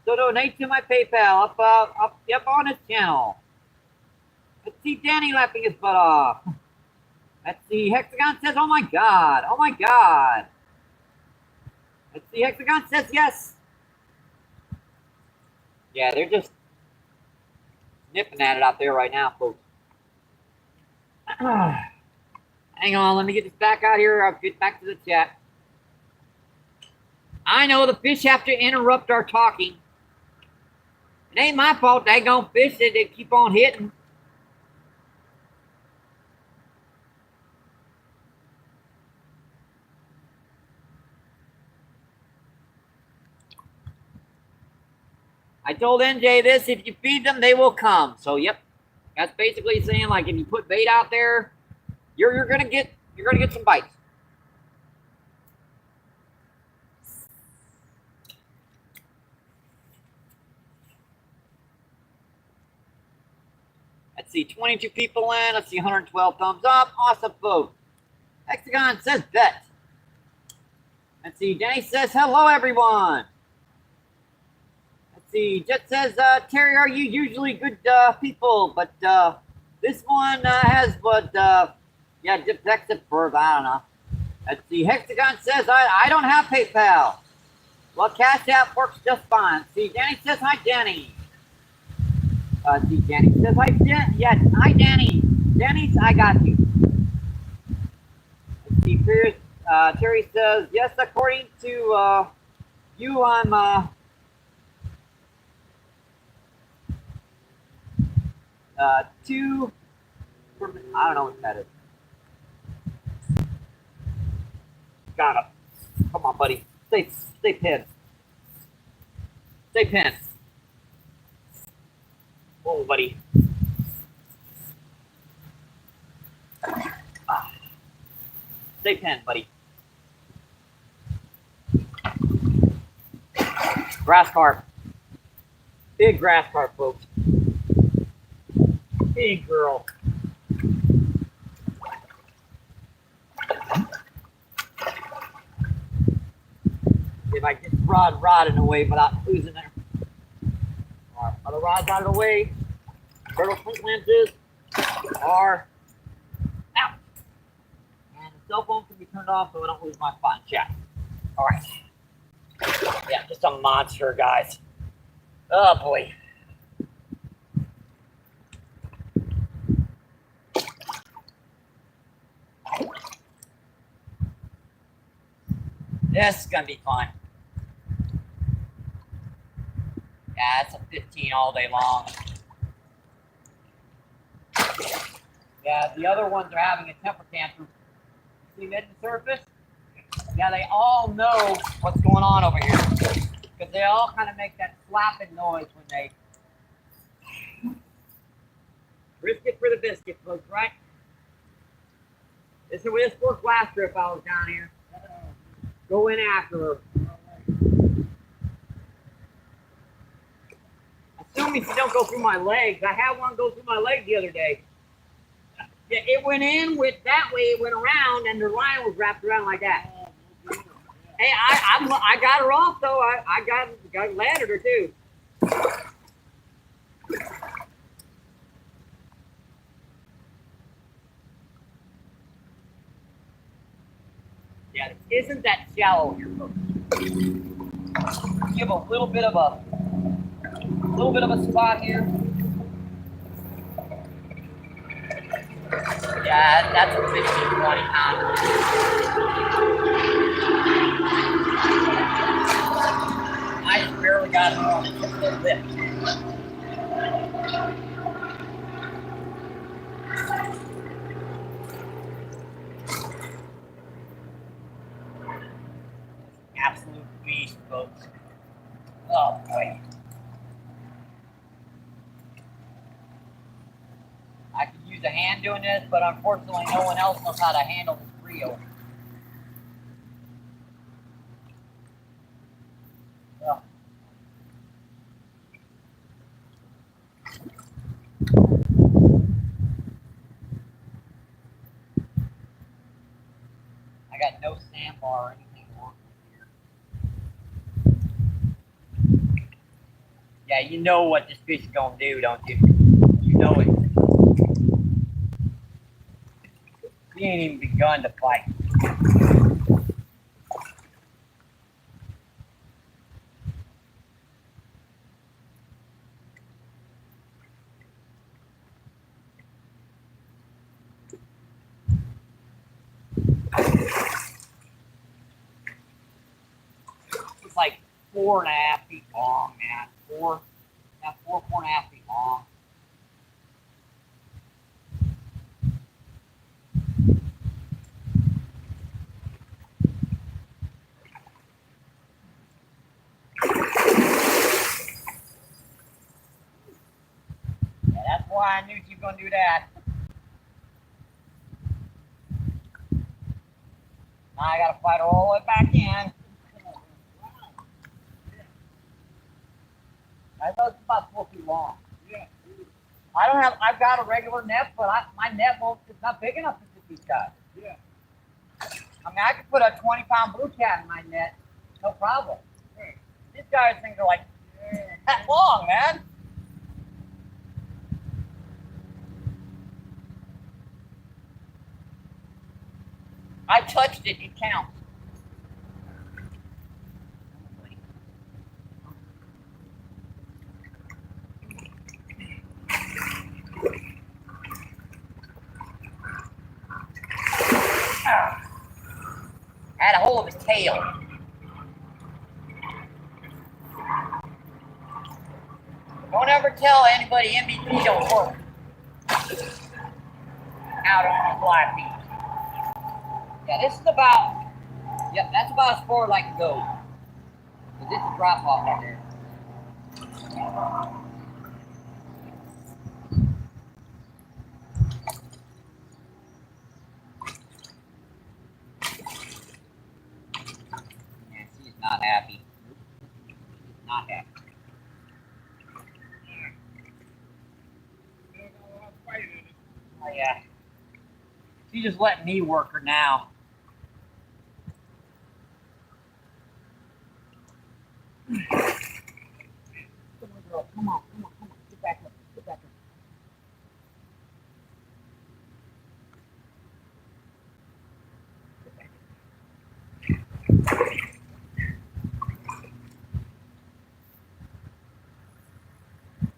So donate to my PayPal up on his channel. Let's see. Danny laughing his butt off. Let's see. Hexagon says, oh my God. Oh my God. Let's see. Hexagon says yes. Yeah, they're just nipping at it out there right now, folks. Hang on, let me get this back out here. I'll get back to the chat. I know the fish have to interrupt our talking. It ain't my fault. They gonna fish it. They keep on hitting. I told NJ this: if you feed them, they will come. So, yep, that's basically saying like if you put bait out there, you're gonna get some bites. Let's see, 22 people in. Let's see, 112 thumbs up. Awesome, folks. Hexagon says bet. Let's see, Danny says hello, everyone. Let's see, Jet says, Terry, are you usually good people? But this one has what, yeah, defective birth, I don't know. Let's see, Hexagon says, I don't have PayPal. Well, Cash App works just fine. See, Danny says, hi, Danny. See, Danny says, hi, yeah, hi, Danny. Danny, I got you. Let's see, Terry says, yes, according to you, I'm 2. I don't know what that is. Got him. Come on, buddy. Stay pinned. Stay pinned. Whoa, buddy. Stay pinned, buddy. Grass carp. Big grass carp, folks. Big girl. If I get rod in the way without losing there. Our other rod's out of the way. Turtle flint lenses are out. And the cell phone can be turned off so I don't lose my spot in chat. All right. Yeah, just a monster, guys. Oh, boy. This is going to be fun. Yeah, it's a 15 all day long. Yeah, the other ones are having a temper tantrum. See mid and surface? Yeah, they all know what's going on over here. Because they all kind of make that slapping noise when they risk it for the biscuit, folks, right? This is for last trip I was down here. Go in after her. Assuming she don't go through my legs. I had one go through my leg the other day. Yeah, it went in with that way, it went around, and the line was wrapped around like that. Hey, I got her off though. I got landed her too. Yeah, it isn't that shallow here, folks. Give a little bit of a spot here. Yeah, that's a 15, 20 pounder. I just barely got it on a little bit. Absolute beast, folks. Oh boy. I could use a hand doing this, but unfortunately no one else knows how to handle this reel. Oh. I got no sandbar or anything to work with here. Yeah, you know what this fish is gonna do, don't you? You know it. He ain't even begun to fight. It's like 4.5 feet long, man. 4.5 feet long. Yeah, that's why I knew she was gonna do that. Now I gotta fight all the way back in. I thought it's about 4 feet long. Yeah. I've got a regular net, but my net it's not big enough to fit these guys. Yeah. I mean, I could put a 20-pound blue cat in my net, no problem. Right. These guys things are like that long, man. I touched it, it counts. tail. Don't ever tell anybody MBP don't work out on a fly feed. Yeah, this is about, yep, that's about as far as I can go. But this is drop off right there. Yeah, she's not happy. She's not happy. Oh yeah. She's just letting me work her now. Come on, girl. Come on. Get back up. Get back up.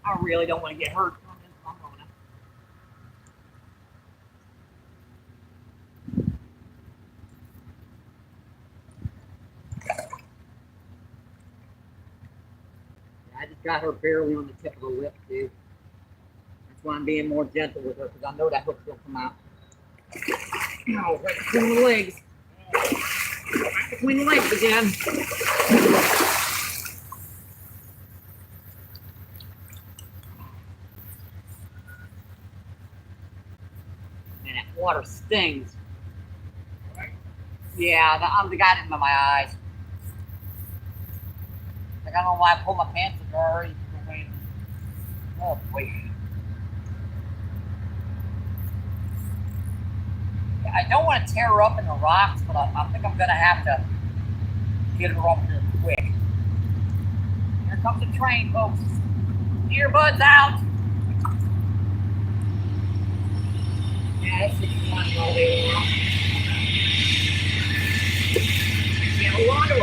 I really don't want to get hurt. I just got her barely on the tip of the lip, too. That's why I'm being more gentle with her, because I know that hook's going to come out. Oh, right between the legs. Right between the legs again. Man, that water stings. Yeah, I got it in my eyes. Like, I don't know why I pulled my pants up already. Oh, boy. I don't want to tear her up in the rocks, but I think I'm going to have to get her up here quick. Here comes the train, folks. Earbuds out. Yeah, this is fun all day long. I can't hold on to her.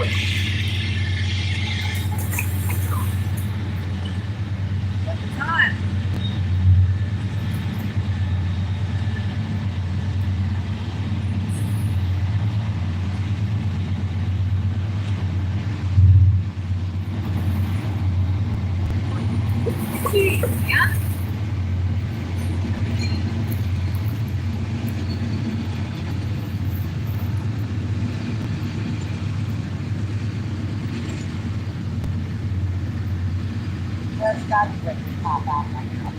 What's the time? Jeez, man. There's got to be a pop out right now.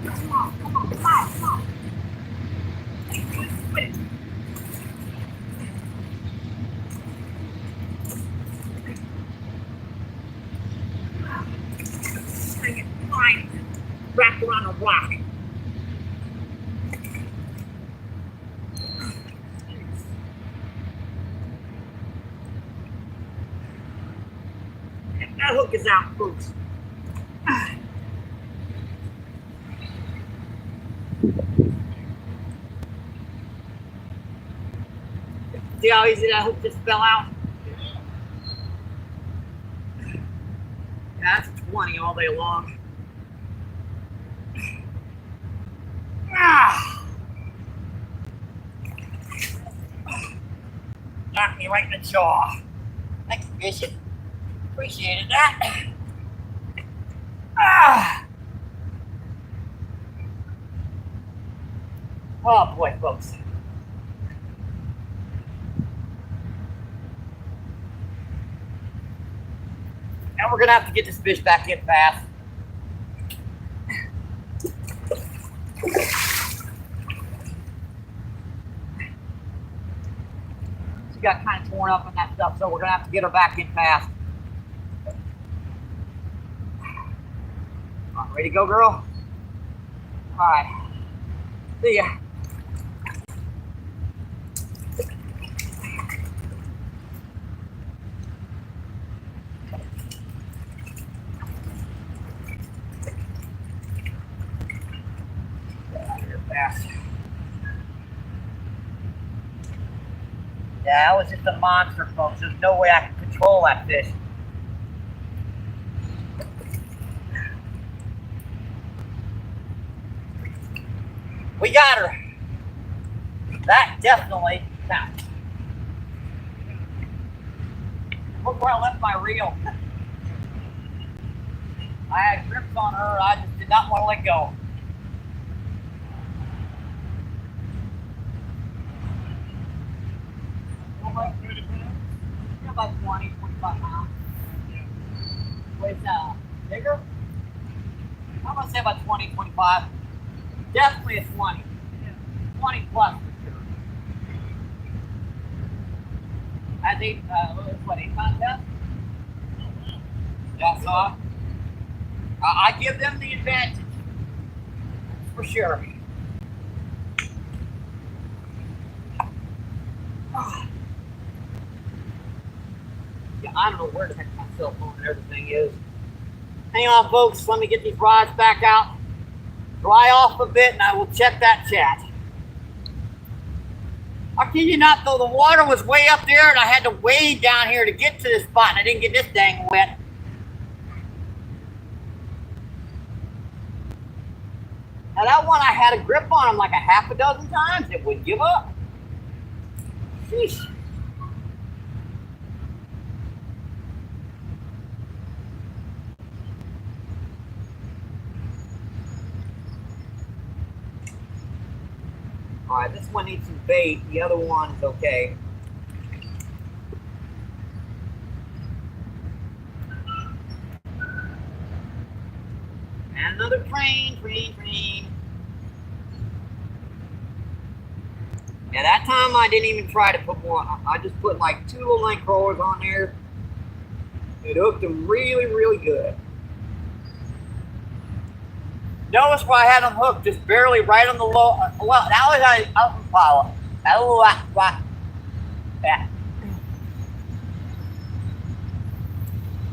Come on. Quit it. Dang it, fine. Wrapped around a rock. That hook is out, folks. See how easy that hook just fell out? Yeah, that's 20 all day long. Knocked me right in the jaw. Thanks, Bishop. Appreciated that. Oh boy, folks. And we're gonna have to get this fish back in fast. She got kind of torn up on that stuff, so we're gonna have to get her back in fast. All right, ready to go, girl? All right. See ya. Fast. Yeah, that was just a monster, folks. There's no way I can control that fish. We got her. That definitely counts. Look where I left my reel. I had grips on her. I just did not want to let go. About 20, 25 pounds. Wait, bigger? I'm going to say about 20, 25. Definitely a 20. 20 plus for sure. That's 8, what, 8 pounds left? Yeah, so I give them the advantage. For sure. Yeah, I don't know where the heck my cell phone and everything is. Hang on, folks. Let me get these rods back out. Dry off a bit, and I will check that chat. I kid you not, though, the water was way up there, and I had to wade down here to get to this spot, and I didn't get this dang wet. Now, that one, I had a grip on him like a half a dozen times. It wouldn't give up. Sheesh. All right, this one needs some bait. The other one's okay. And another train. Yeah, that time I didn't even try to put more. I just put like 2 little line crawlers on there. It hooked them really, really good. Notice where I had them hooked just barely right on the low. Well, that was out in power. Yeah.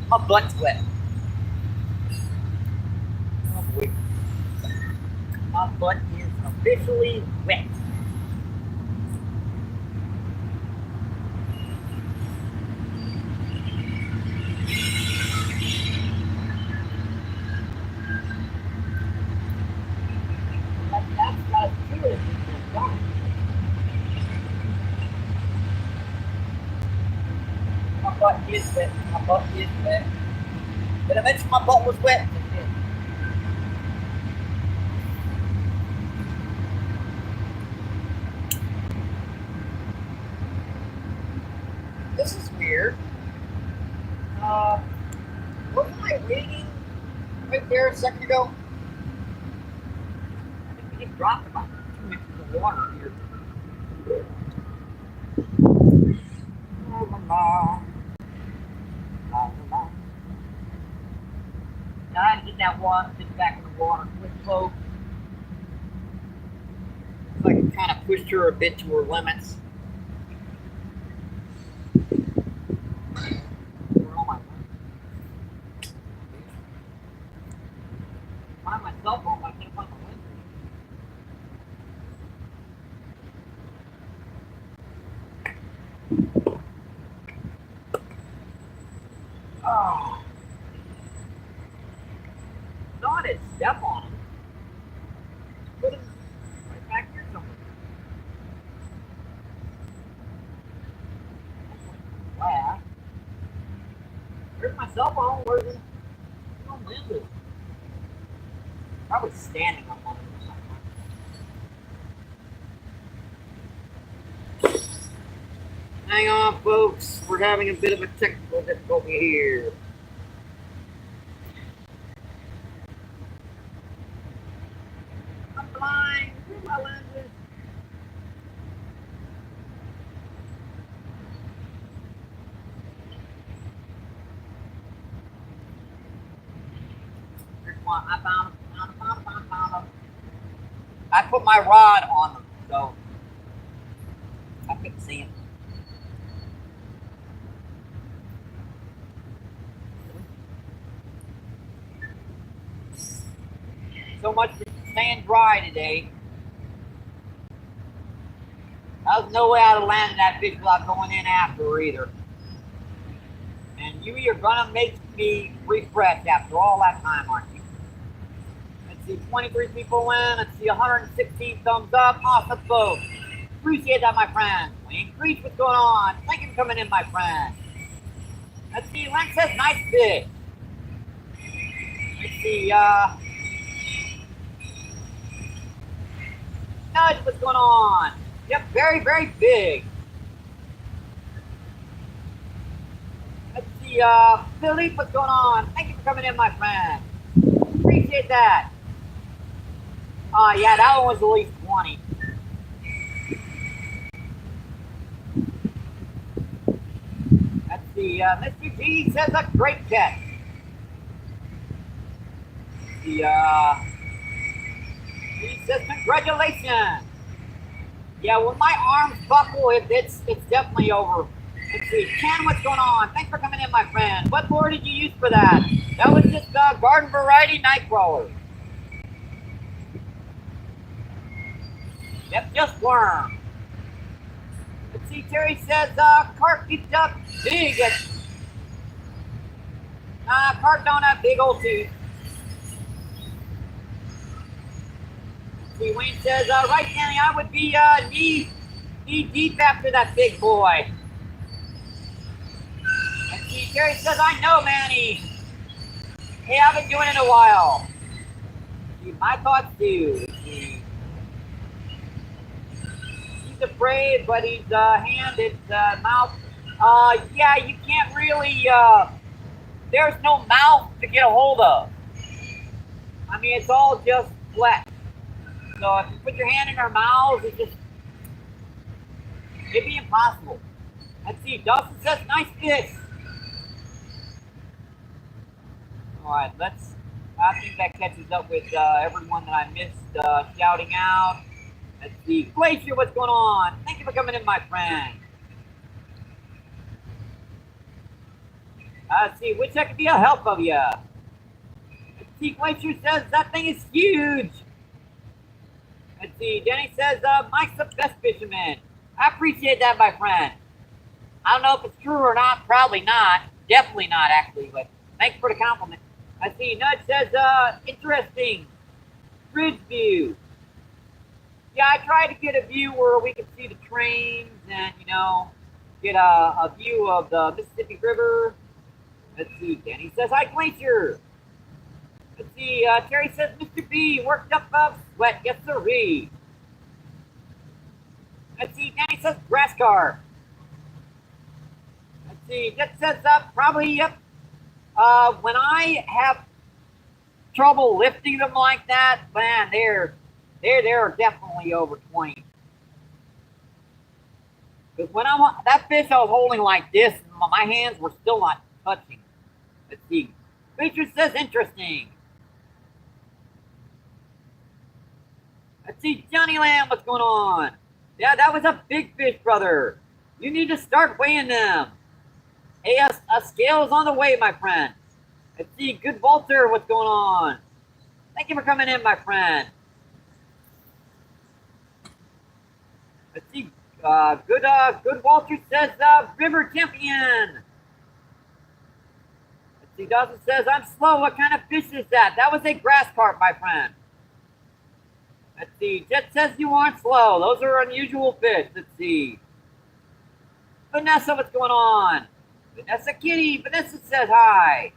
My butt's wet. Oh boy. My butt is officially wet. That's not good. My butt is wet. My butt is wet. But I mentioned my butt was wet. This is weird. Wasn't I waiting right there a second ago? I think we just dropped about 2 inches of water here. Now I had to get that water, get back in the water quick, folks. So I can kind of push her a bit to her limits. Find my cell phone, but I can't find the link. Oh. No, I didn't step on him. Put him right back here somewhere. Wow. Where's my cell phone? Where's it? No lenses. Probably standing up on it or something. Hang on, folks. We're having a bit of a technical difficulty here. I'm blind. Where's my lenses? There's one. I found them. Found them. I put my rod on them, so I couldn't see them. So much for staying dry today. There's no way I'd have landed that fish without going in after her either. And you are gonna make me refresh after all that time, aren't you? Let's see, 23 people in. Let's see, 116 thumbs up. Awesome, folks. Appreciate that, my friend. Wayne Creech, what's going on? Thank you for coming in, my friend. Let's see, Len says nice fish. Let's see, Nudge, what's going on? Yep, very, very big. Let's see, Philippe, what's going on? Thank you for coming in, my friend. Appreciate that. Yeah, that one was at least 20. Let's see, Mr. G says a great catch. He says congratulations. Yeah, when my arms buckle, it's definitely over. Let's see, Ken, what's going on? Thanks for coming in, my friend. What lure did you use for that? That was just garden variety nightcrawler. Yep, just worm. Let's see, Terry says carp keeps up big. Carp don't have big old teeth. See, Wayne says, right, Danny, I would be knee deep after that big boy. And see, Terry says, I know, Manny. Hey, I've been doing it a while. See, my thoughts too. He's afraid, but he's handed mouth. Yeah, you can't really. There's no mouth to get a hold of. I mean, it's all just flesh. So if you put your hand in their mouths, it'd be impossible. Let's see, Dustin says, nice fish. All right, I think that catches up with everyone that I missed shouting out. Let's see, Glacier, what's going on? Thank you for coming in, my friend. Let's see, which I could be a help of you. Let's see, Glacier says, that thing is huge. Let's see, Denny says, Mike's the best fisherman. I appreciate that, my friend. I don't know if it's true or not. Probably not. Definitely not, actually, but thanks for the compliment. I see, Nudge says, interesting. Bridge view. Yeah, I tried to get a view where we could see the trains and, get a view of the Mississippi River. Let's see, Danny says, hi, Glacier. Let's see, Terry says, Mr. B, worked up sweat, yes sirree. Let's see, Danny says, grass carp. Let's see, Jet says, probably, yep. When I have trouble lifting them like that, man, they're definitely over 20. Because when that fish I was holding like this, my hands were still not touching. Let's see, Feature says, interesting. Let's see, Johnny Lamb, what's going on? Yeah, that was a big fish, brother. You need to start weighing them. Hey, a scale is on the way, my friend. Let's see, good Walter, what's going on? Thank you for coming in, my friend. Let's see, good Walter says, River Champion. Let's see, Dawson says, I'm slow. What kind of fish is that? That was a grass carp, my friend. Let's see. Jet says you aren't slow. Those are unusual fish. Let's see. Vanessa, what's going on? Vanessa Kitty. Vanessa says hi.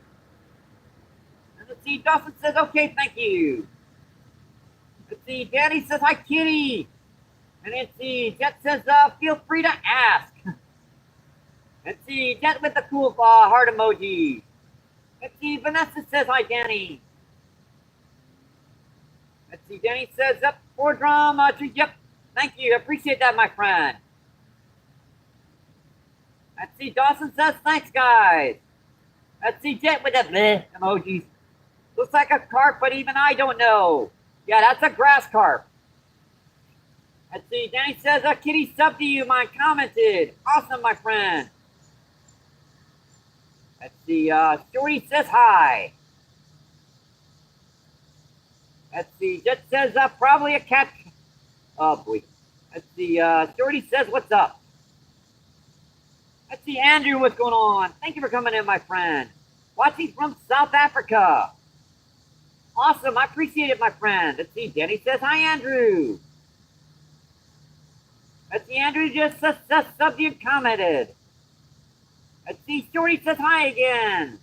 And let's see. Dawson says, okay, thank you. Let's see. Danny says, hi, Kitty. And let's see. Jet says, feel free to ask. Let's see. Jet with the cool heart emoji. Let's see. Vanessa says, hi, Danny. Let's see, Danny says, up for drama. Yep, thank you. Appreciate that, my friend. Let's see, Dawson says, thanks, guys. Let's see, Jet with the bleh emojis. Looks like a carp, but even I don't know. Yeah, that's a grass carp. Let's see, Danny says, Kitty sub to you, mine commented. Awesome, my friend. Let's see, Shorty says hi. Let's see, Jet says probably a catch. Oh boy. Let's see, Sturdy says, what's up? Let's see, Andrew, what's going on? Thank you for coming in, my friend. Watching from South Africa. Awesome, I appreciate it, my friend. Let's see, Denny says, hi, Andrew. Let's see, Andrew just subbed and commented. Let's see, Sturdy says, hi again.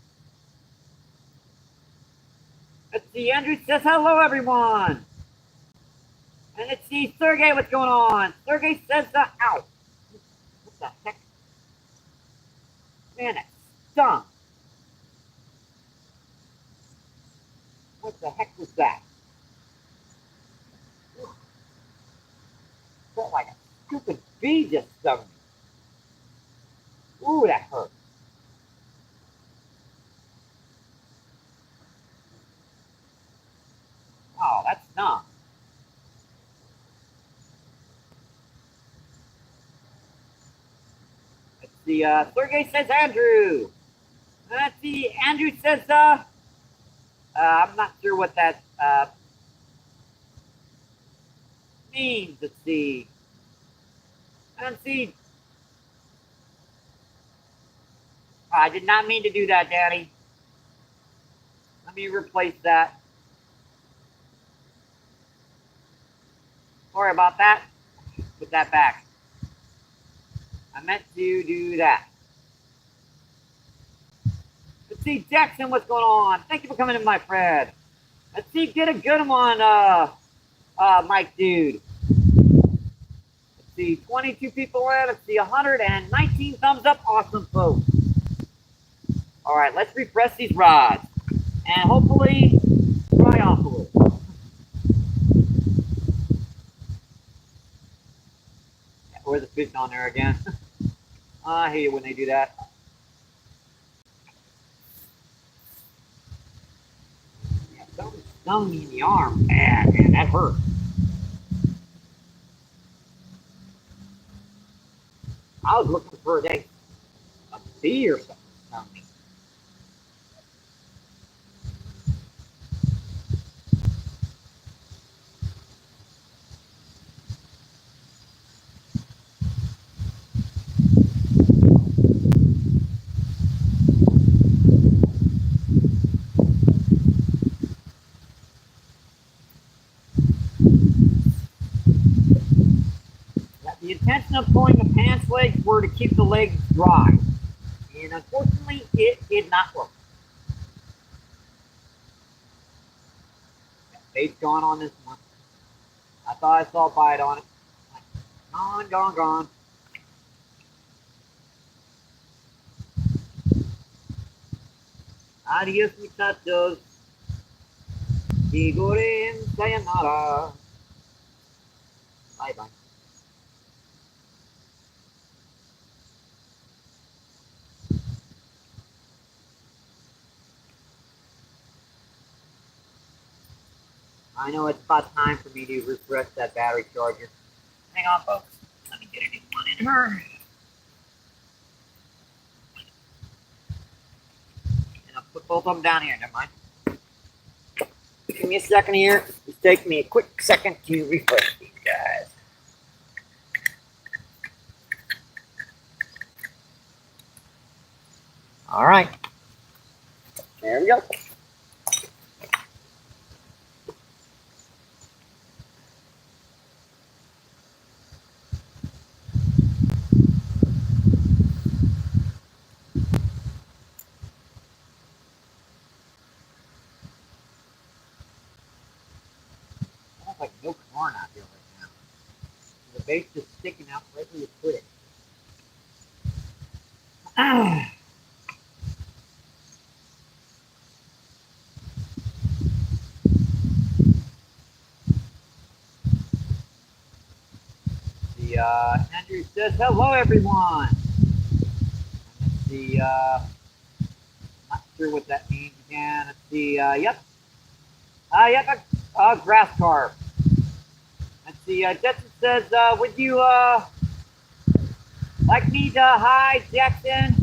Let's see, Andrew says, hello, everyone. And let's see, Sergey, what's going on? Sergey says, ow. What the heck? Man, it stung. What the heck was that? Felt like a stupid bee just stung me. Ooh, that hurt. Oh, that's numb. Let's see, Sergey says Andrew. Let's see, Andrew says, I'm not sure what that, means. Let's see. Let's see. I did not mean to do that, Daddy. Let me replace that. Sorry about that. Put that back. I meant to do that. Let's see, Jackson, what's going on? Thank you for coming in, my friend. Let's see, get a good one, Mike, dude. Let's see, 22 people in. Let's see, 119 thumbs up. Awesome, folks. All right, let's refresh these rods and hopefully dry off a little. Where's the fish on there again? I hate it when they do that. Yeah, something stung me in the arm. Man, that hurt. I was looking for a bee or something stung me. The intention of pulling the pants legs were to keep the legs dry. And unfortunately, it did not work. Bait's gone on this one. I thought I saw a bite on it. Gone. Adios, muchachos. Sigore sayonara. Bye-bye. I know it's about time for me to refresh that battery charger. Hang on, folks. Let me get a new one in her. And I'll put both of them down here. Never mind. Give me a second here. It's taking me a quick second to refresh these guys. All right. There we go. Like no corn out here right now. The bait's just sticking out right where you put it. Andrew says, hello, everyone. Let's not sure what that means again. Let's see, yep. Grass carp. Let's see, Jackson says, would you, like me to hide, Jackson?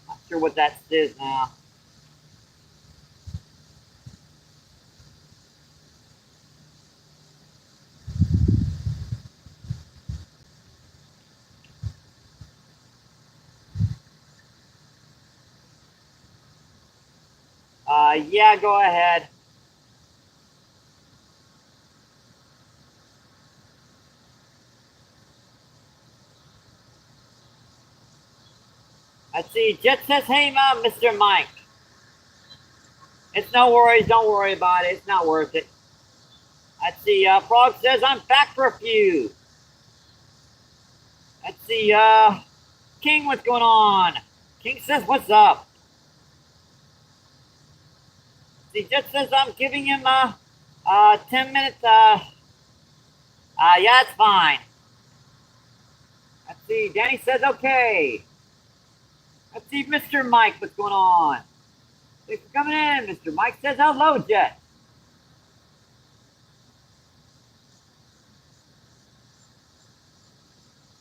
Not sure what that says now. Yeah, go ahead. Let's see. Jet says, hey, Mr. Mike. It's no worries. Don't worry about it. It's not worth it. Let's see. Frog says, I'm back for a few. Let's see. King, what's going on? King says, what's up? See, Jet says, I'm giving him 10 minutes. Yeah, it's fine. Let's see. Danny says, okay. Let's see, Mr. Mike, what's going on? Thanks for coming in. Mr. Mike says, hello, Jet.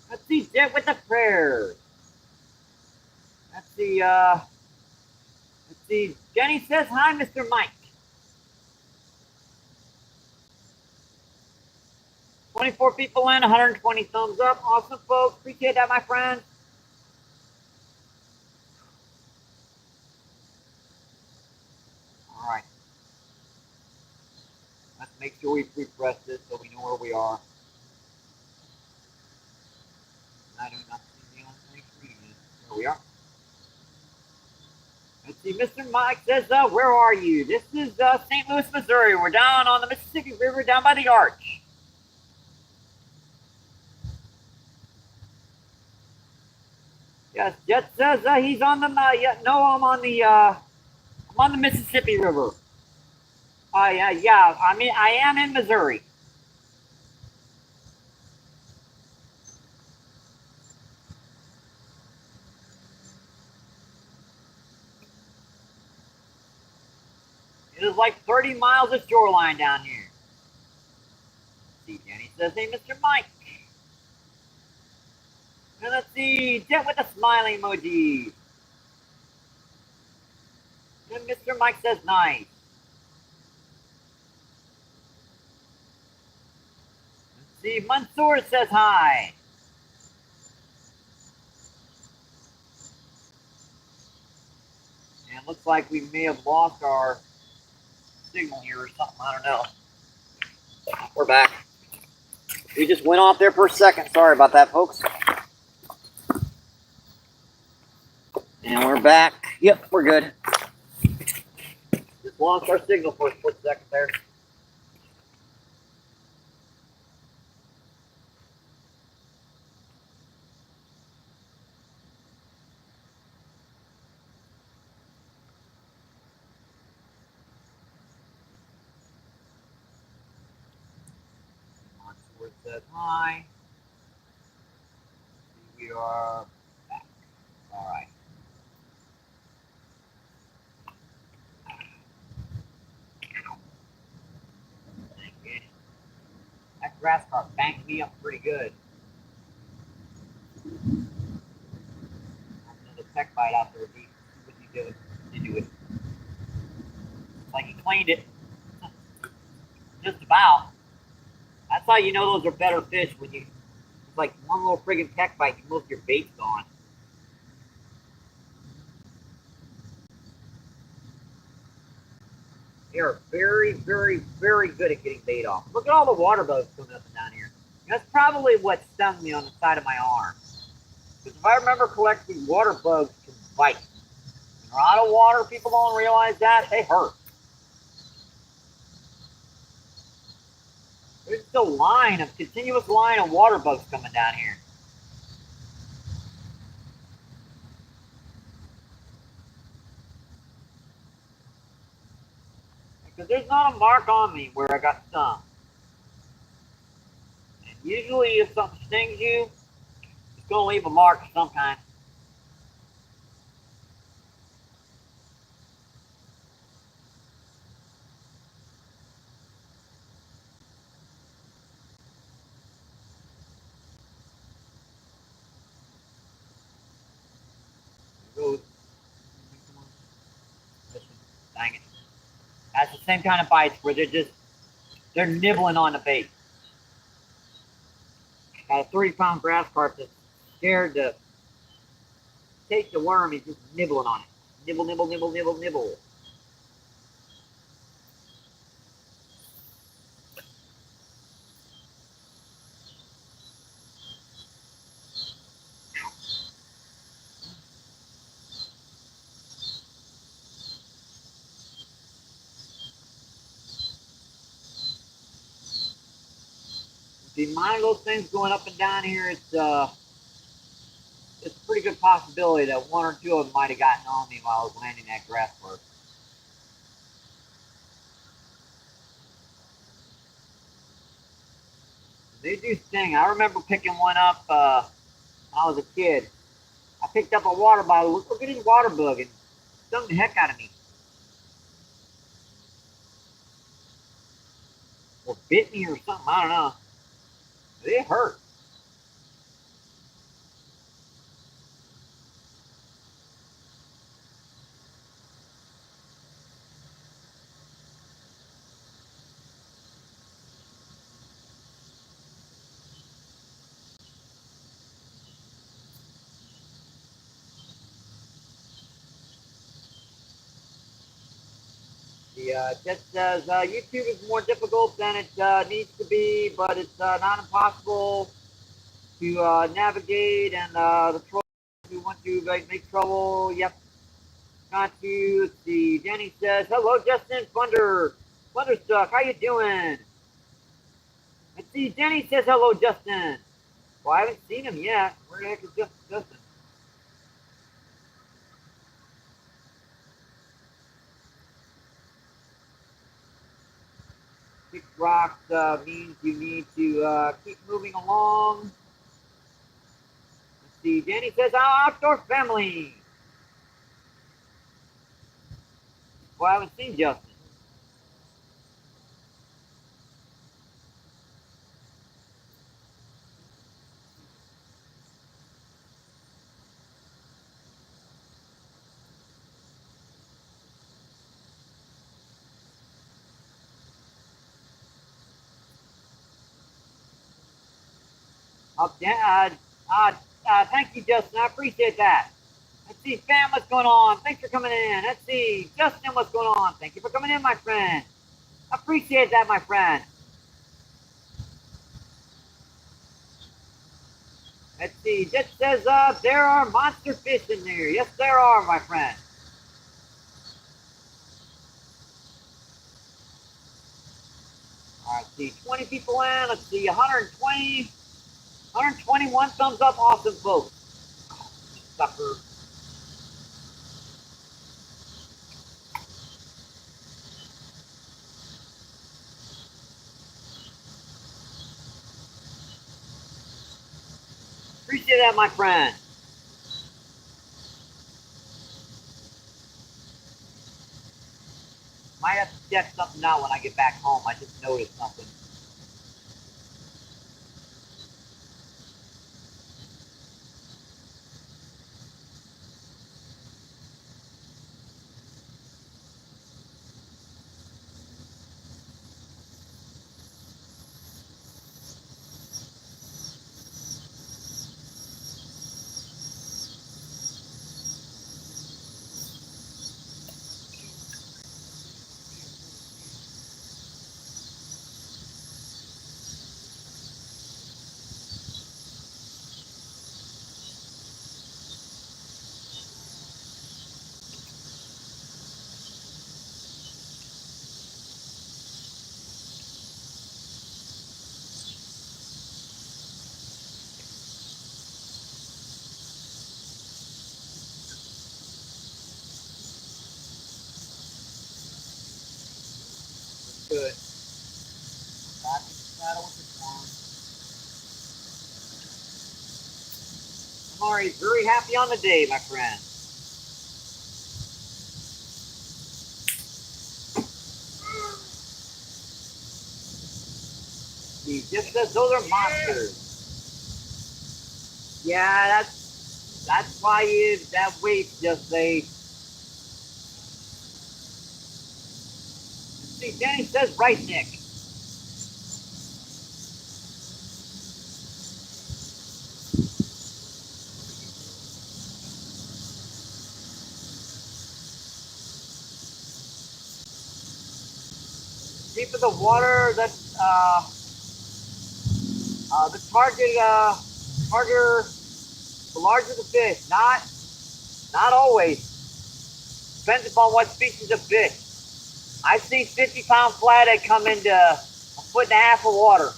Let's see, Jet with the prayers. Let's see, Jenny says, hi, Mr. Mike. 24 people in, 120 thumbs up. Awesome, folks. Appreciate that, my friend. All right. Let's make sure we refresh this so we know where we are. I do not see the on screen. There we are. Let's see, Mr. Mike says, where are you? This is St. Louis, Missouri. We're down on the Mississippi River, down by the arch. Yes, Jet says he's on the, no, I'm on the Mississippi River. Yeah, I mean, I am in Missouri. It is like 30 miles of shoreline down here. See, Jenny says, hey, Mr. Mike. And let's see, Jet with a smiling emoji. And Mr. Mike says, nice. Let's see, Mansoor says hi. And it looks like we may have lost our signal here or something. I don't know. We're back. We just went off there for a second. Sorry about that, folks. And we're back. Yep, we're good. Just lost our signal for a split second there. Mansoor says hi. We are back. All right. That grass carp banked me up pretty good. Another peck bite out there, deep. What you doing? You do it. It's like he cleaned it. Just about. That's how you know those are better fish when you. It's like one little friggin' peck bite, and most of your bait's gone. They are very, very, very good at getting bait off. Look at all the water bugs coming up and down here. That's probably what stung me on the side of my arm. Because if I remember correctly, water bugs can bite. When they're out of water, people don't realize that. They hurt. There's just a continuous line of water bugs coming down here. Because there's not a mark on me where I got stung. And usually if something stings you, it's going to leave a mark of some kind. Dang it. That's the same kind of bites where they're nibbling on the bait. Got a 30-pound grass carp that's scared to take the worm. He's just nibbling on it. Nibble, nibble, nibble, nibble, nibble. See, mine those things going up and down here, it's a pretty good possibility that one or two of them might have gotten on me while I was landing that grass bird. They do sting. I remember picking one up when I was a kid. I picked up a water bottle. Look at his water bug and stung the heck out of me. Or bit me or something. I don't know. But it hurt. The just says YouTube is more difficult than it needs to be, but it's not impossible to navigate. And the trolls who want to make trouble, yep, got you. Let's see. Jenny says, "Hello, Justin Thunderstruck. How you doing?" Let's see. Jenny says, "Hello, Justin." Well, I haven't seen him yet. Where the heck is Justin? Kick rocks means you need to keep moving along. Let's see. Danny says, outdoor family. Well, I haven't seen Justin. Thank you, Justin. I appreciate that. Let's see, fam, what's going on? Thanks for coming in. Let's see, Justin, what's going on? Thank you for coming in, my friend. I appreciate that, my friend. Let's see, just says there are monster fish in there. Yes, there are, my friend. All right, see, 20 people in. Let's see, 120, 121 thumbs up. Awesome, folks. Sucker. Appreciate that, my friend. Might have to check something out when I get back home. I just noticed something. Good. I'm already very happy on the day, my friend. He just says those are monsters. Yeah, that's why that weight just a. See, Danny says right, Nick. Deeper the water, that the harder, the larger the fish. Not always. Depends upon what species of fish. I've seen 50-pound flathead come into a foot and a half of water.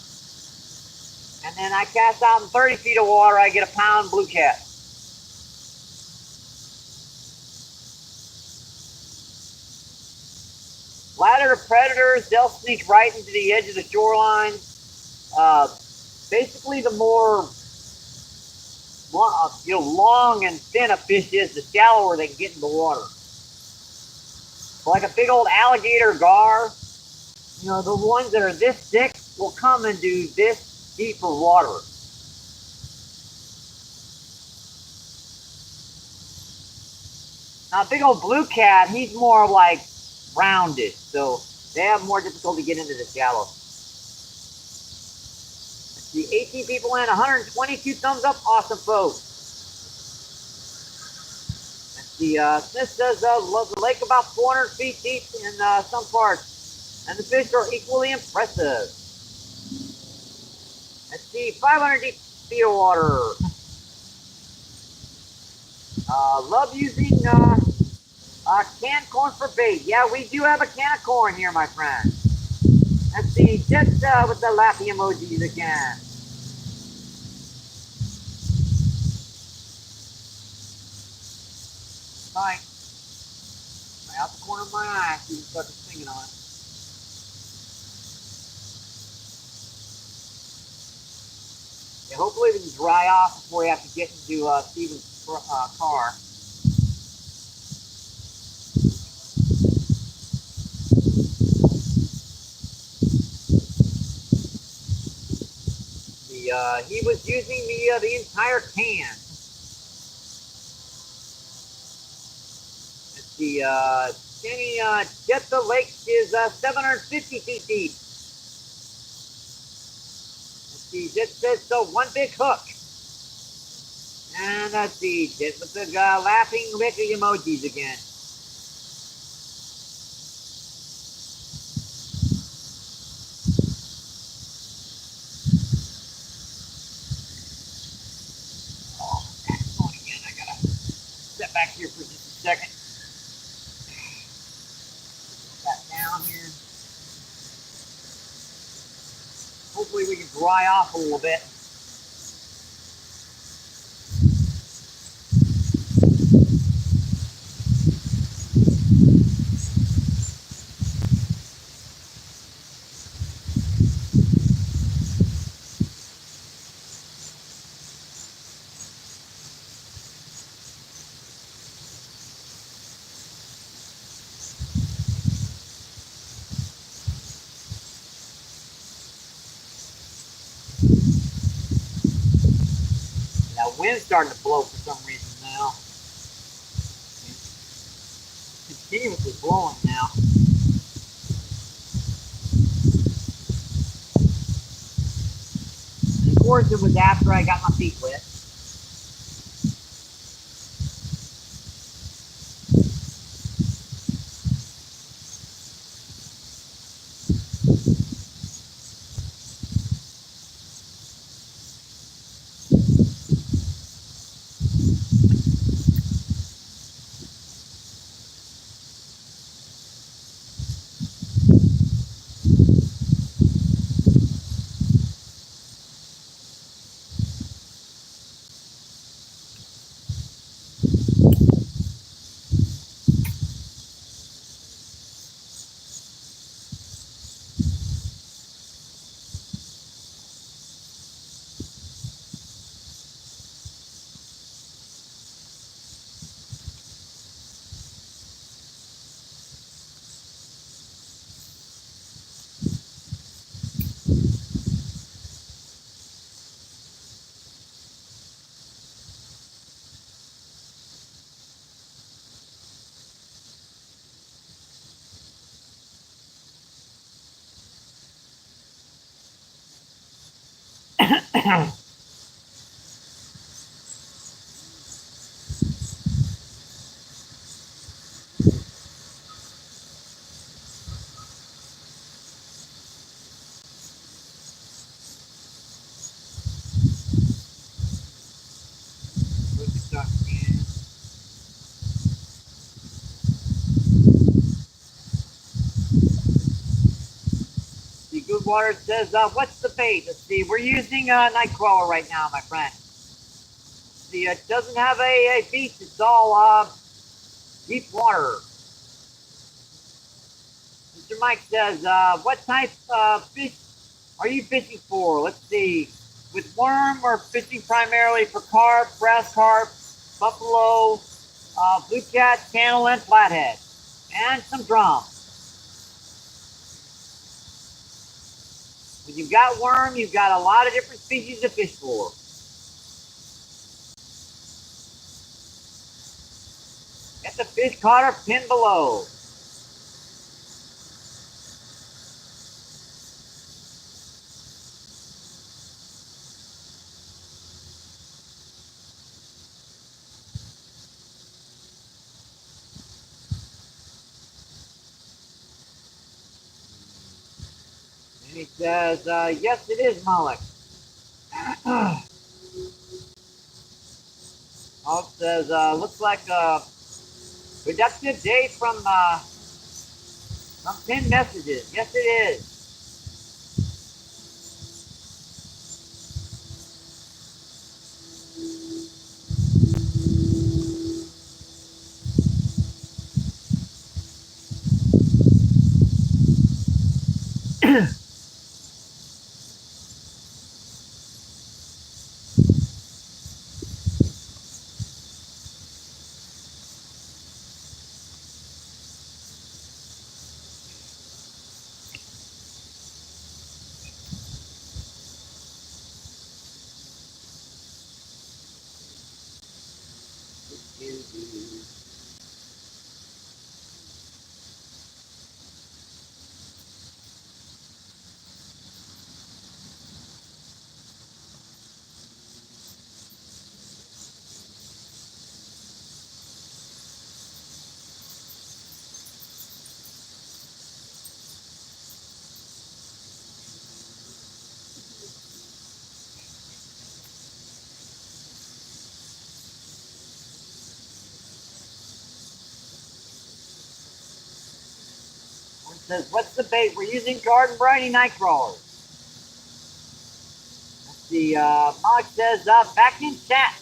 And then I cast out in 30 feet of water, I get a pound blue cat. Ladder predators, they'll sneak right into the edge of the shoreline. Basically, the more long and thin a fish is, the shallower they can get in the water. Like a big old alligator gar, the ones that are this thick will come into this deeper water. Now, a big old blue cat, he's more like rounded, so they have more difficulty getting into the shallow. Let's see, 18 people in, 122 thumbs up, awesome folks. Let's see, Smith says the lake about 400 feet deep in some parts, and the fish are equally impressive. Let's see, 500 feet of water. Love using canned corn for bait. Yeah, we do have a can of corn here, my friend. Let's see, just with the laughing emojis again. Right out the corner of my eye, you can start singing on it. Yeah, hopefully we can dry off before we have to get into Steven's car. He was using the entire can. Let's see, Kenny, Jet the Lake is 750 feet deep. Let's see, Jet says so, one big hook. And let's see, Jet with the laughing wicked emojis again. Back here for just a second. Put that down here. Hopefully we can dry off a little bit. Wind's starting to blow for some reason now. It's continuously blowing now. And of course, it was after I got my feet wet. Good Water says, what's the bait? Let's see. We're using a night crawler right now, my friend. See, it doesn't have a beach. It's all deep water. Mr. Mike says, what type of fish are you fishing for? Let's see. With worm or fishing primarily for carp, brass carp, buffalo, blue cat, channel, and flathead. And some drum. When you've got worm, you've got a lot of different species to fish for. Get the fish cutter pinned below. And he says, yes, it is, Malik. Malik says, looks like a productive day from pinned messages. Yes, it is. Says, what's the bait? We're using garden variety night crawlers. Let's see, Malik says, back in chat.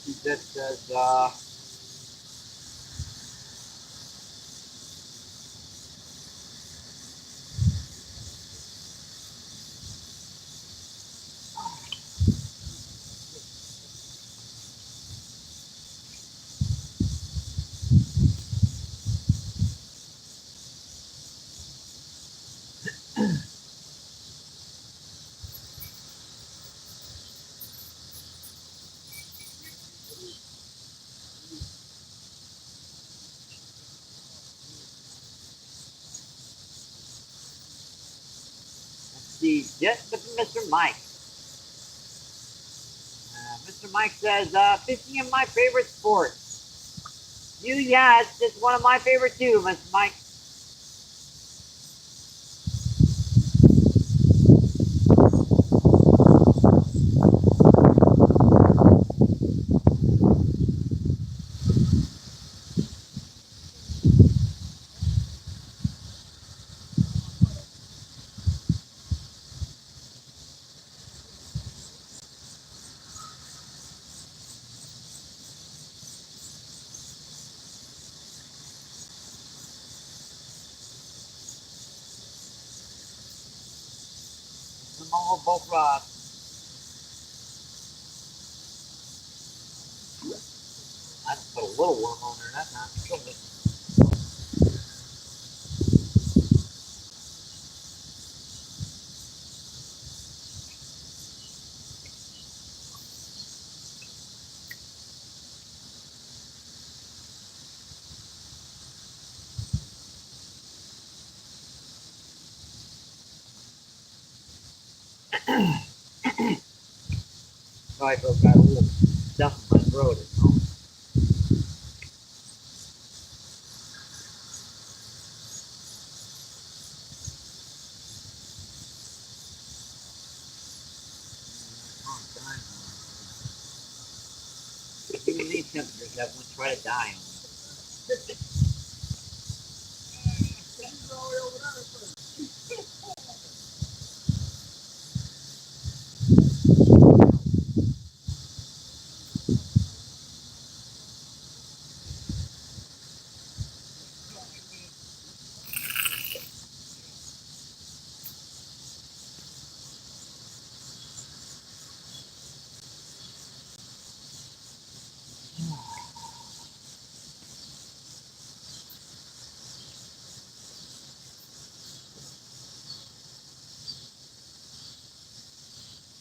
He just says, the jet with Mr. Mike. Mr. Mike says, fishing is my favorite sport. Yeah, it's one of my favorite too, Mr. Mike. Both rods. I just put a little worm on there that time. Killed it. Sorry, folks, got a little stuff in my throat at the moment. Even these temperatures, everyone try to die on me.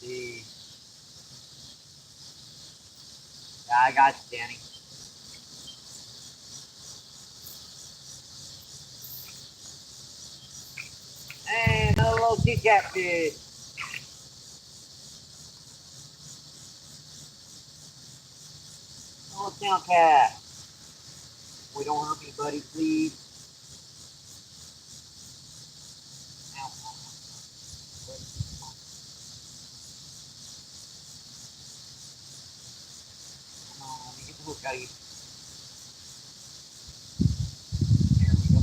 See. Yeah, I got you, Danny. Hey, another little sea catfish. Oh, down cat. We don't hurt me, buddy, please. Ow. Come on, let me get the hook out of you. There we go.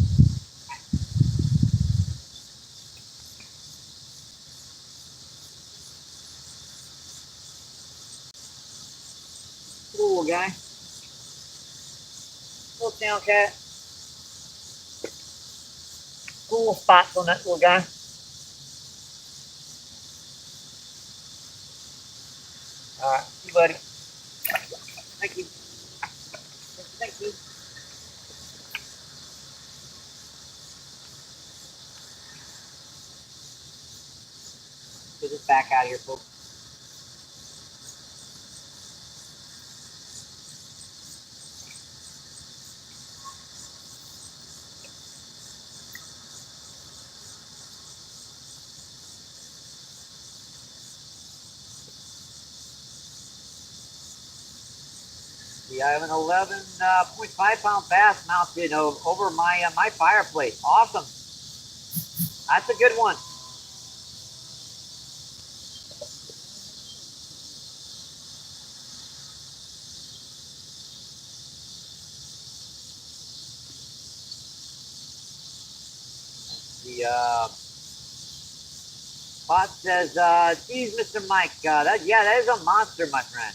Cool guy. Little down cat. Cool spots on that little guy. All right, see you, buddy. Thank you. Thank you. Get this back out of here, folks. See, I have an 11.5 pound bass mounted over my my fireplace. Awesome. That's a good one. The bot says, geez, Mr. Mike, that is a monster, my friend.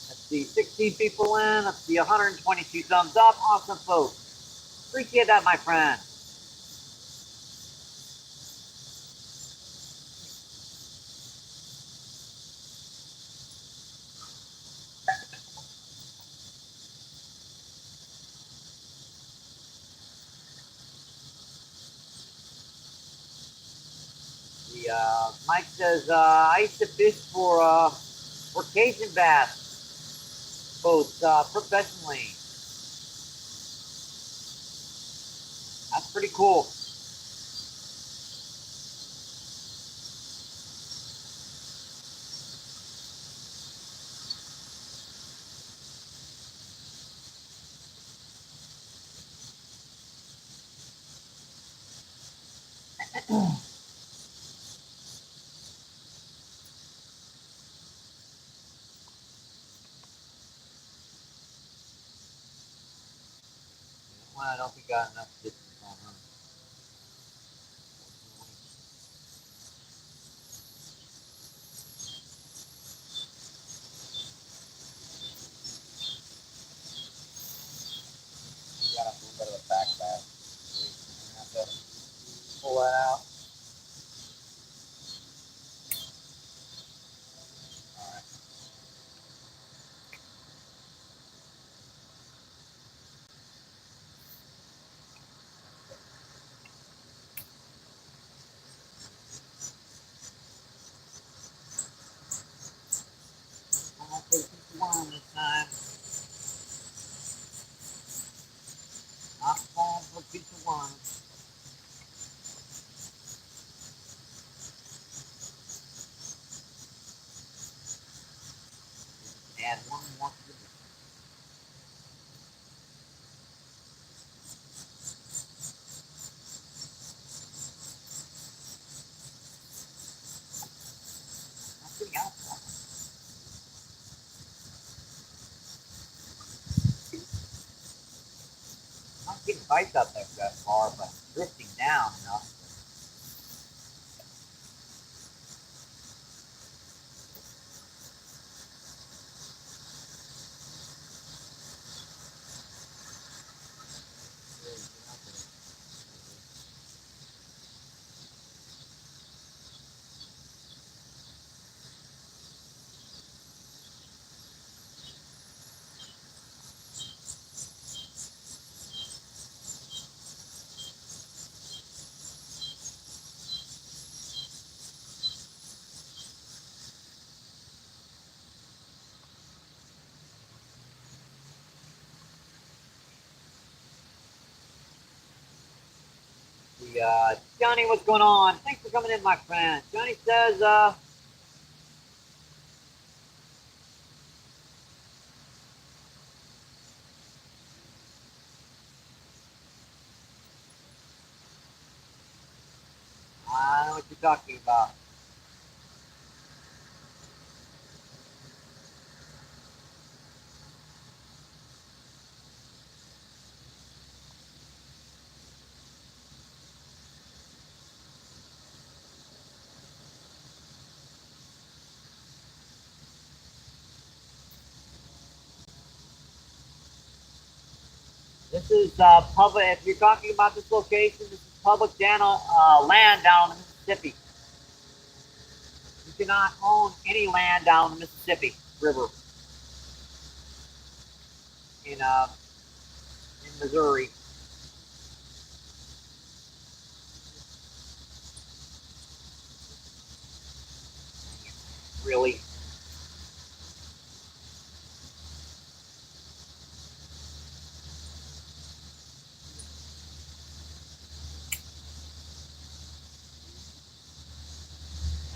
Let's see, 16 people in. Let's see, 122 thumbs up. Awesome, folks. Appreciate that, my friend. The Mike says, I used to fish for Cajun bass, both professionally. That's pretty cool. Well, I don't think I got enough distance on her. You got a little bit of a back bass. You're gonna have to pull that out. All right. getting bites up there that far, but drifting down enough. Johnny, what's going on? Thanks for coming in, my friend. Johnny says, I know what you're talking about. This is public. If you're talking about this location, this is public land down the Mississippi. You cannot own any land down the Mississippi River in Missouri. Really.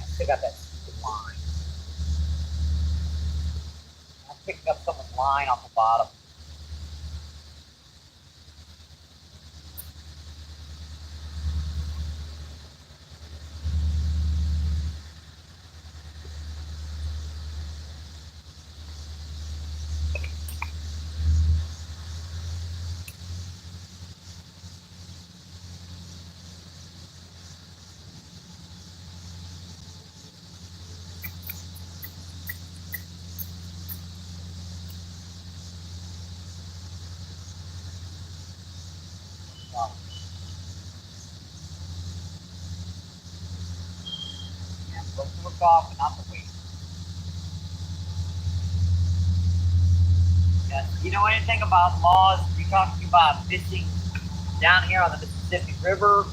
I still got that stupid line. I'm picking up someone's line off the bottom. Let's look off and not the weight. Yeah, you know anything about laws? You're talking about fishing down here on the Mississippi River.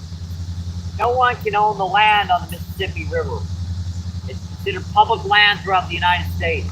No one can own the land on the Mississippi River. It's considered public land throughout the United States.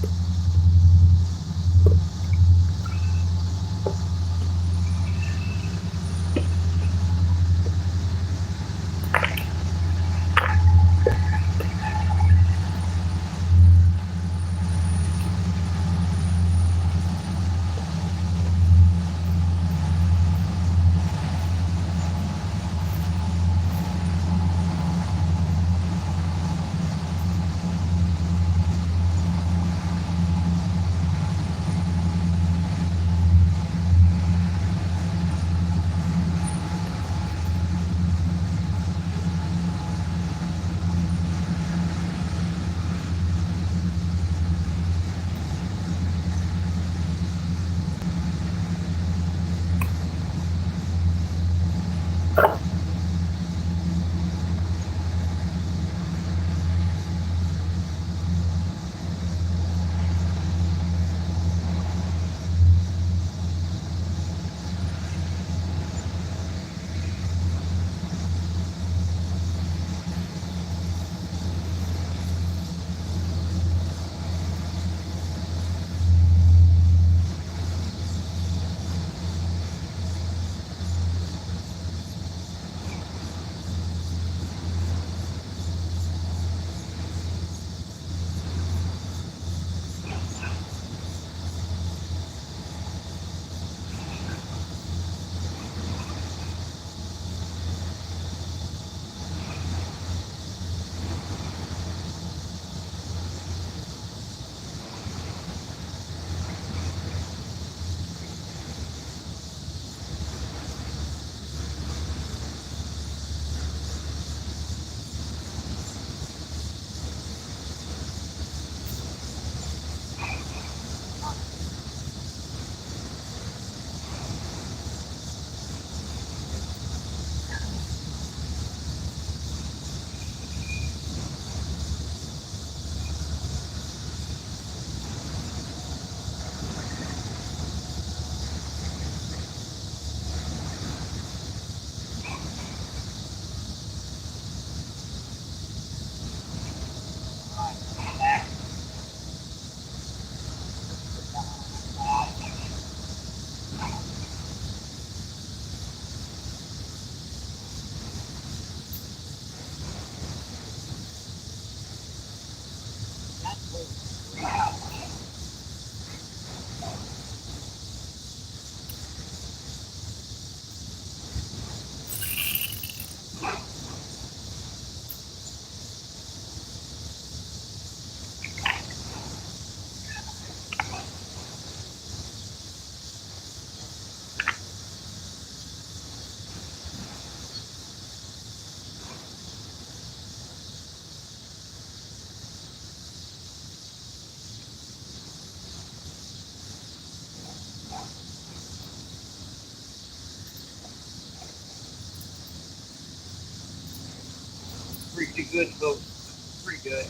pretty good, folks. Pretty good.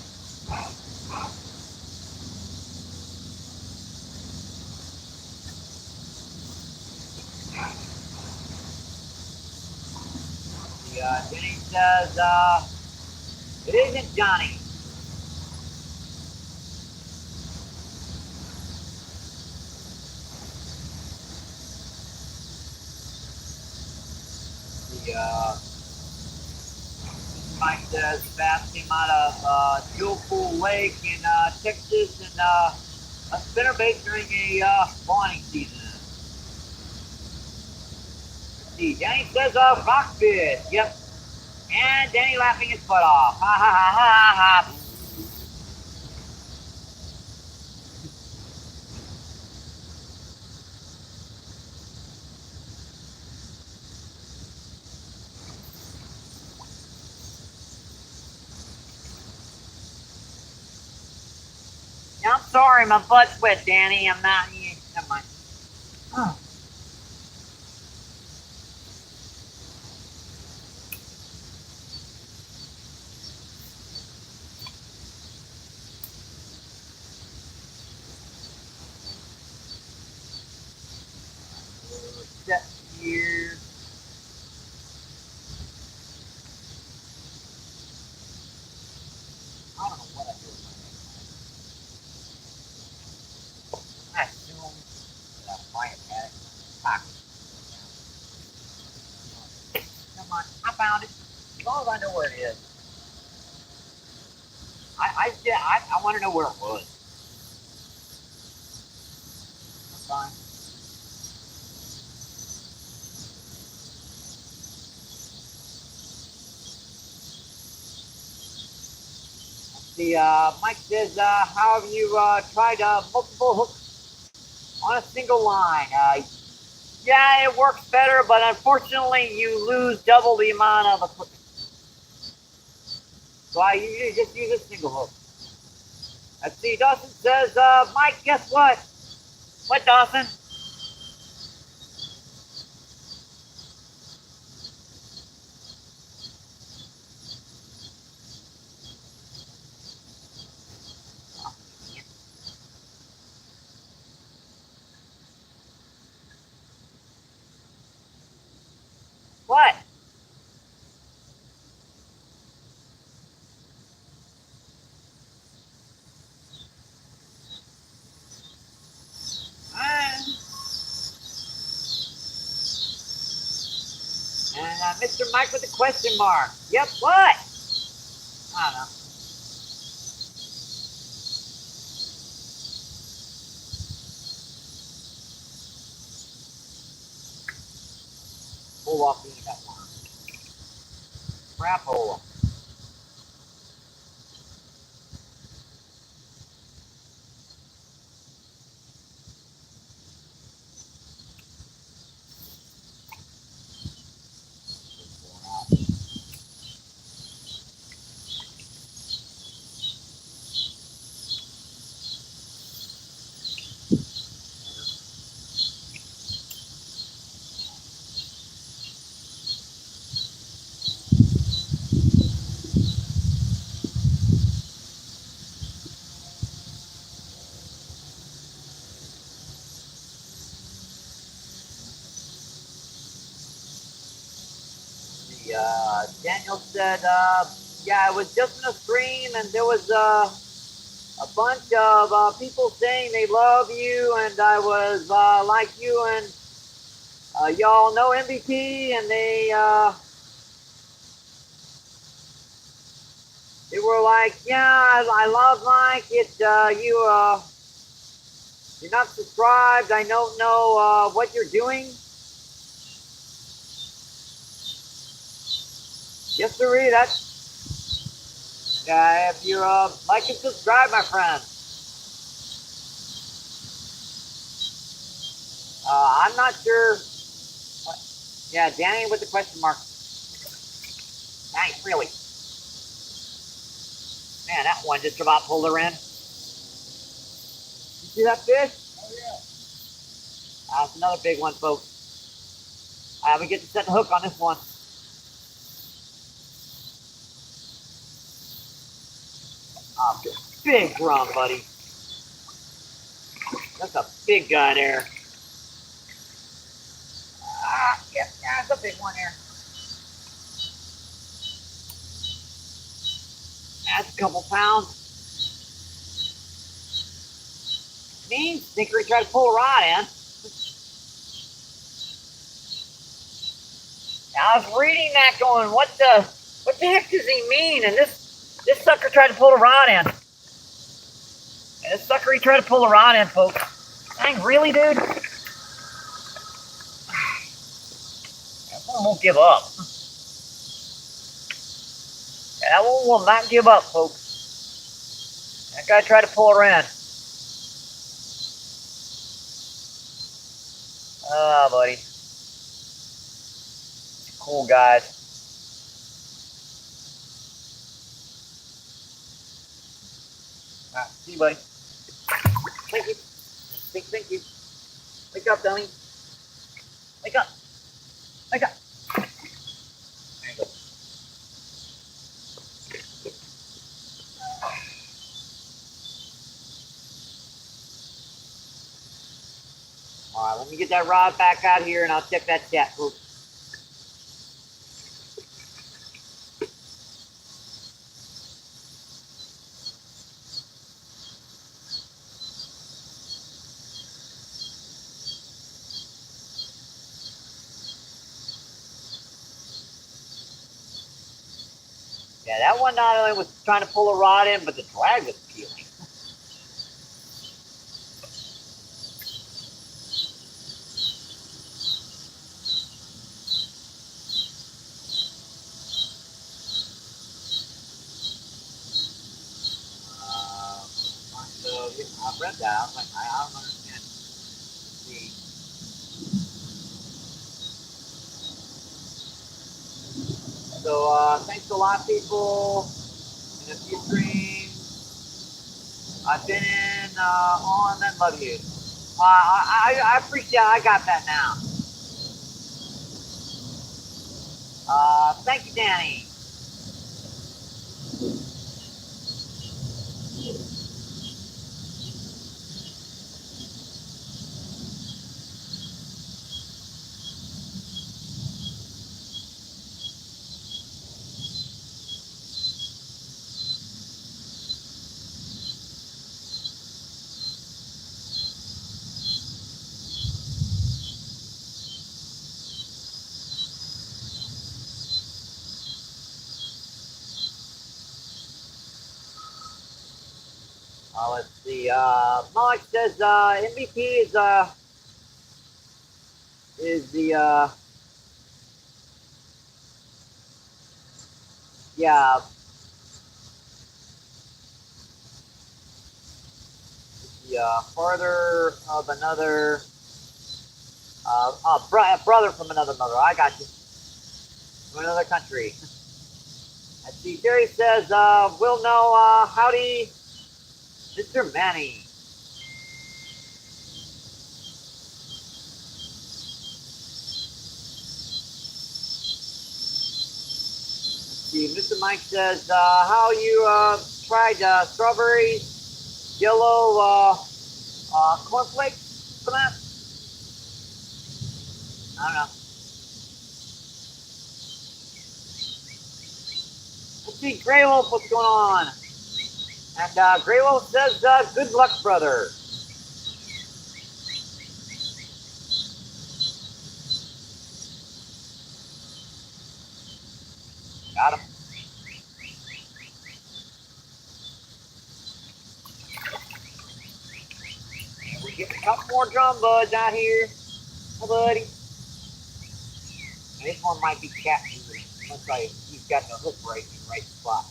Jenny says, it isn't Johnny. Mike says, Bass came out of Jewel Pool Lake in Texas and a spinnerbait during a spawning season. Let's see, Danny says, rockfish. Yep. And Danny laughing his butt off. Ha ha ha ha ha. Yeah, I'm sorry, my butt's wet, Danny. I'm not. Never mind. Oh. Set here. I don't know what I do with my name. I assume that I might have had it. Come on, I found it. As long as I know where it is. I want to know where it was. That's fine. Let's see, Mike says, how have you tried multiple hooks on a single line? Yeah, it works better, but unfortunately you lose double the amount of equipment. So I usually just use a single hook. Let's see, Dawson says, Mike, guess what? What, Dawson? What? And Mr. Mike with the question mark. Yep, what? I don't know. Pull off being that one. Crapola. Daniel said, yeah, it was just in a stream, and there was a bunch of people saying they love you, and I was like you, and y'all know MVP, and they were like, yeah, I love Mike. You're not subscribed. I don't know what you're doing. Yes, sir. That's if you like and subscribe, my friend. I'm not sure. Yeah, Danny with the question mark. Nice, really. Man, that one just about pulled her in. You see that fish? Oh, yeah. That's another big one, folks. We get to set the hook on this one. Oh, good. Big drum, buddy. That's a big guy there. Yep, yeah, that's a big one there. That's a couple pounds. Means Stinkery tried to pull a rod in. I was reading that going, what the heck does he mean? And this sucker tried to pull a rod in. And this sucker, he tried to pull a rod in, folks. Dang, really, dude? That one won't give up. That one will not give up, folks. That guy tried to pull her in. Oh, buddy. Cool, guys. All right, see you, buddy. Thank you. Thank you. Wake up, dummy. Wake up. Wake up. There you go. All right, let me get that rod back out here and I'll check that chat, folks. Yeah, that one not only was trying to pull a rod in, but the drag was peeling. So I read that. I was like, I don't understand. Let's see. So thanks a lot, people. In a few streams, I've been in on and love you. I appreciate it. I got that now. Thank you, Danny. Let's see. Mike says MVP is the yeah. The father of another brother from another mother. I got you. From another country. I see. Jerry says, "We'll know. Howdy, Mr. Manny." See, Mr. Mike says, "How you tried strawberries, yellow cornflakes for that?" I don't know. Let's see, Grey Wolf, what's going on? And Grey Wolf says, "Good luck, brother." Got him. And we're getting a couple more drum buds out here. Hi, buddy. And this one might be cat food. Looks like he's got the hook right in the right spot.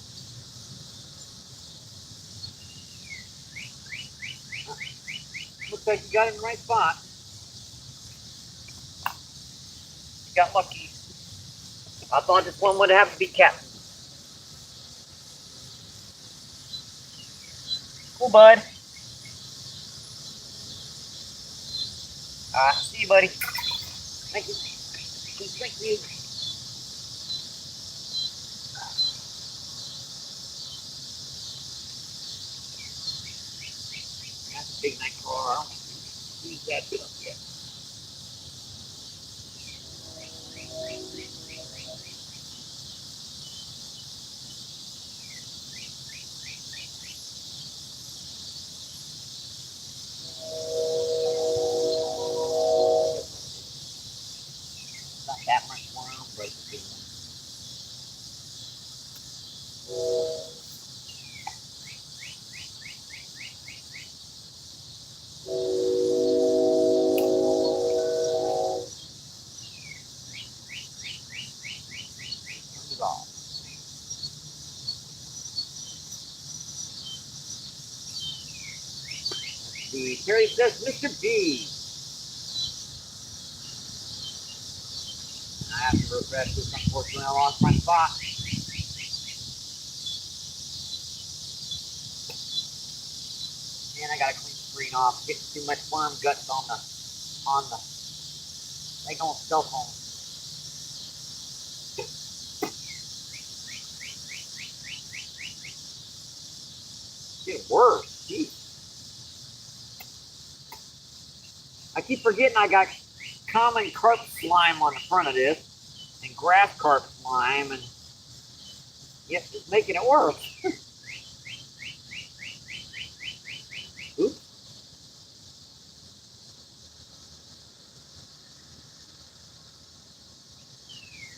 Looks like you got it in the right spot. You got lucky. I thought this one would have to be cat food. Cool, bud. See you, buddy. Thank you. Thank you. big night crawler. I don't use that stuff yet. Not that much worm, but it's a big one. Turn it off. The Terry says, Mr. B. I have to refresh this. Unfortunately, I lost my spot. And I gotta clean the screen off. Getting too much worm guts on the they going cell phone. Get worse. Jeez. I keep forgetting I got common carp slime on the front of this and grass carp slime, and yet it's making it worse. Oops.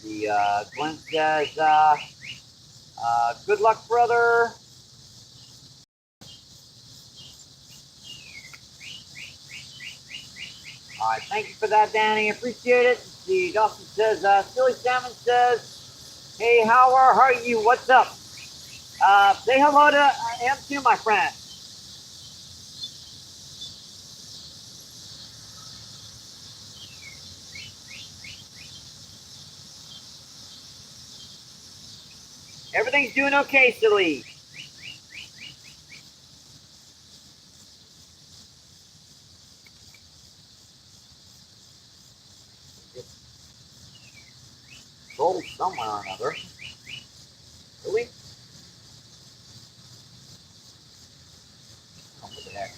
The Glenn says, good luck, brother. All right, thank you for that, Danny. Appreciate it. The Dawson says, Silly Salmon says, hey, how are you? What's up? Say hello to M2, my friend. Everything's doing okay, Silly. Rolled somewhere or another. Really? Oh, what the heck?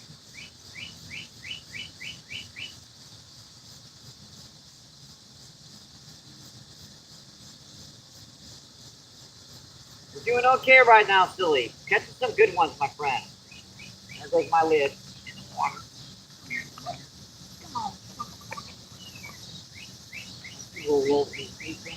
We're doing okay right now, Silly. Catching some good ones, my friend. There goes my lid in the water. Come on. We'll roll these pieces.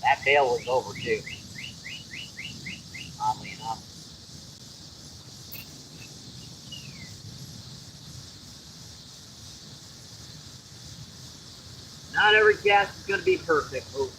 That bail was over too. Oddly enough. Not every cast is going to be perfect. Oh.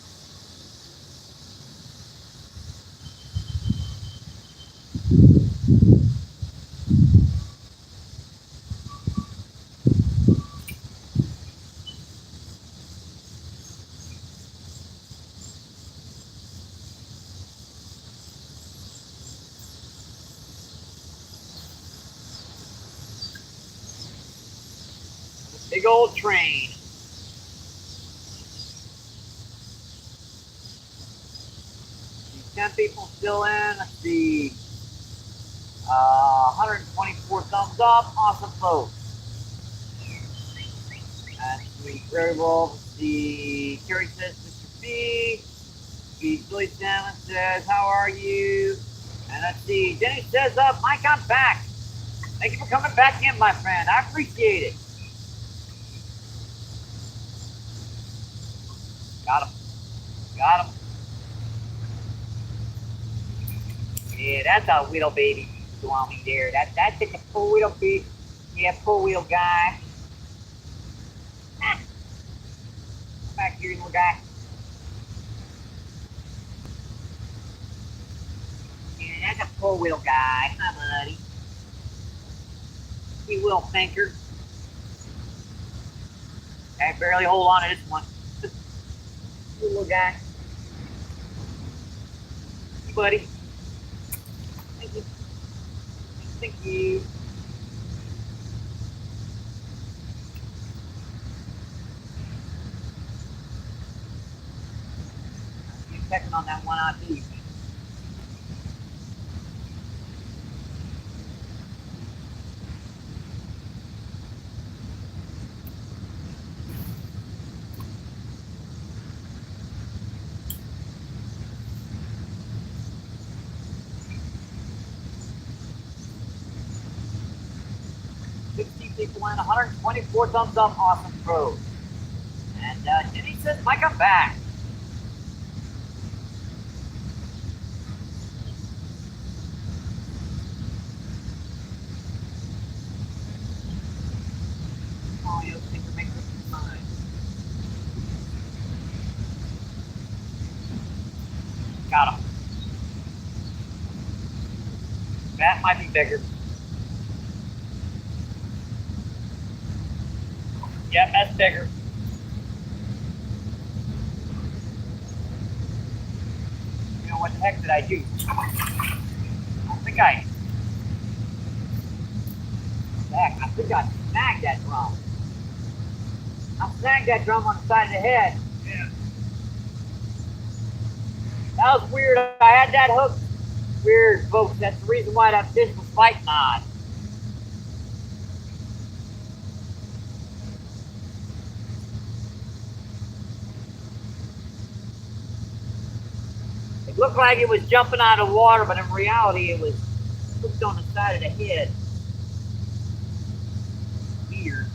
Big old train. The 10 people still in. Let's see. 124 thumbs up. Awesome, folks. And we very well. The Kerry says, Mr. B. The Billy Salmon says, how are you? And let's see. Denny says, Mike, I'm back. Thank you for coming back in, my friend. I appreciate it. Got him. Got him. Yeah, that's a wheel baby, Swami there. That's a full wheel baby. Yeah, full wheel guy. Come back here, little guy. Yeah, that's a full wheel guy. Hi, buddy. You will thinker. I barely hold on to this one. You little guy. Hey, buddy. Thank you. Thank you. Keep checking on that one ID. People in 124 thumbs up, awesome pro. And Jenny says, Mike, I'm back. Oh, you think to make this fine. Got him. That might be bigger. Yeah, that's bigger. You know, what the heck did I do? I think I snagged that drum. I snagged that drum on the side of the head. Yeah. That was weird. I had that hook. Weird, folks. That's the reason why that fish was fighting on. It looked like it was jumping out of the water, but in reality, it was hooked on the side of the head. Weird.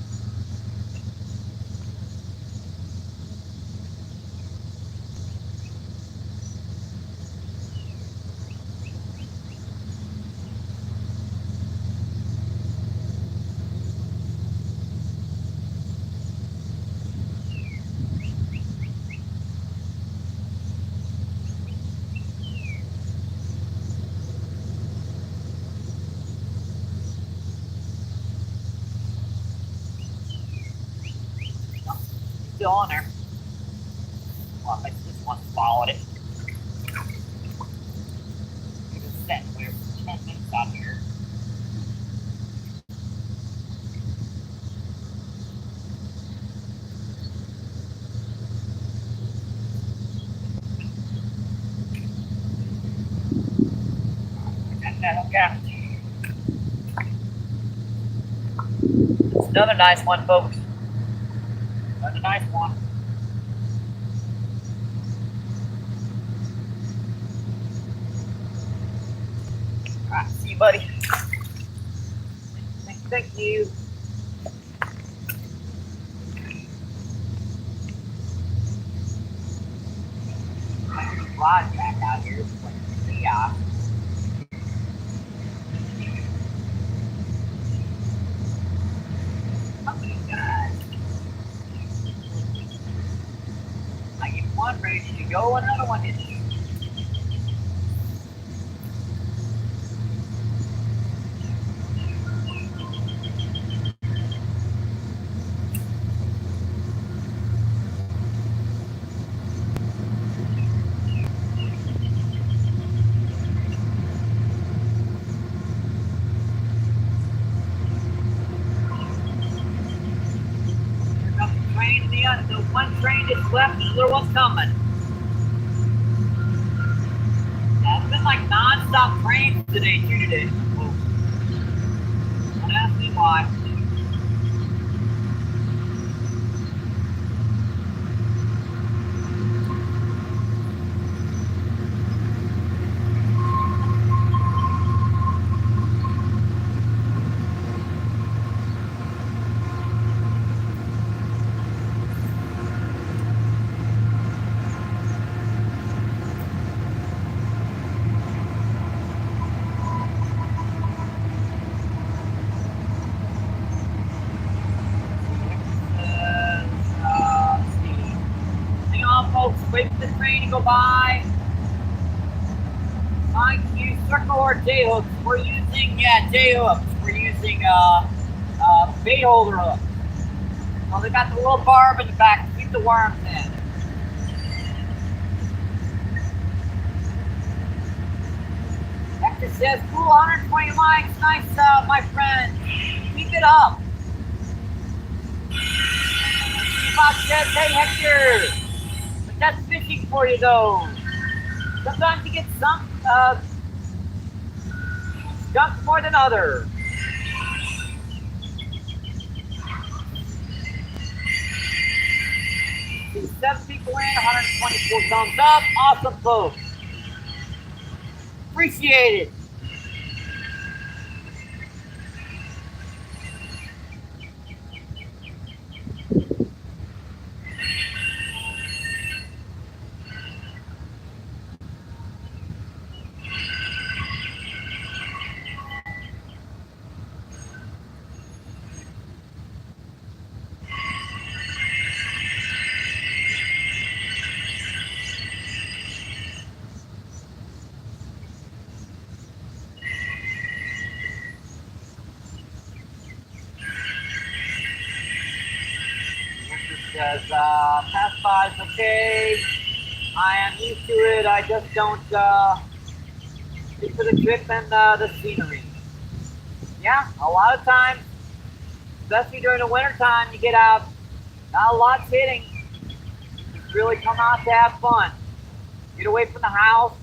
Still on there. Well, I just want to follow it. It was set where 10 minutes out here. Got that hook out. It's another nice one, folks. Another nice one. Alright, see you, buddy. Thank you. Rod back out here. It's like chaos. How many guys? I get one ready to go, another one hits you. The one train is left, another one's coming. Yeah, it's been like non-stop trains today, too, Don't ask me why. Wait for the train to go by. Mike, use circle or J hooks. We're using J hooks. We're using bait holder hooks. Well, they got the little barb in the back to keep the worms in. Hector says, cool, 120 likes. Nice, my friend. Keep it up. Fox says, hey, Hector. But that's fishing for you, though. Sometimes you get some stuck more than others. See 7 people in, 124 thumbs up. Awesome, folks. Appreciate it. Says, pass by is okay. I am used to it. I just don't stick to the trip and the scenery. Yeah, a lot of times, especially during the winter time, you get out, not a lot's hitting. Just really come out to have fun. Get away from the house.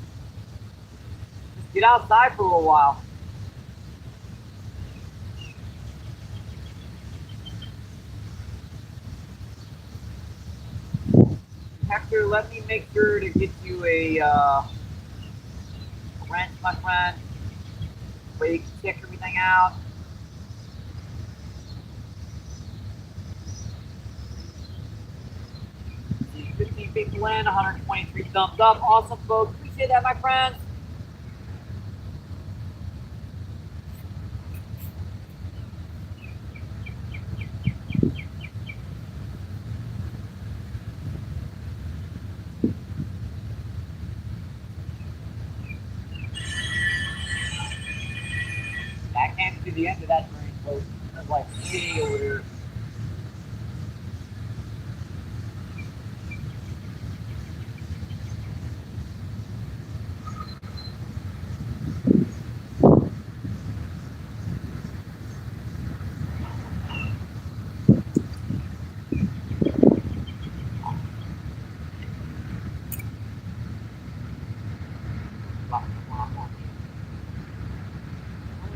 Just get outside for a little while. Hector, let me make sure to get you a wrench, my friend, where you can check everything out. See 15 people in, 123 thumbs up. Awesome, folks. Appreciate that, my friends. That came to the end of that drain, folks. There's like 80 over here.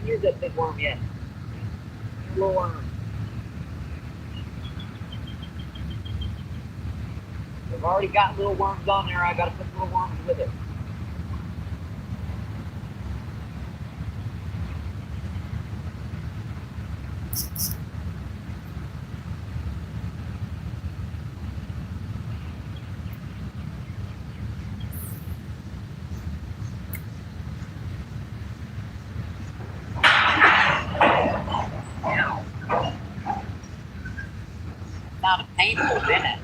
Here's that big worm yet. Little worm. I've already got little worms on there. I got to put little worms with it. Sounded painful, didn't it?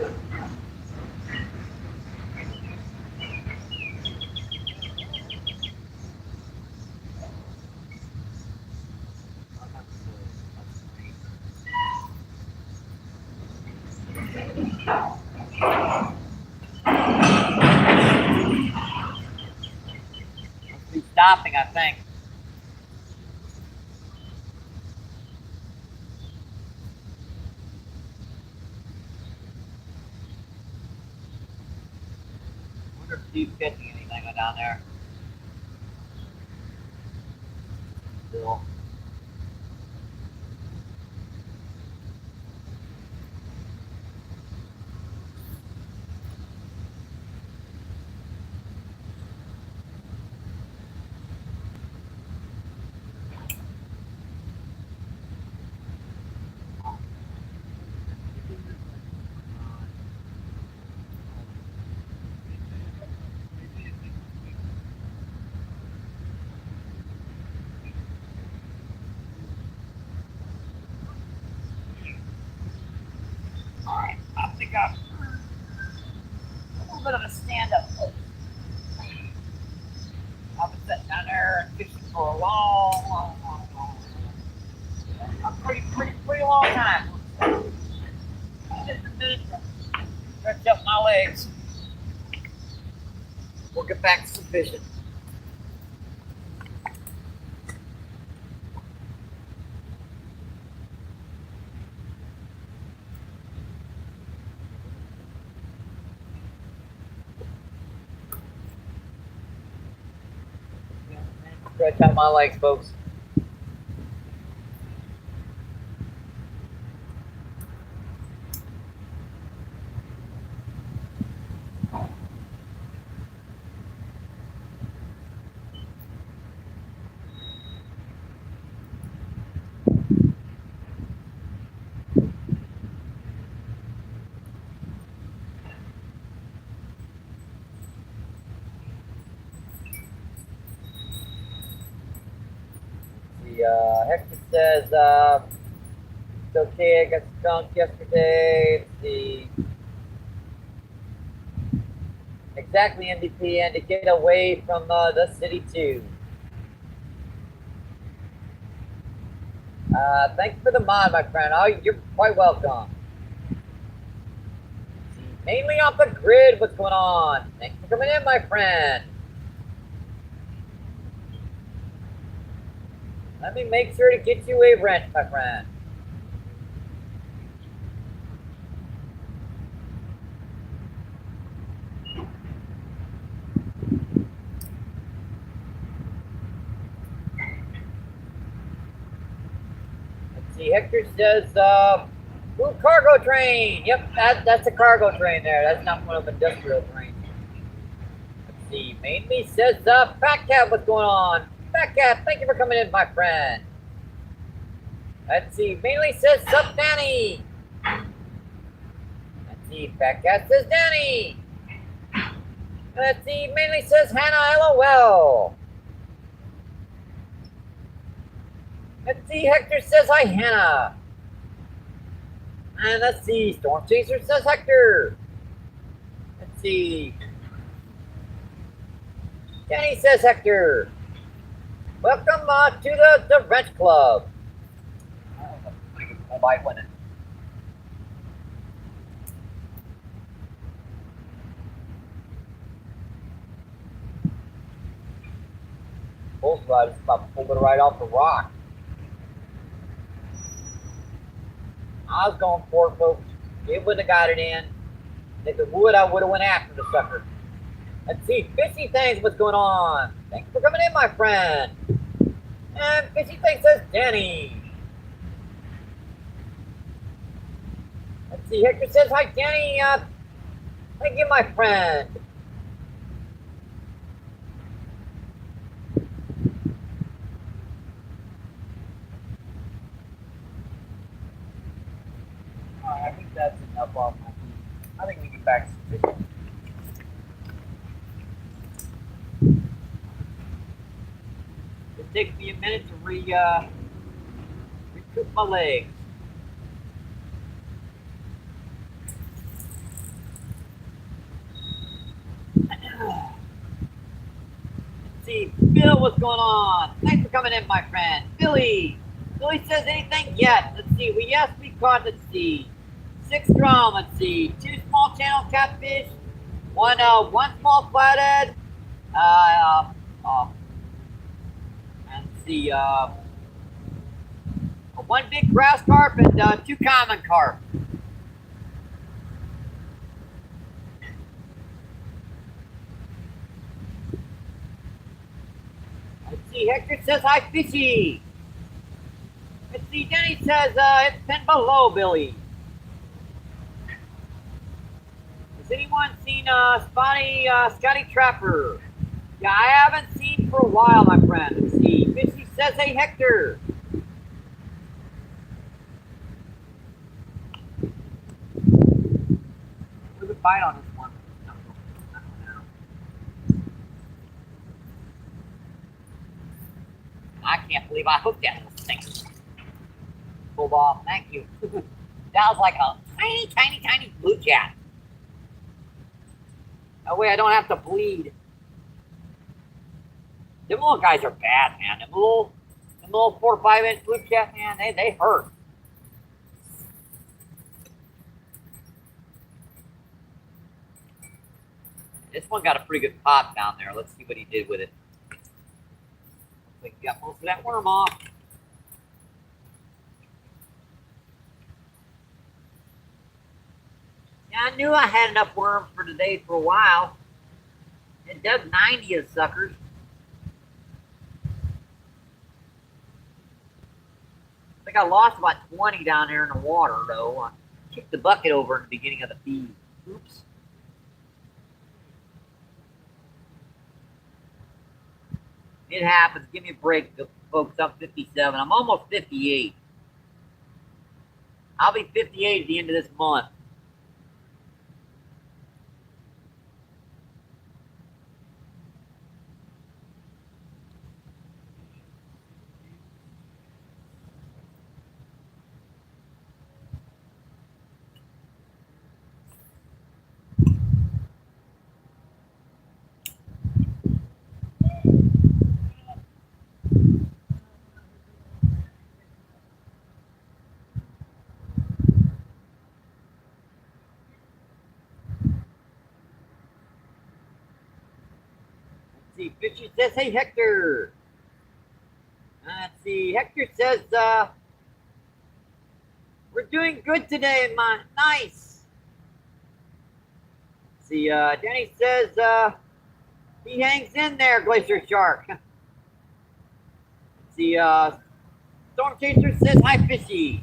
Must be stopping, I think. Wonder if Steve's catching anything down there. Still. Alright, I think I'm a little bit of a stand-up place. I've been sitting down there and fishing for a long pretty long time. Just a minute to stretch up my legs. We'll get back to some fishing. Stretch out my legs, folks. Hector says, it's okay, I got skunked yesterday. Let's see. Exactly, MVP, and to get away from the city too. Thanks for the mod, my friend. Oh, you're quite welcome. Mainly off the grid, what's going on? Thanks for coming in, my friend. Let me make sure to get you a wrench, my friend. Let's see, Hector says, ooh, cargo train. Yep, that's a cargo train there. That's not one of the industrial trains. Let's see, mainly says, Fat Cat, what's going on? Fat Cat, thank you for coming in, my friend. Let's see, mainly says, sup, Danny. Let's see, Fat Cat says, Danny. Let's see, mainly says, Hannah, LOL. Let's see, Hector says, hi, Hannah. And let's see, Storm Chaser says, Hector. Let's see. Danny says, Hector. Welcome to the Wrench Club. Oh, that's a pretty good bite, wasn't it? Bull's rod is about to pull it right off the rock. I was going for it, folks. It wouldn't have got it in. If it would, I would have went after the sucker. Let's see, Fishy Things, what's going on? Thanks for coming in, my friend. And Fishy Things says Danny. Let's see, Hector says hi, Danny. Thank you, my friend. I think that's enough off my feet. I think we can back to fishing. It takes me a minute to recoup my legs. Let's see, Bill, what's going on? Thanks for coming in, my friend. Billy says anything yet? Let's see, yes, we caught, let's see, 6 drum, let's see, 2 small channel catfish, one small flathead, and let's see, 1 big grass carp and 2 common carp. Let's see, Hector says hi, Fishy. Let's see, Denny says it's been below, Billy. Has anyone seen Scotty Trapper? Yeah, I haven't seen for a while, my friend. Let's see, Fishy says, hey, Hector. There's a bite on this one. I don't know. I can't believe I hooked that little thing. Pulled off, thank you. That was like a tiny blue cat. That way I don't have to bleed. Them little guys are bad, man. Them little 4 or 5 inch blue cat, man, they hurt. This one got a pretty good pop down there. Let's see what he did with it. Looks like he got most of that worm off. Yeah, I knew I had enough worms for today for a while. It does 90 of suckers. think I lost about 20 down there in the water, though. I kicked the bucket over in the beginning of the feed. Oops. It happens. Give me a break, folks. I'm 57. I'm almost 58. I'll be 58 at the end of this month. Let's see. Fishy says, hey, Hector. Let's see. Hector says, we're doing good today, man. Nice. Let's see. Danny says, he hangs in there, Glacier Shark. Let's see. Storm Chaser says, hi, Fishy.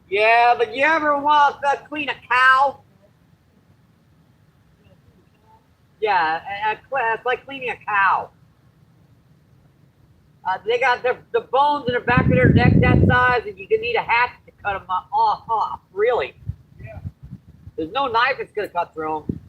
Yeah, but you ever want to clean a cow? Yeah, it's like cleaning a cow. They got the bones in the back of their neck that size, and you can need a hatchet to cut them off. Really? Yeah. There's no knife that's gonna cut through them.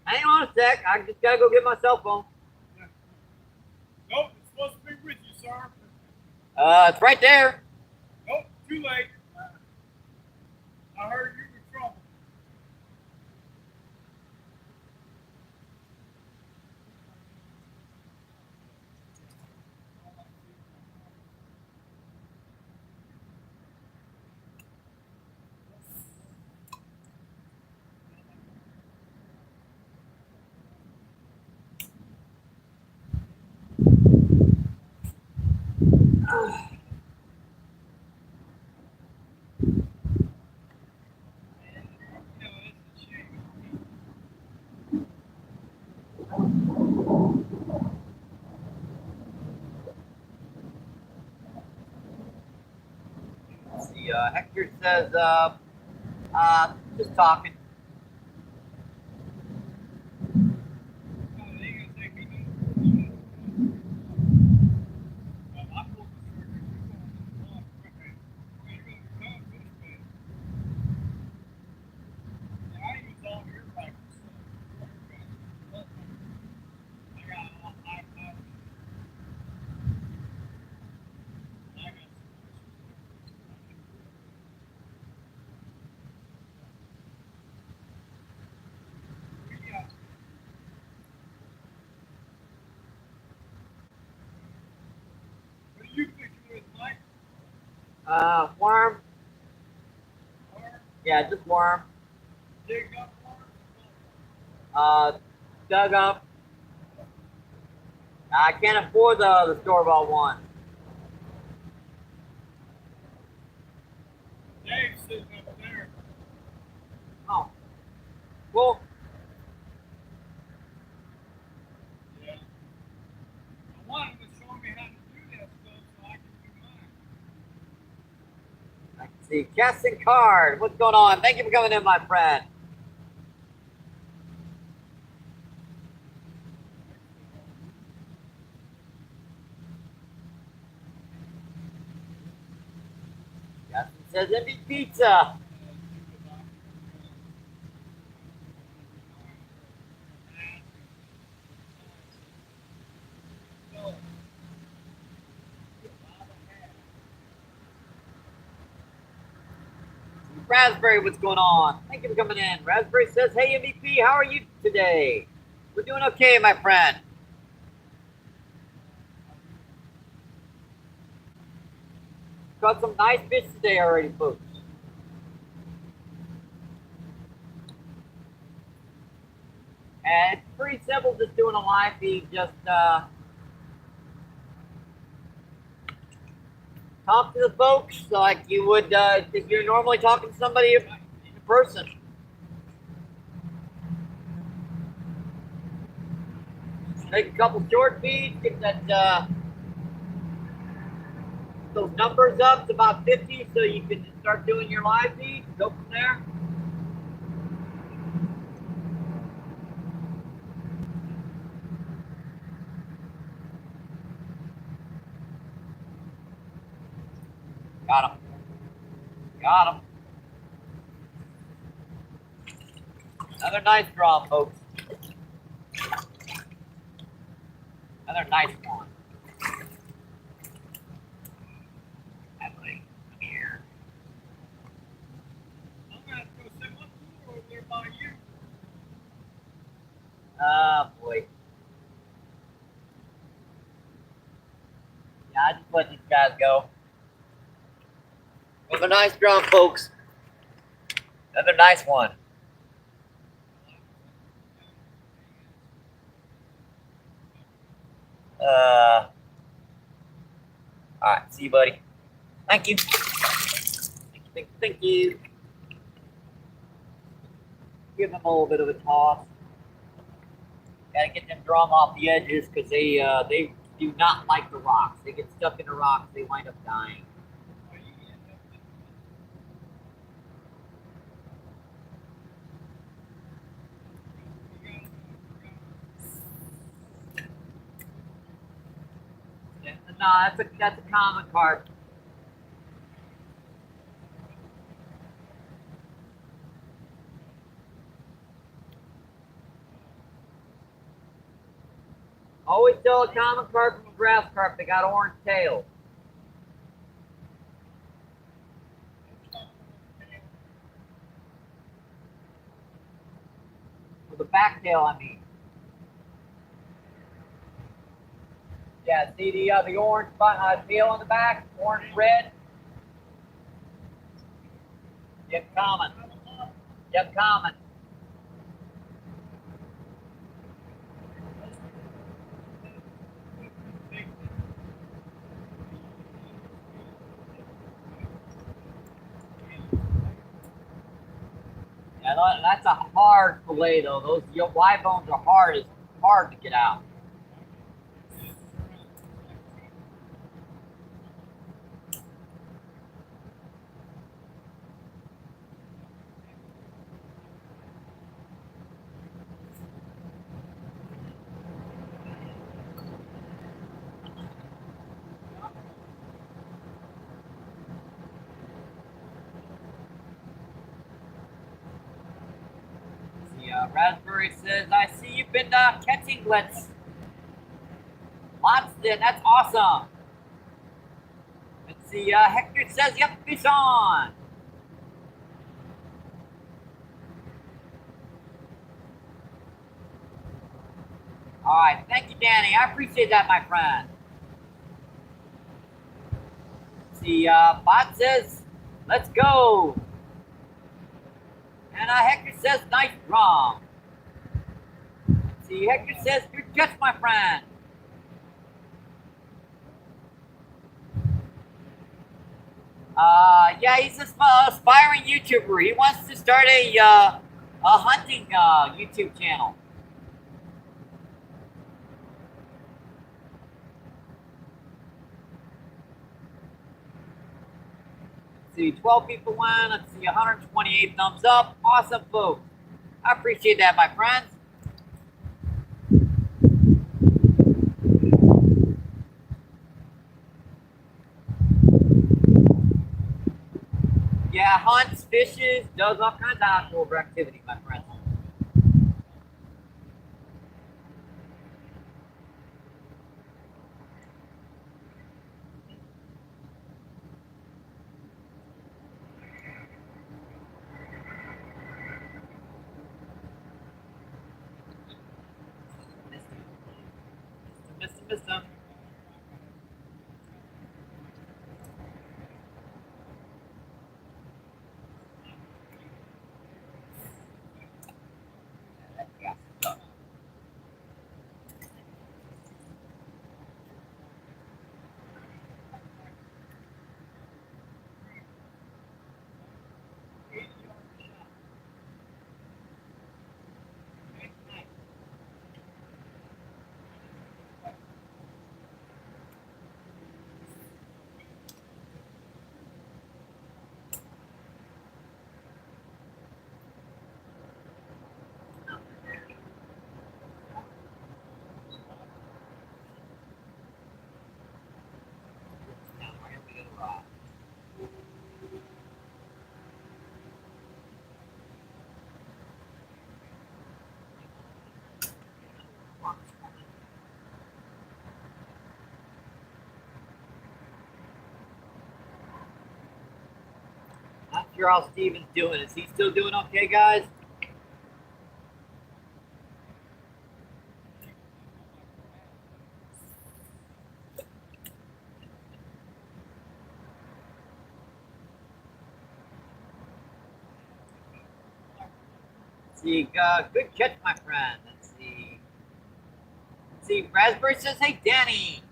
Hang on a sec. I just gotta go get my cell phone. Nope, it's supposed to be with you, sir. It's right there. Nope, too late. I heard you were in trouble. Let's see. Hector says, just talking. Worm. Yeah, just worm. Dug up. I can't afford the store-bought one. Dave's sitting up there. Oh. Well. Yeah. I want him to show me how to do that stuff so I can do mine. Let's see. Casting card. What's going on? Thank you for coming in, my friend. Justin says MB Pizza. Raspberry, what's going on? Thank you for coming in. Raspberry says, hey MVP, how are you today? We're doing okay, my friend. Caught some nice fish today already, folks. And it's pretty simple just doing a live feed, just talk to the folks like you would if you're normally talking to somebody in person. Make a couple short feeds, get that those numbers up to about 50 so you can start doing your live feeds, go from there. Got him. Got him. Another nice draw, folks. Another nice one. Emily, come here. I'm gonna have to go set my tour over there by you. Oh boy. Yeah, I just let these guys go. Another nice drum, folks. Another nice one. All right, see you, buddy. Thank you. Thank you. Give them a little bit of a toss. Gotta get them drum off the edges because they do not like the rocks. They get stuck in the rocks, they wind up dying. Yeah, no, that's a common carp. Always tell a common carp from a grass carp, they got orange tails. With the back tail, I mean. Yeah, see the orange tail on the back, orange red. Yep, common. Yep, common. Yeah, that's a hard fillet though. Those Y bones are hard to get out. See, Raspberry says, I see you've been catching glitz. Lots did. That's awesome. Let's see, Hector says, yep, fish on. All right, thank you, Danny. I appreciate that, my friend. See, Bot says, let's go. And Hector says, nice drum. See, Hector says, good catch, my friend. Yeah, he's an aspiring YouTuber. He wants to start a hunting YouTube channel. Let's see, 12 people win. Let's see, 128 thumbs up. Awesome, folks. I appreciate that, my friends. Yeah, hunts, fishes, does all kinds of outdoor activity, my friends. Miss him. Not sure how Steven's doing. Is he still doing okay, guys? See, good catch, my friend. Let's see. Let's see, Raspberry says, hey, Danny.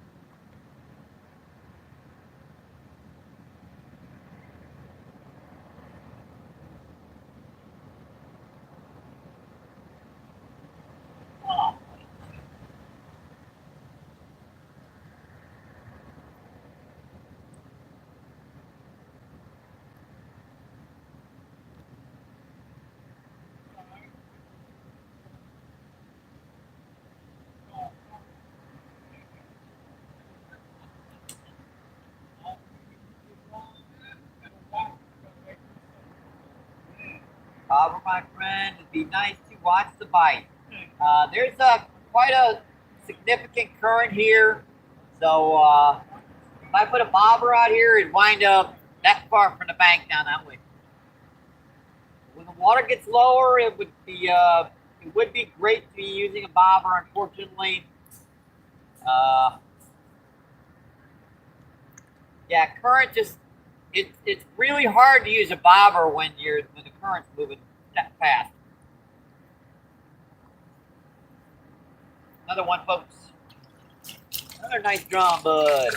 For my friend, it'd be nice to watch the bite. There's quite a significant current here, so if I put a bobber out here, it'd wind up that far from the bank down that way. When the water gets lower, it would be great to be using a bobber. Unfortunately, yeah, current just it's really hard to use a bobber when the current's moving that fast. Another one, folks. Another nice drum, bud.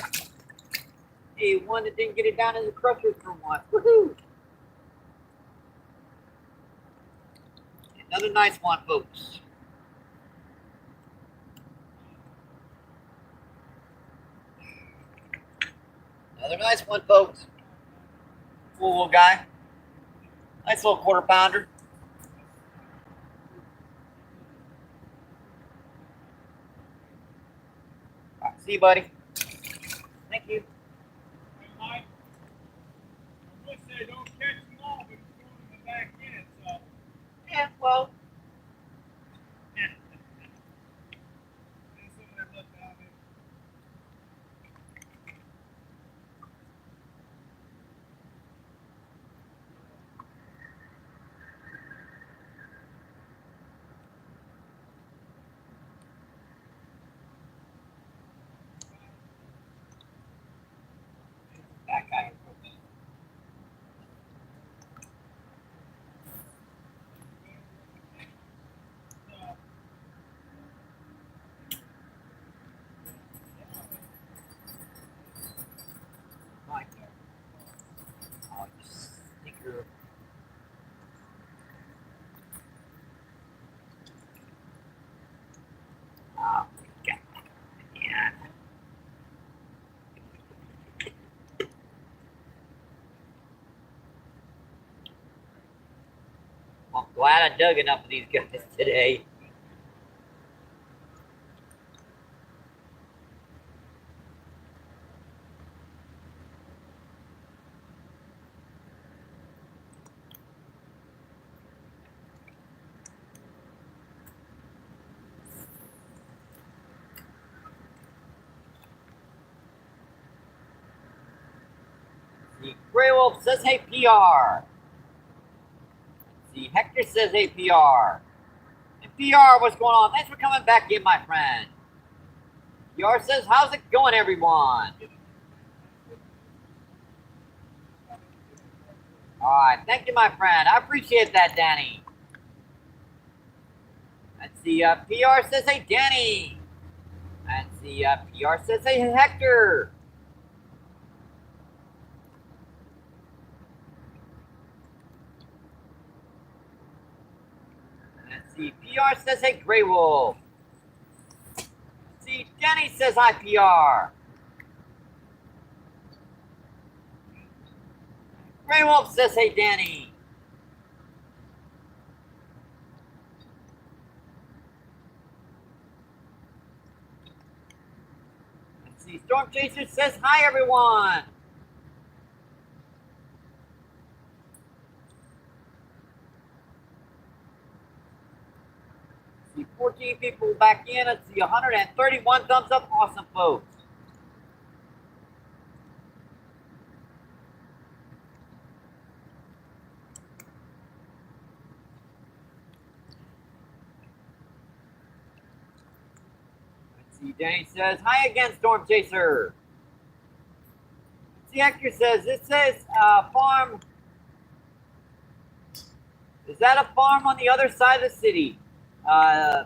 Hey, one that didn't get it down in the crusher for once. Woohoo! Another nice one, folks. Another nice one, folks. Cool little guy. Nice little quarter pounder. All right, see you, buddy. Thank you. Hey, Mike, I would say don't catch them all, but it's going in the back end, so. Yeah, well. That's what I looked at it. That guy. Right there. Oh, you stinker. Oh, God. Yeah. I'm glad I dug enough of these guys today. The Grey Wolf says, hey, PR. The Hector says, hey, PR. And PR, what's going on? Thanks for coming back in, my friend. PR says, how's it going, everyone? All right, thank you, my friend. I appreciate that, Danny. Let's see, PR says, hey, Danny. Let's see, PR says, hey, Hector. Let's see, PR says, hey, Grey Wolf. Let's see, Danny says, hi, PR. Grey Wolf says, hey, Danny. Let's see, Storm Chaser says, hi, everyone. Let's see, 14 people back in. Let's see, 131 thumbs up. Awesome, folks. See, Danny says, hi again, Storm Chaser. See, Hector says, it says farm. Is that a farm on the other side of the city? On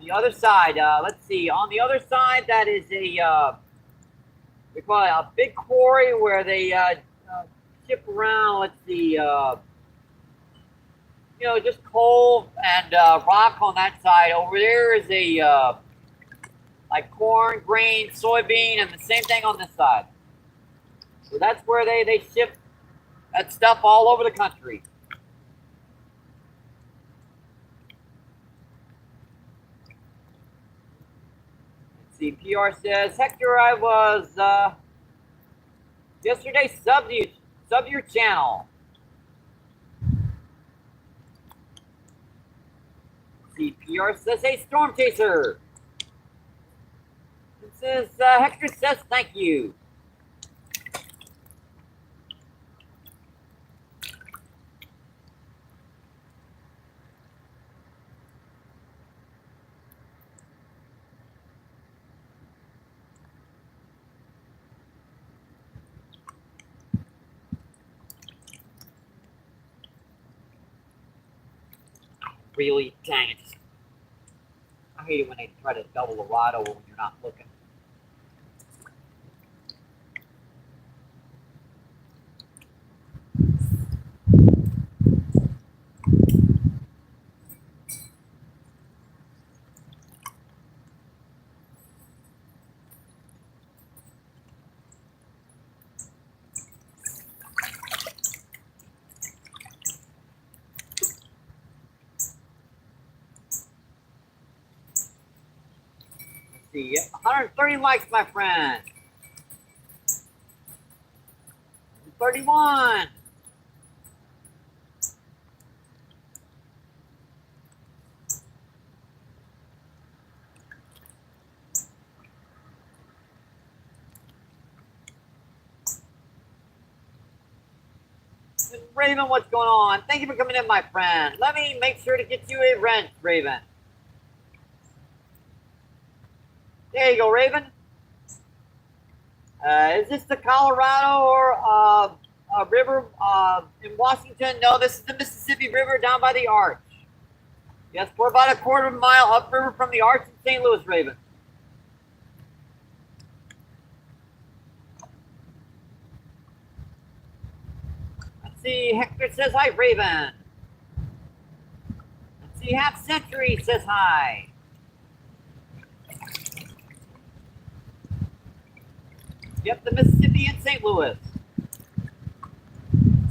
the other side, let's see. On the other side, that is a, we call it a big quarry where they ship around, let's see, just coal and rock on that side. Over there is a, like corn, grain, soybean, and the same thing on this side. So that's where they ship that stuff all over the country. Let's see, PR says, Hector, I was yesterday sub your channel. Let's see, PR says, hey, Storm Chaser. It says, Hector says, thank you. Really, dang it. I hate it when they try to double the rod over when you're not looking. See, 130 likes, my friend. 31. Raven, what's going on? Thank you for coming in, my friend. Let me make sure to get you a wrench, Raven. There you go, Raven. Is this the Colorado or river in Washington? No, this is the Mississippi River down by the Arch. Yes, we're about a quarter of a mile upriver from the Arch in St. Louis, Raven. Let's see, Hector says hi, Raven. Let's see, Half Century says hi. Yep, the Mississippi in St. Louis.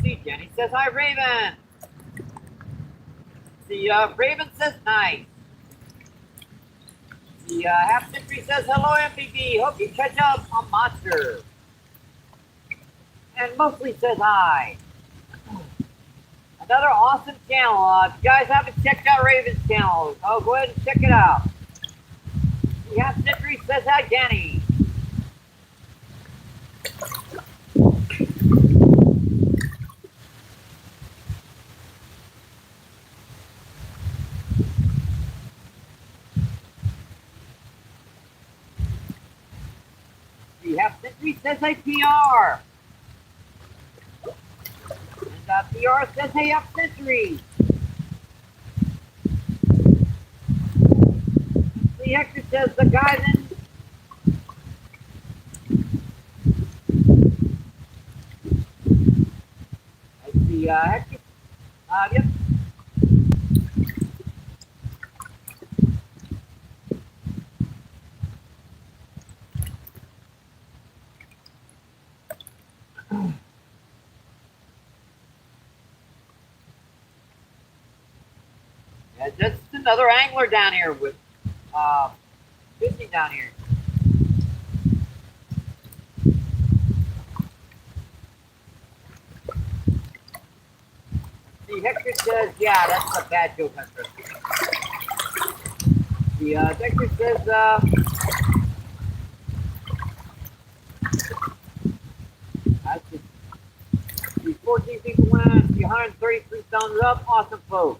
See, Jenny says hi, Raven. See, Raven says nice. See, Half Century says hello, MBB. Hope you catch up on Monster. And mostly says hi. Another awesome channel. If you guys haven't checked out Raven's channel, go ahead and check it out. See, Half Century says hi, Jenny. says hey PR. And PR says hey up century. See, Hector says the guys in. I see Hector. Yep. Yeah, just another angler down here with fishing down here. See, Hector says, yeah, that's a bad joke, Hector. The Hector says, that's the 14 people win, the 133 thumbs up, awesome folks.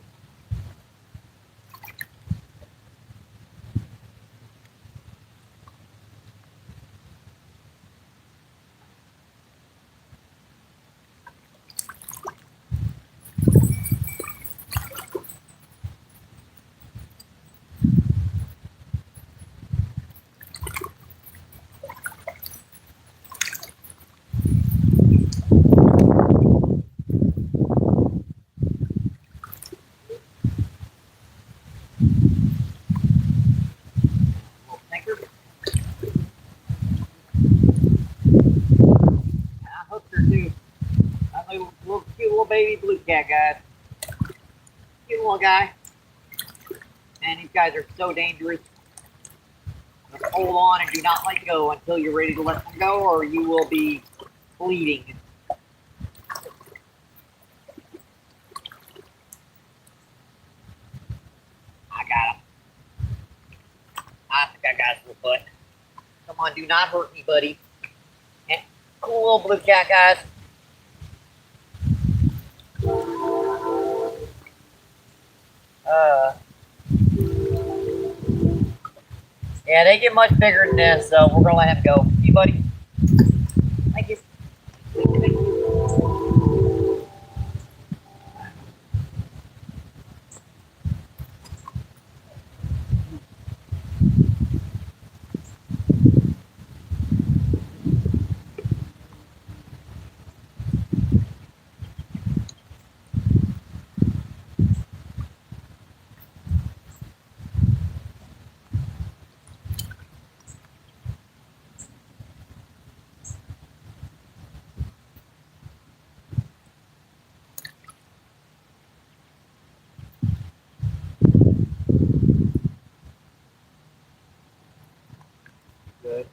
Baby blue cat, guys. Cute little guy. And these guys are so dangerous. Just hold on and do not let go until you're ready to let them go, or you will be bleeding. I got him. I think I got his little butt. Come on, do not hurt me, buddy. Yeah. Cool little blue cat, guys. Yeah, they get much bigger than this, so we're gonna let him go. See, buddy? Thank you. Thank you. Good.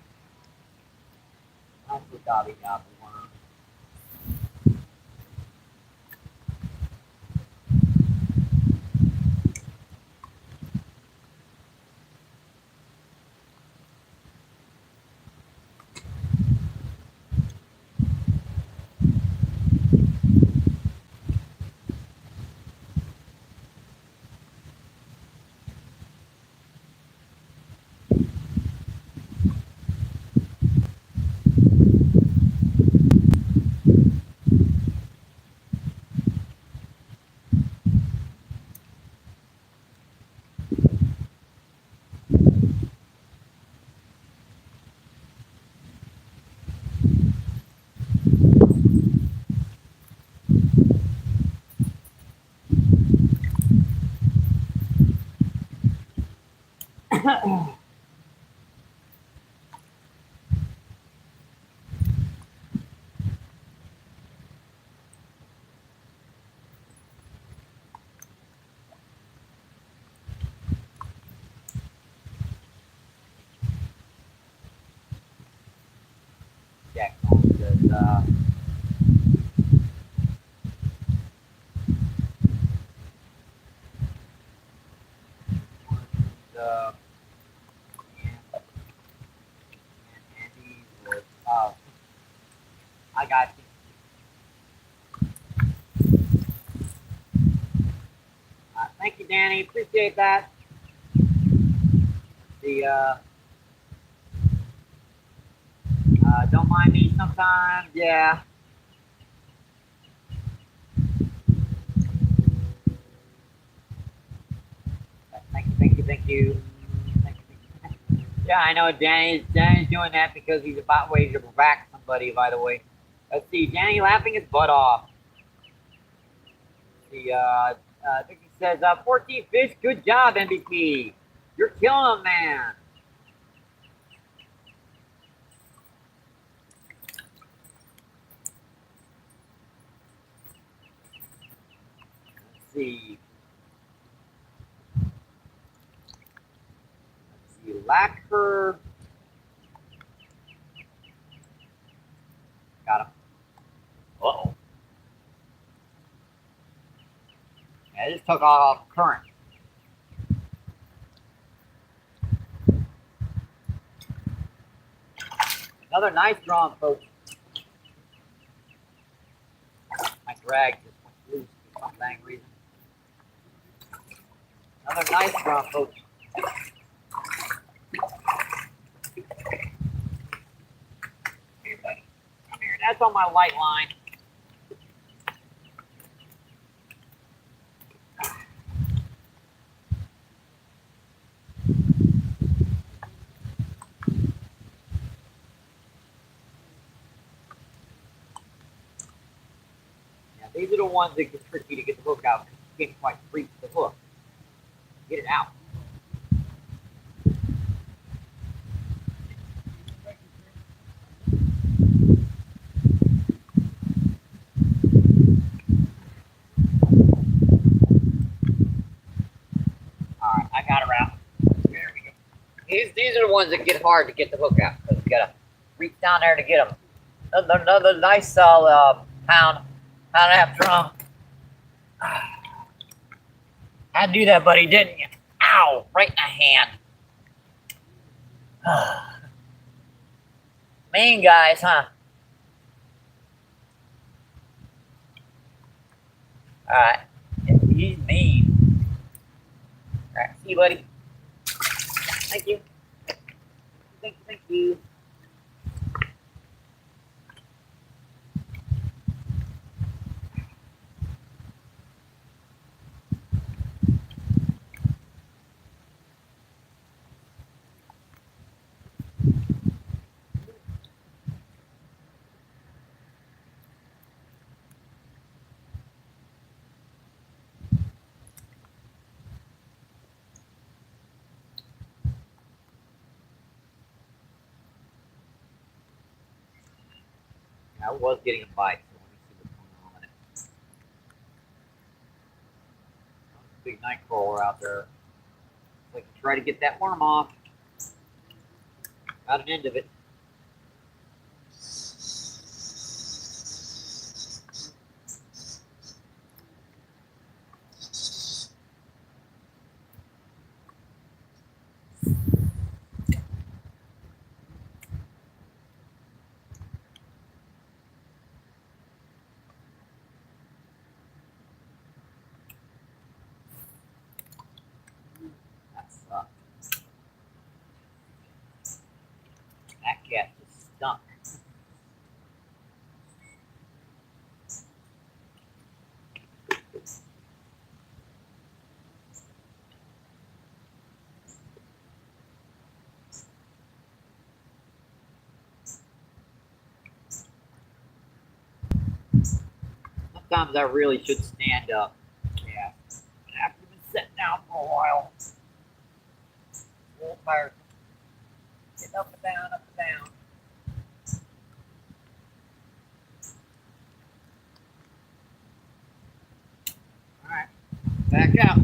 Nice little gobby gobby worm. Jack Holmes says, I got you. Thank you, Danny. Appreciate that. Don't don't mind me sometimes, yeah. Thank you, thank you, thank you. Thank you, thank you. Yeah, I know Danny's doing that because he's about ready to whack somebody, by the way. Let's see, Danny laughing his butt off. I think he says, 14 fish, good job, MVP. You're killing them, man. Let's see. Lacquer. Got him. Uh-oh. Yeah, I just took off current. Another nice drawn, folks. My drag just went loose for some dang reason. Another nice drawn, folks. Here, buddy. Come here. That's on my light line. Yeah, these are the ones that get tricky to get the hook out because you can't quite reach the hook. Get it out. Alright, I got her out. There we go. These are the ones that get hard to get the hook out because you gotta reach down there to get them. Another nice solid pound and a half drum. Had to do that, buddy, didn't you? Ow! Right in the hand. Mean guys, huh? Alright. He's mean. Alright, see you, buddy. Thank you. Thank you, thank you. I was getting a bite, so let me see what's going on with it. Big night crawler out there. Like to try to get that worm off. Got an end of it. That sucks. That cat just stunk. Sometimes I really should stand up. Yeah. After been sitting down for a while. A little tired. Getting up and down, up and down. Alright. Back out.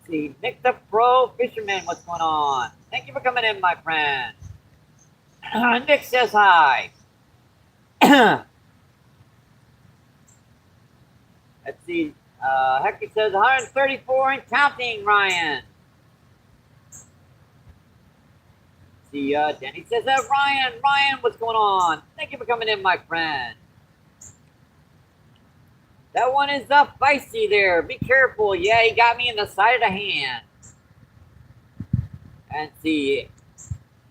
See, Nick the Pro Fisherman, what's going on? Thank you for coming in, my friend. Nick says hi. Let's see. Hector says 134 and counting, Ryan. See, Denny says Ryan, what's going on? Thank you for coming in, my friend. That one is feisty there. Be careful. Yeah, he got me in the side of the hand. And see,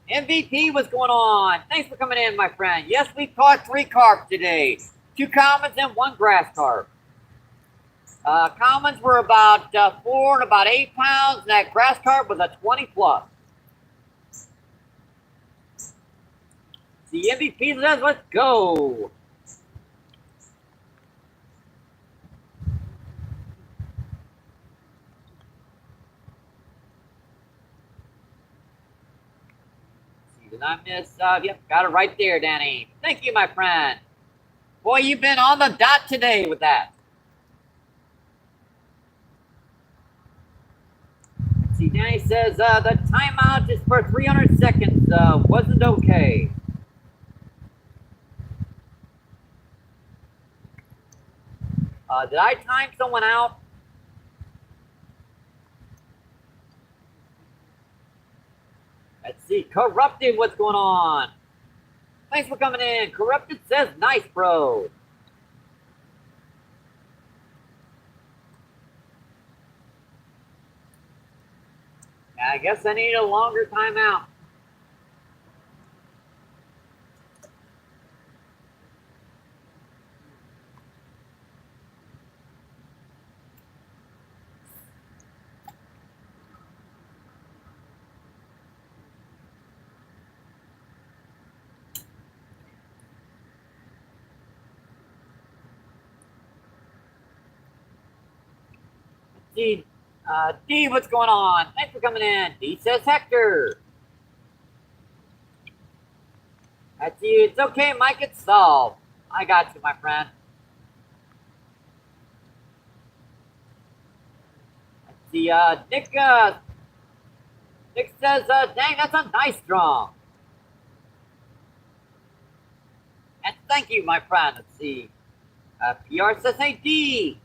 MVP, what's going on? Thanks for coming in, my friend. Yes, we caught 3 carp today. 2 commons and 1 grass carp. Commons were about 4 and about 8 pounds. And that grass carp was a 20 plus. See, MVP says, let's go. Did I miss? Yep, got it right there, Danny. Thank you, my friend. Boy, you've been on the dot today with that. Let's see, Danny says the timeout is for 300 seconds. Wasn't okay. Did I time someone out? Let's see. Corrupted, what's going on? Thanks for coming in. Corrupted says, nice, bro. I guess I need a longer timeout. D, D, what's going on? Thanks for coming in. D says Hector. That's you. It's okay, Mike. It's solved. I got you, my friend. Let's see. Nick says, dang, that's a nice drum. And thank you, my friend. Let's see. PR says, hey, D.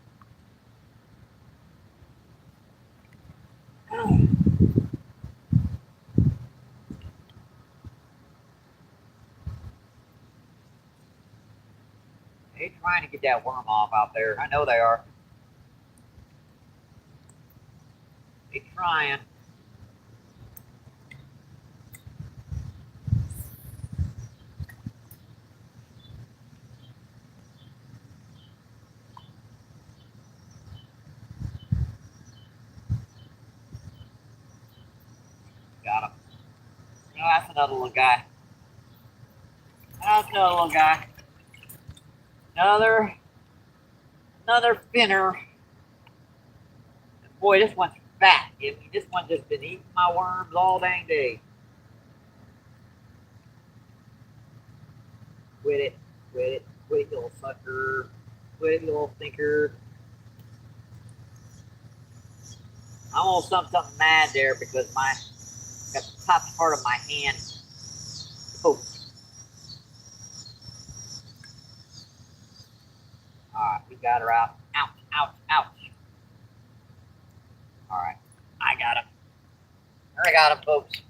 They're trying to get that worm off out there. I know they are. They're trying. Got him. No, that's another little guy. That's another little guy. Another finner. Boy, this one's fat. This one's just been eating my worms all dang day. Quit it, you little sucker. Quit it, you little thinker. I'm almost something mad there because got the top part of my hand poked. Alright, we got her out. Ouch, ouch, ouch. Alright, I got him. I got him, folks.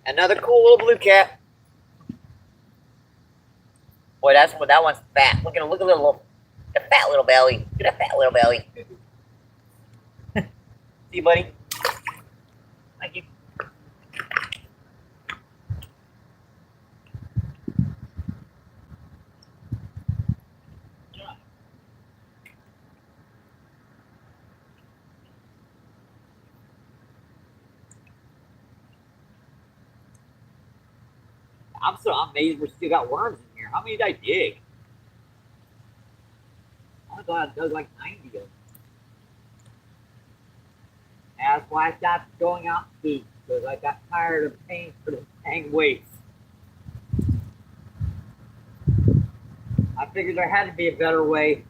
Another cool little blue cat. Boy, that one's fat. Look at the fat little belly. Look at that fat little belly. See you, buddy. Thank you. I'm amazed we still got worms in here. How many did I dig? I thought I dug like 90 of them. That's why I stopped going out to eat, because I got tired of paying for the dang weights. I figured there had to be a better way.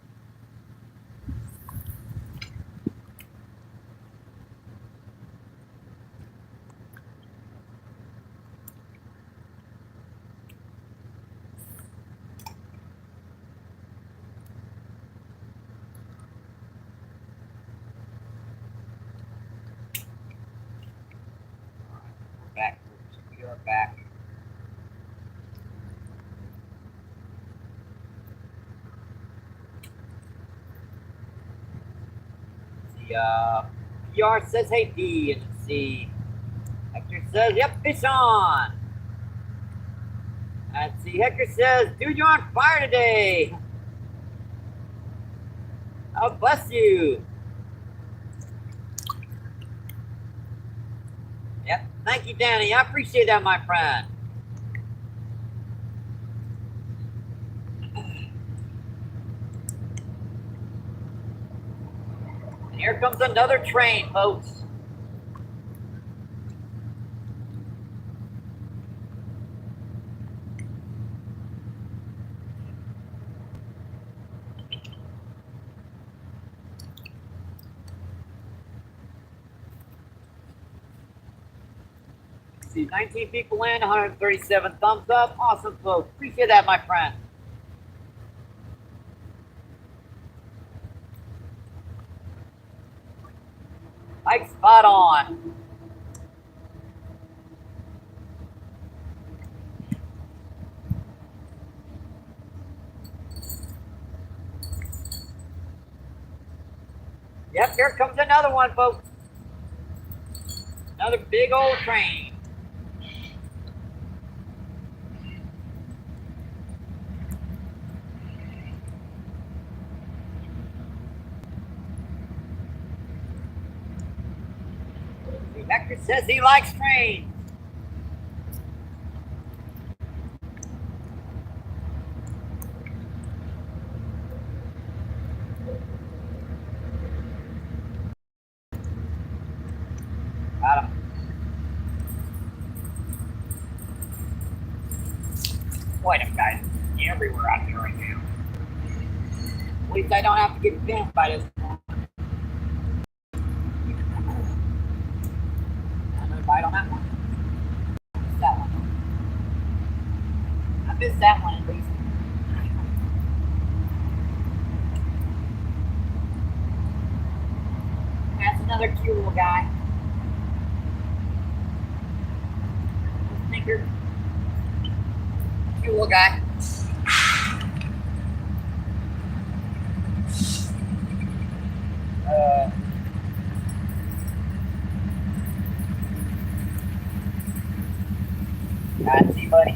Back. We are back. The PR says, hey, D, and let's see. Hector says, yep, fish on. Let's see, Hector says, dude, you're on fire today. Oh, bless you. Yep, thank you, Danny. I appreciate that, my friend. And here comes another train, folks. See, 19 people in, 137 thumbs up. Awesome, folks. Appreciate that, my friend. Mike, spot on. Yep, here comes another one, folks. Another big old train. Hector says he likes trains. Got him. Boy, them guys everywhere out here right now. At least I don't have to get bent by this one. Another bite on that one. I missed that one. I missed that one at least. That's another cute little guy. Stinker. Cute little guy. See you, buddy.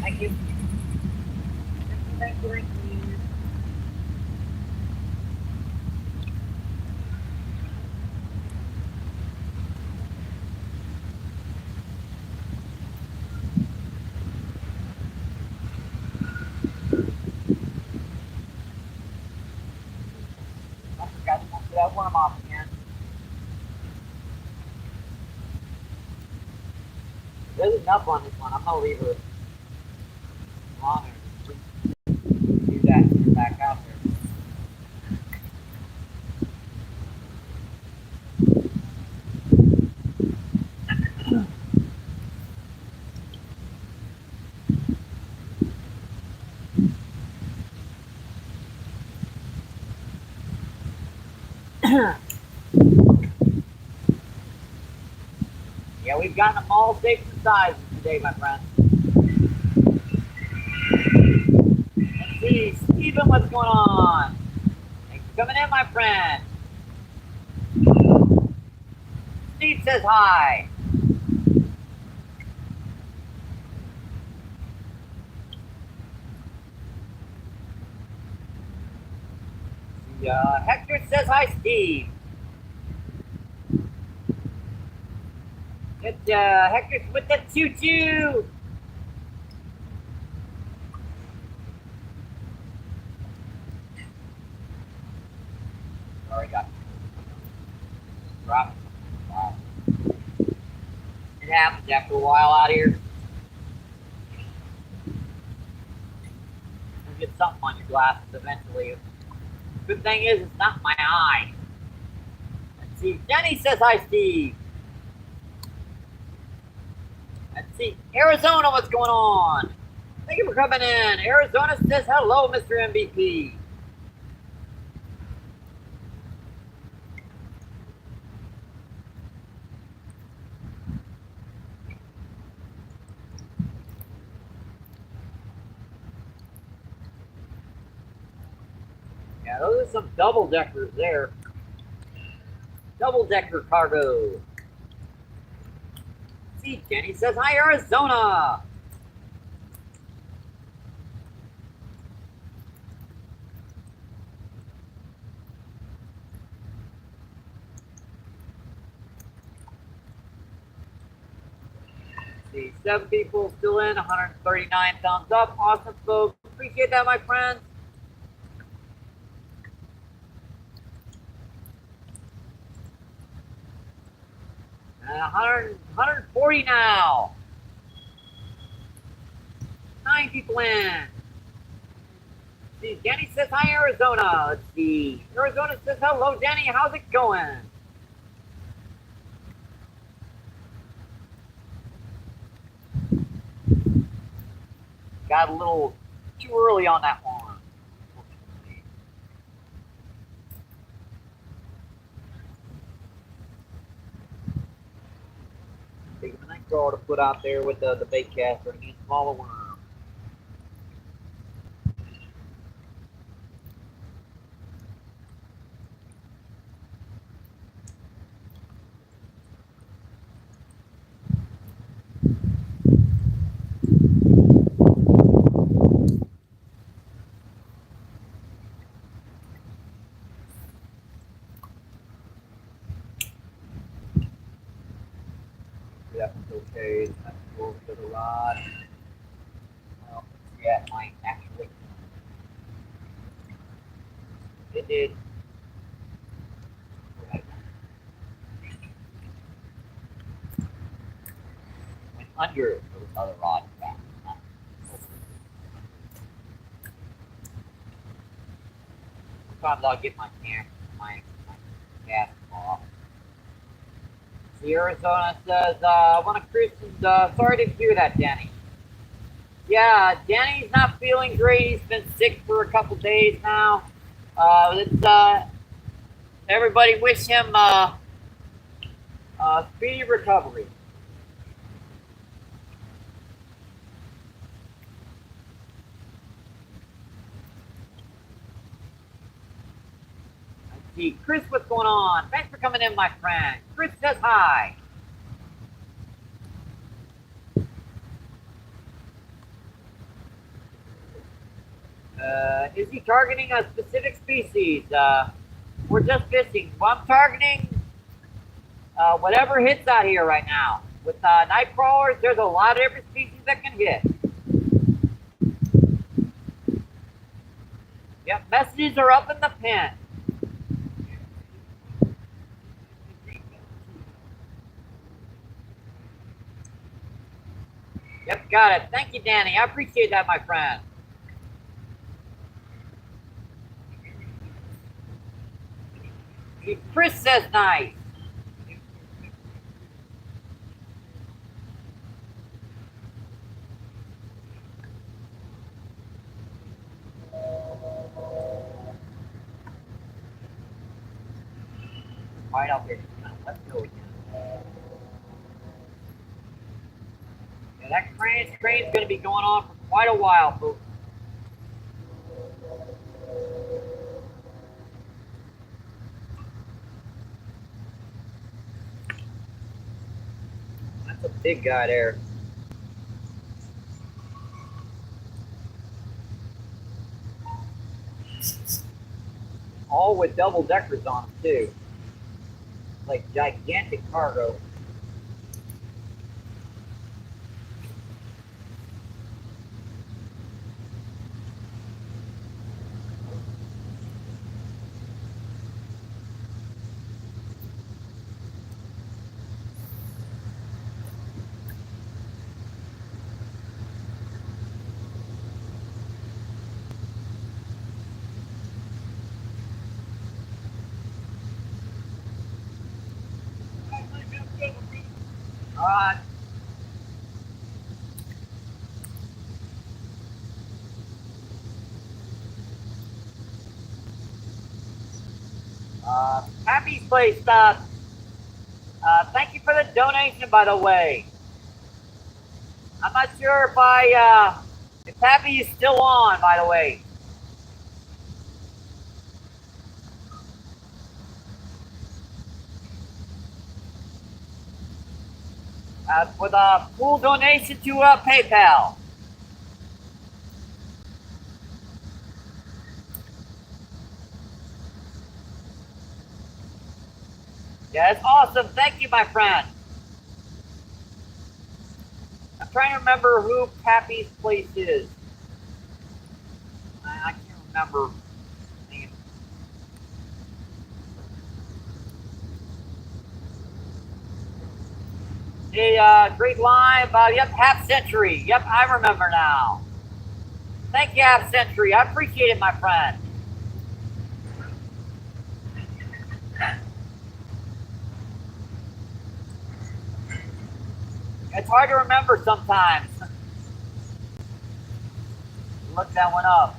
Thank you. Thank you. Thank you. I forgot to put that worm off again. There's enough on this one. I'm gonna leave her longer. Do that and get back out there. Yeah, we've gotten them all shapes and sizes today, my friend. Let's see, Steven, what's going on? Thanks for coming in, my friend. Steve says hi. Hector says hi, Steve. Hector's with the choo-choo. Sorry, got dropped. Wow. It happens after a while out here. You'll get something on your glasses eventually. Good thing is, it's not my eye. Let's see. Jenny says hi, Steve. Let's see. Arizona, what's going on? Thank you for coming in. Arizona says hello, Mr. MVP. Yeah, those are some double deckers there. double-decker cargo. See, Jenny says, hi, Arizona. See, 7 people still in, 139 thumbs up. Awesome, folks. Appreciate that, my friends. And 140 now. 9 people in. See, Jenny says, hi, Arizona. Let's see. Arizona says, hello, Jenny. How's it going? Got a little too early on that one. Big of a night crawl to put out there with the bait caster and use smaller worm. That's okay. That's close to the rod. Well, yeah, it might actually. It did. Went under those other rods back. Sometimes I'll get my cast off. See, Arizona says, one of Kristen's, sorry to hear that, Danny. Yeah, Danny's not feeling great. He's been sick for a couple days now. Everybody wish him speedy recovery. Let's see, Chris, what's going on? Thanks for coming in, my friend. Chris says hi. Is he targeting a specific species? We're just fishing. Well, I'm targeting whatever hits out here right now. With night crawlers, there's a lot of different species that can hit. Yep, messages are up in the pen. Yep, got it. Thank you, Danny. I appreciate that, my friend. Chris says nice. Right up here. Let's go again. Yeah, that train's going to be going on for quite a while, folks. That's a big guy there. All with double deckers on them, too. Like gigantic cargo. All right. Happy's Place, thank you for the donation, by the way. I'm not sure if Happy is still on, by the way. with a full donation to PayPal. Yeah, it's awesome. Thank you, my friend. I'm trying to remember who Pappy's place is. I can't remember. Hey, great line. Yep, half century. Yep, I remember now. Thank you, half century. I appreciate it, my friend. It's hard to remember sometimes. Look that one up.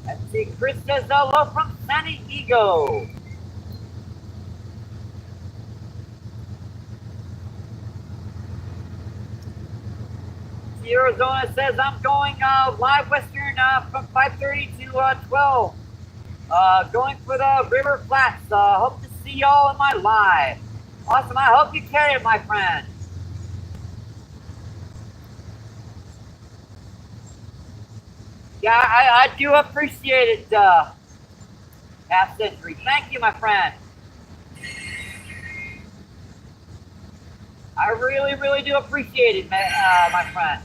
Let's see. Chris says hello from San Diego. Arizona says I'm going live Western from 5:30 to 12. Going for the River Flats. Hope to see y'all in my live. Awesome. I hope you carry it, my friend. Yeah, I do appreciate it, half century. Thank you, my friend. I really, really do appreciate it, my friend.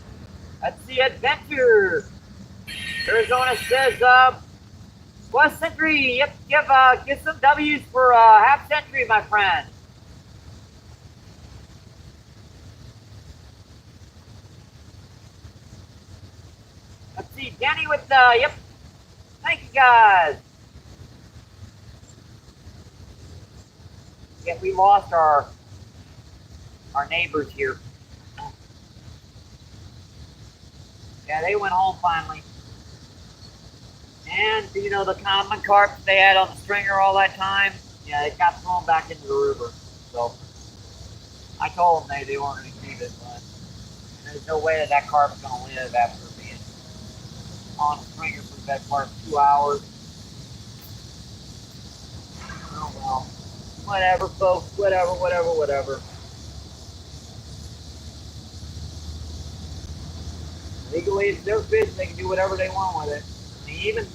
Let's see, Adventure. Arizona says, West Century, yep, give some W's for half century, my friend. Let's see, Danny with yep. Thank you, guys. Yeah, we lost our neighbors here. Yeah, they went home finally. And, you know, the common carp they had on the stringer all that time, yeah, it got thrown back into the river. So I told them they weren't going to keep it, but there's no way that carp's going to live after being on the stringer for the best part of 2 hours. Oh, well. Whatever, folks. Whatever. Legally, it's their fish. They can do whatever they want with it. I mean, even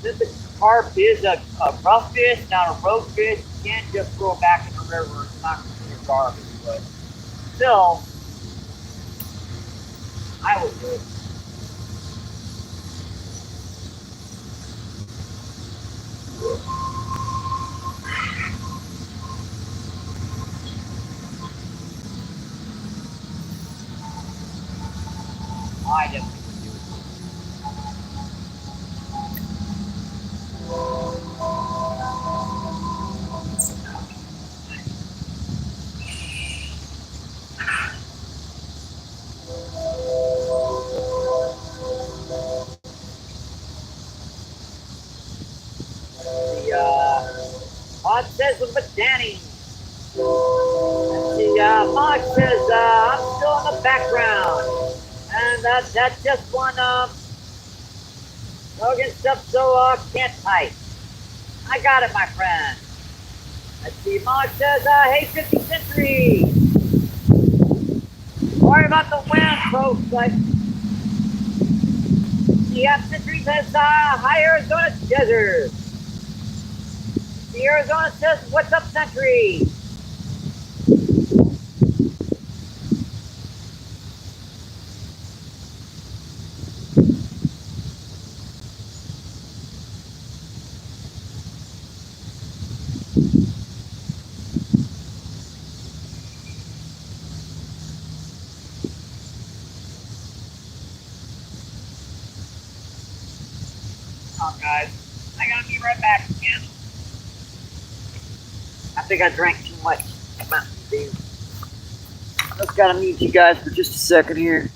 since the carp is a rough fish, not a rogue fish, you can't just throw it back in the river. It's not considered garbage, but still, I would do it. I definitely would do it. The Mod says with Danny. The Mod says I'm still in the background, and that's just one Logan stuff, so can't type. I got it, my friend. Let's see. Mod says, hey, 50th century. Sorry about the wind, folks, but the century says, hi, Arizona Desert. The Arizona says, what's up, century? Oh, guys, I gotta be right back again. I think I drank too much Mountain Dew. Just gotta mute you guys for just a second here.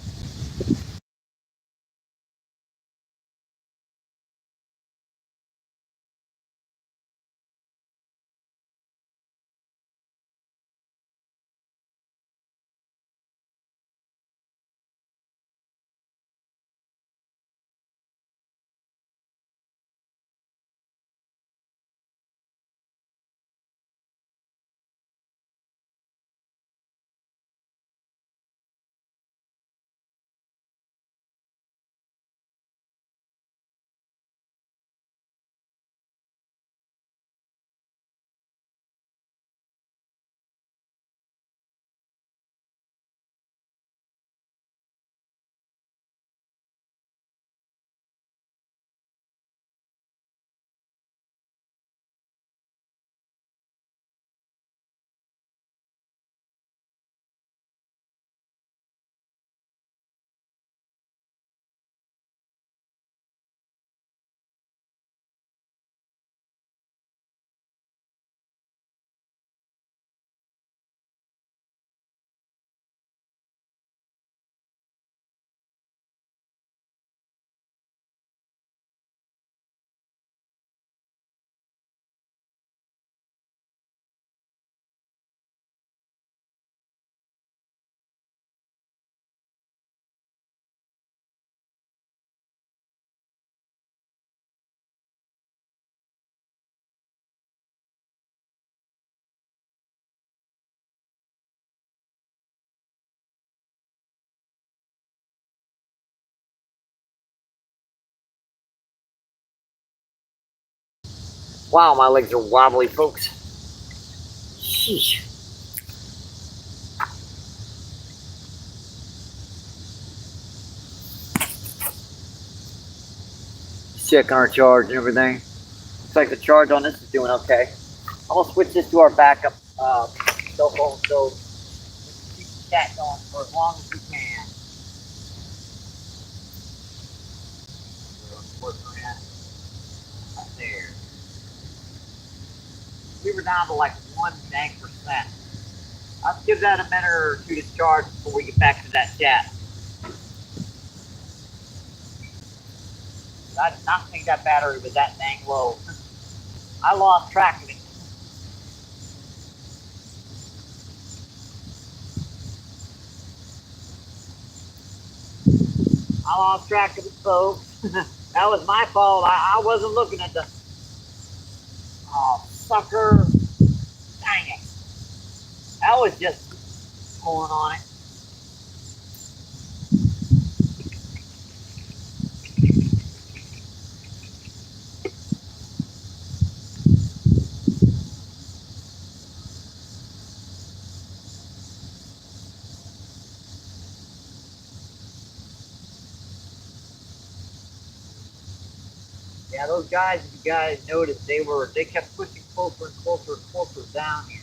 Wow, my legs are wobbly, folks. Sheesh. Checking our charge and everything. Looks like the charge on this is doing okay. I'm gonna switch this to our backup cell phone so we can keep the chat going for as long as we can. Right there. We were down to like 1% Let's give that a minute or two to charge before we get back to that chat. I did not think that battery was that dang low. I lost track of it. I lost track of it, folks. That was my fault. I wasn't looking at the... Oh, sucker. Dang it. That was just pulling on it. Yeah, those guys, if you guys noticed, they kept pushing closer and closer and closer down here.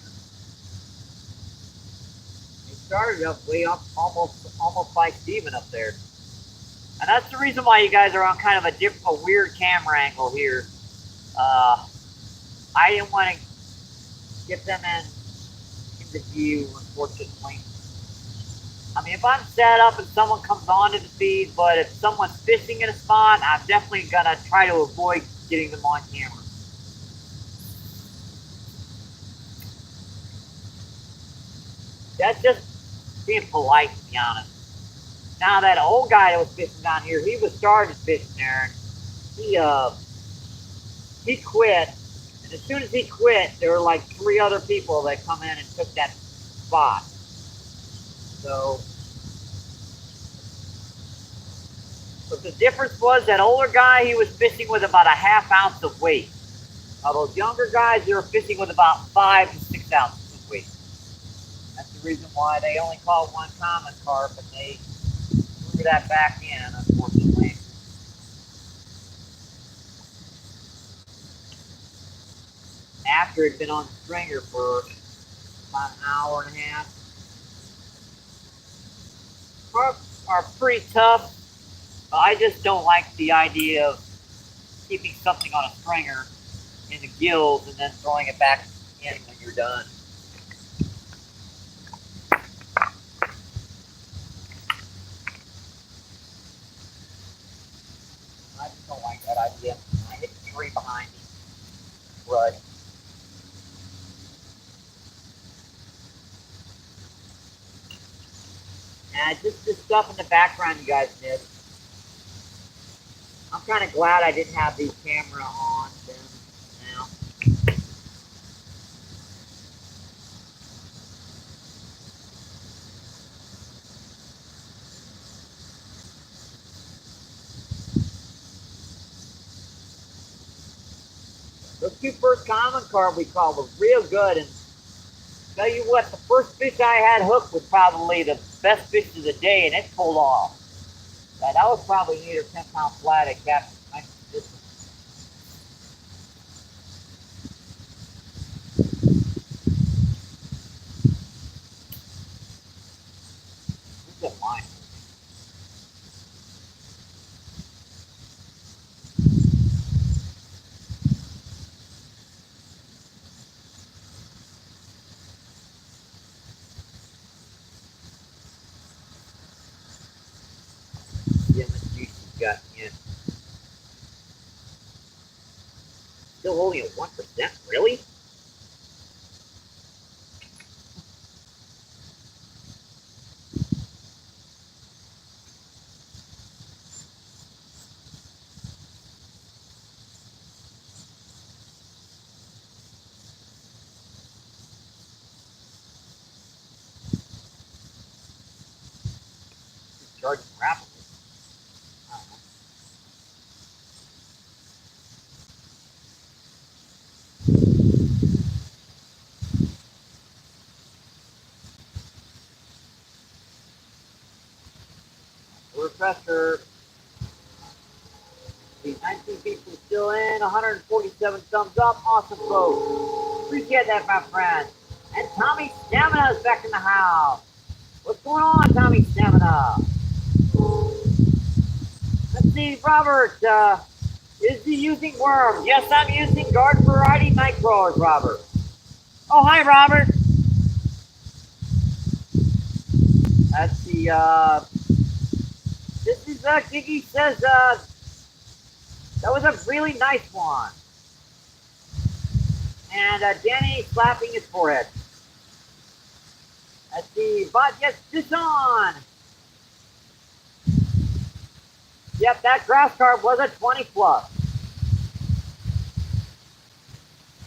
They started up way up, almost by Steven up there. And that's the reason why you guys are on kind of a weird camera angle here. I didn't want to get them into view, unfortunately. I mean, if I'm set up and someone comes onto the feed, but if someone's fishing in a spot, I'm definitely gonna try to avoid getting them on camera. That's just being polite, to be honest. Now that old guy that was fishing down here, he was started fishing there, and he quit. And as soon as he quit, there were like 3 other people that come in and took that spot. So the difference was that older guy, he was fishing with about a ½ ounce of weight. Now those younger guys, they were fishing with about 5 to 6 ounces of weight. That's the reason why they only caught one common carp, and they threw that back in, unfortunately. After it had been on the stringer for about an hour and a half. Carp are pretty tough. I just don't like the idea of keeping something on a stringer in the gills and then throwing it back in when you're done. I just don't like that idea. I hit the tree behind me. Right. And just the stuff in the background you guys missed. I'm kind of glad I didn't have the camera on then now. Those 2 first common carp we caught were real good, and tell you what, the first fish I had hooked was probably the best fish of the day, and it pulled off. That was probably an 8 or 10 pound flat I cast. Good line. Yeah, Miss Juicy's got in. Still only at 1%? Really? He's charging rapidly. I don't know. Refresher. The 19 people still in, 147 thumbs up. Awesome, folks. Appreciate that, my friend. And Tommy Stamina is back in the house. What's going on, Tommy Stamina? Let's see, Robert. Is he using worms? Yes, I'm using garden variety night crawlers, Robert. Oh, hi, Robert. Let's see. This is Giggy says that was a really nice one. And Danny slapping his forehead. Let's see. But yes, this on. Yep, that grass carp was a 20 plus.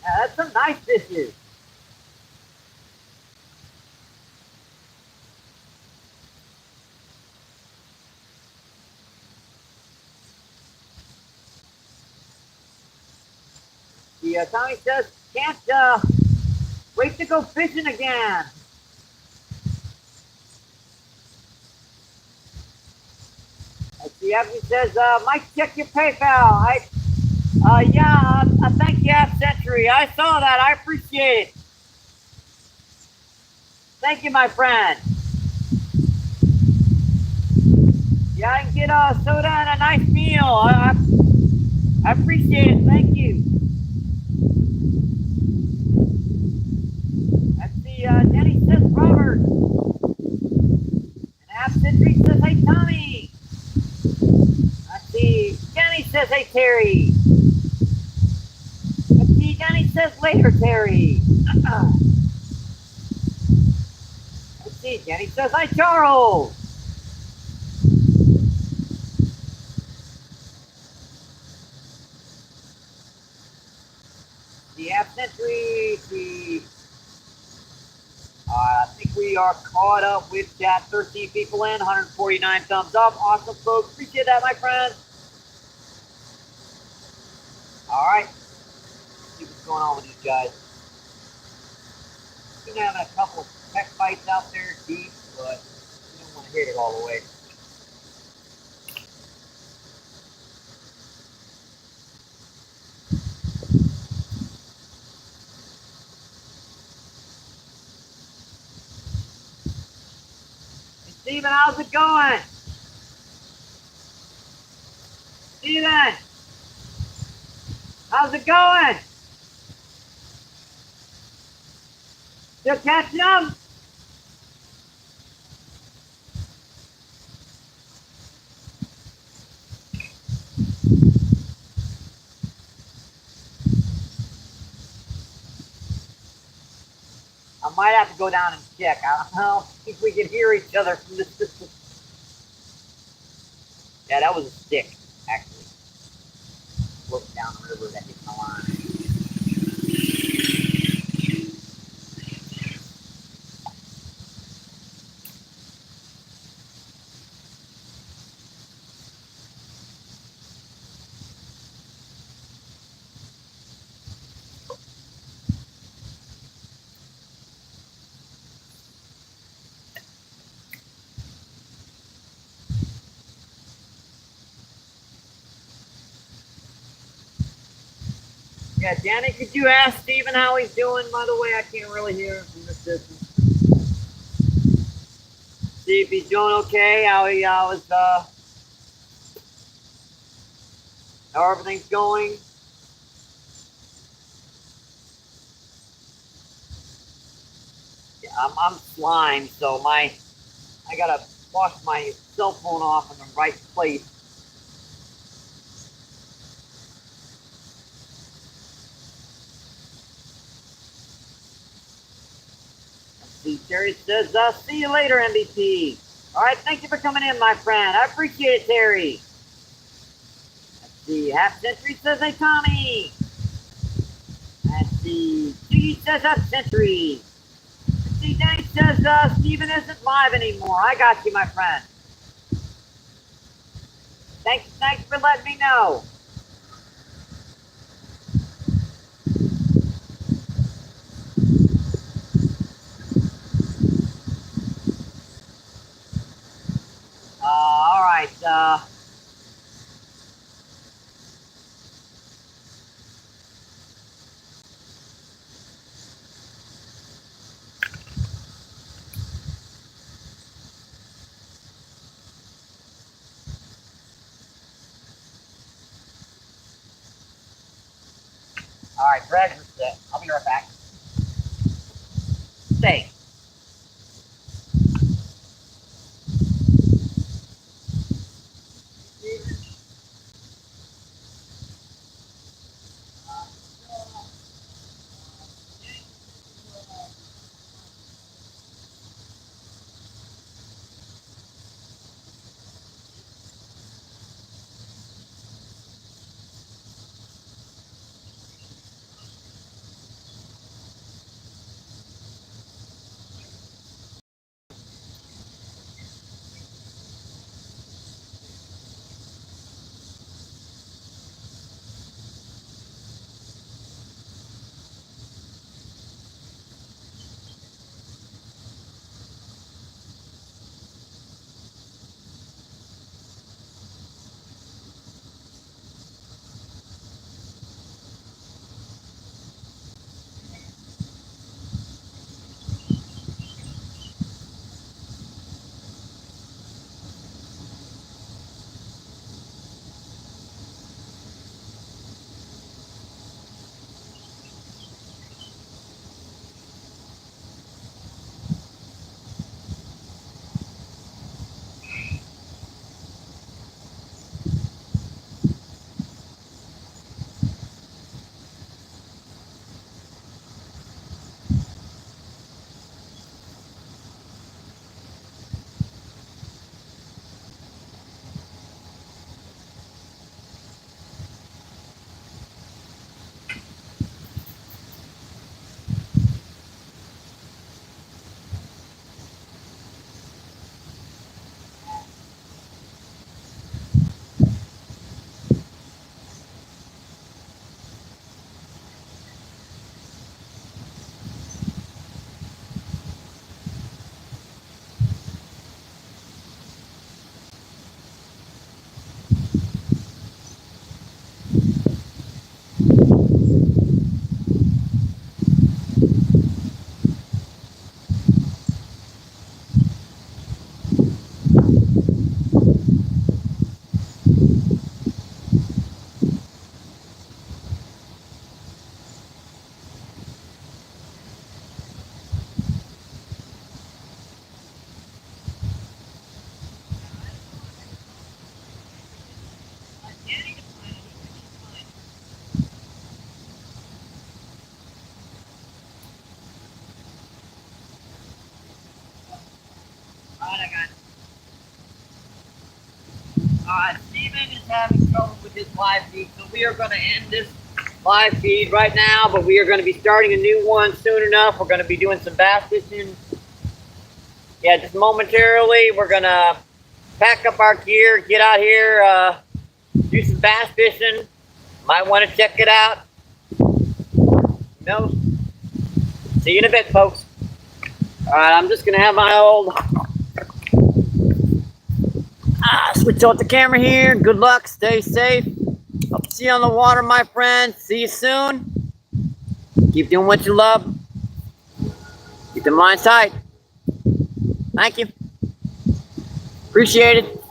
Yeah, that's some nice fishes. Yeah, Tommy says, can't wait to go fishing again. Let's see, Abby says, Mike, check your PayPal. Yeah, thank you, Half Century. I saw that. I appreciate it. Thank you, my friend. Yeah, I can get a soda and a nice meal. I appreciate it. Thank you. Let's see, Denny says Robert. And Half Century says, hey, Tommy. Let's see, Denny says, hey, Terry. Let's see, Denny says later, Terry. Let's see, Denny says, hi, Charles. The Half Century, I think we are caught up with chat. 13 people in, 149 thumbs up. Awesome, folks. Appreciate that, my friend. All right. Let's see what's going on with these guys. Been having a couple of tech fights out there deep, but we don't want to hit it all the way. Hey, Steven, how's it going? Steven, how's it going? Still catching them? I might have to go down and check. I don't think we can hear each other from this distance. Yeah, that was a stick, actually. Floating down the river that hit my line. Yeah, Danny, could you ask Steven how he's doing? By the way, I can't really hear him from this distance. See if he's doing okay, how everything's going. Yeah, I'm slime, so I gotta wash my cell phone off in the right place. See, Terry says, see you later, MVP. All right, thank you for coming in, my friend. I appreciate it, Terry. Let's see, Half Century says, hey, Tommy. Let's see, G says, Half Century. Let's see, Danny says, Steven isn't live anymore. I got you, my friend. Thanks for letting me know. All right, All right, treasure set. I'll be right back. Stay. Steven is having trouble with his live feed, so we are going to end this live feed right now, but we are going to be starting a new one soon enough. We're going to be doing some bass fishing. Yeah, just momentarily, we're going to pack up our gear, get out here, do some bass fishing. Might want to check it out. You know, see you in a bit, folks. All right, I'm just going to have my old switch off the camera here. Good luck. Stay safe. Hope to see you on the water, my friends. See you soon. Keep doing what you love. Keep them lines tight. Thank you. Appreciate it.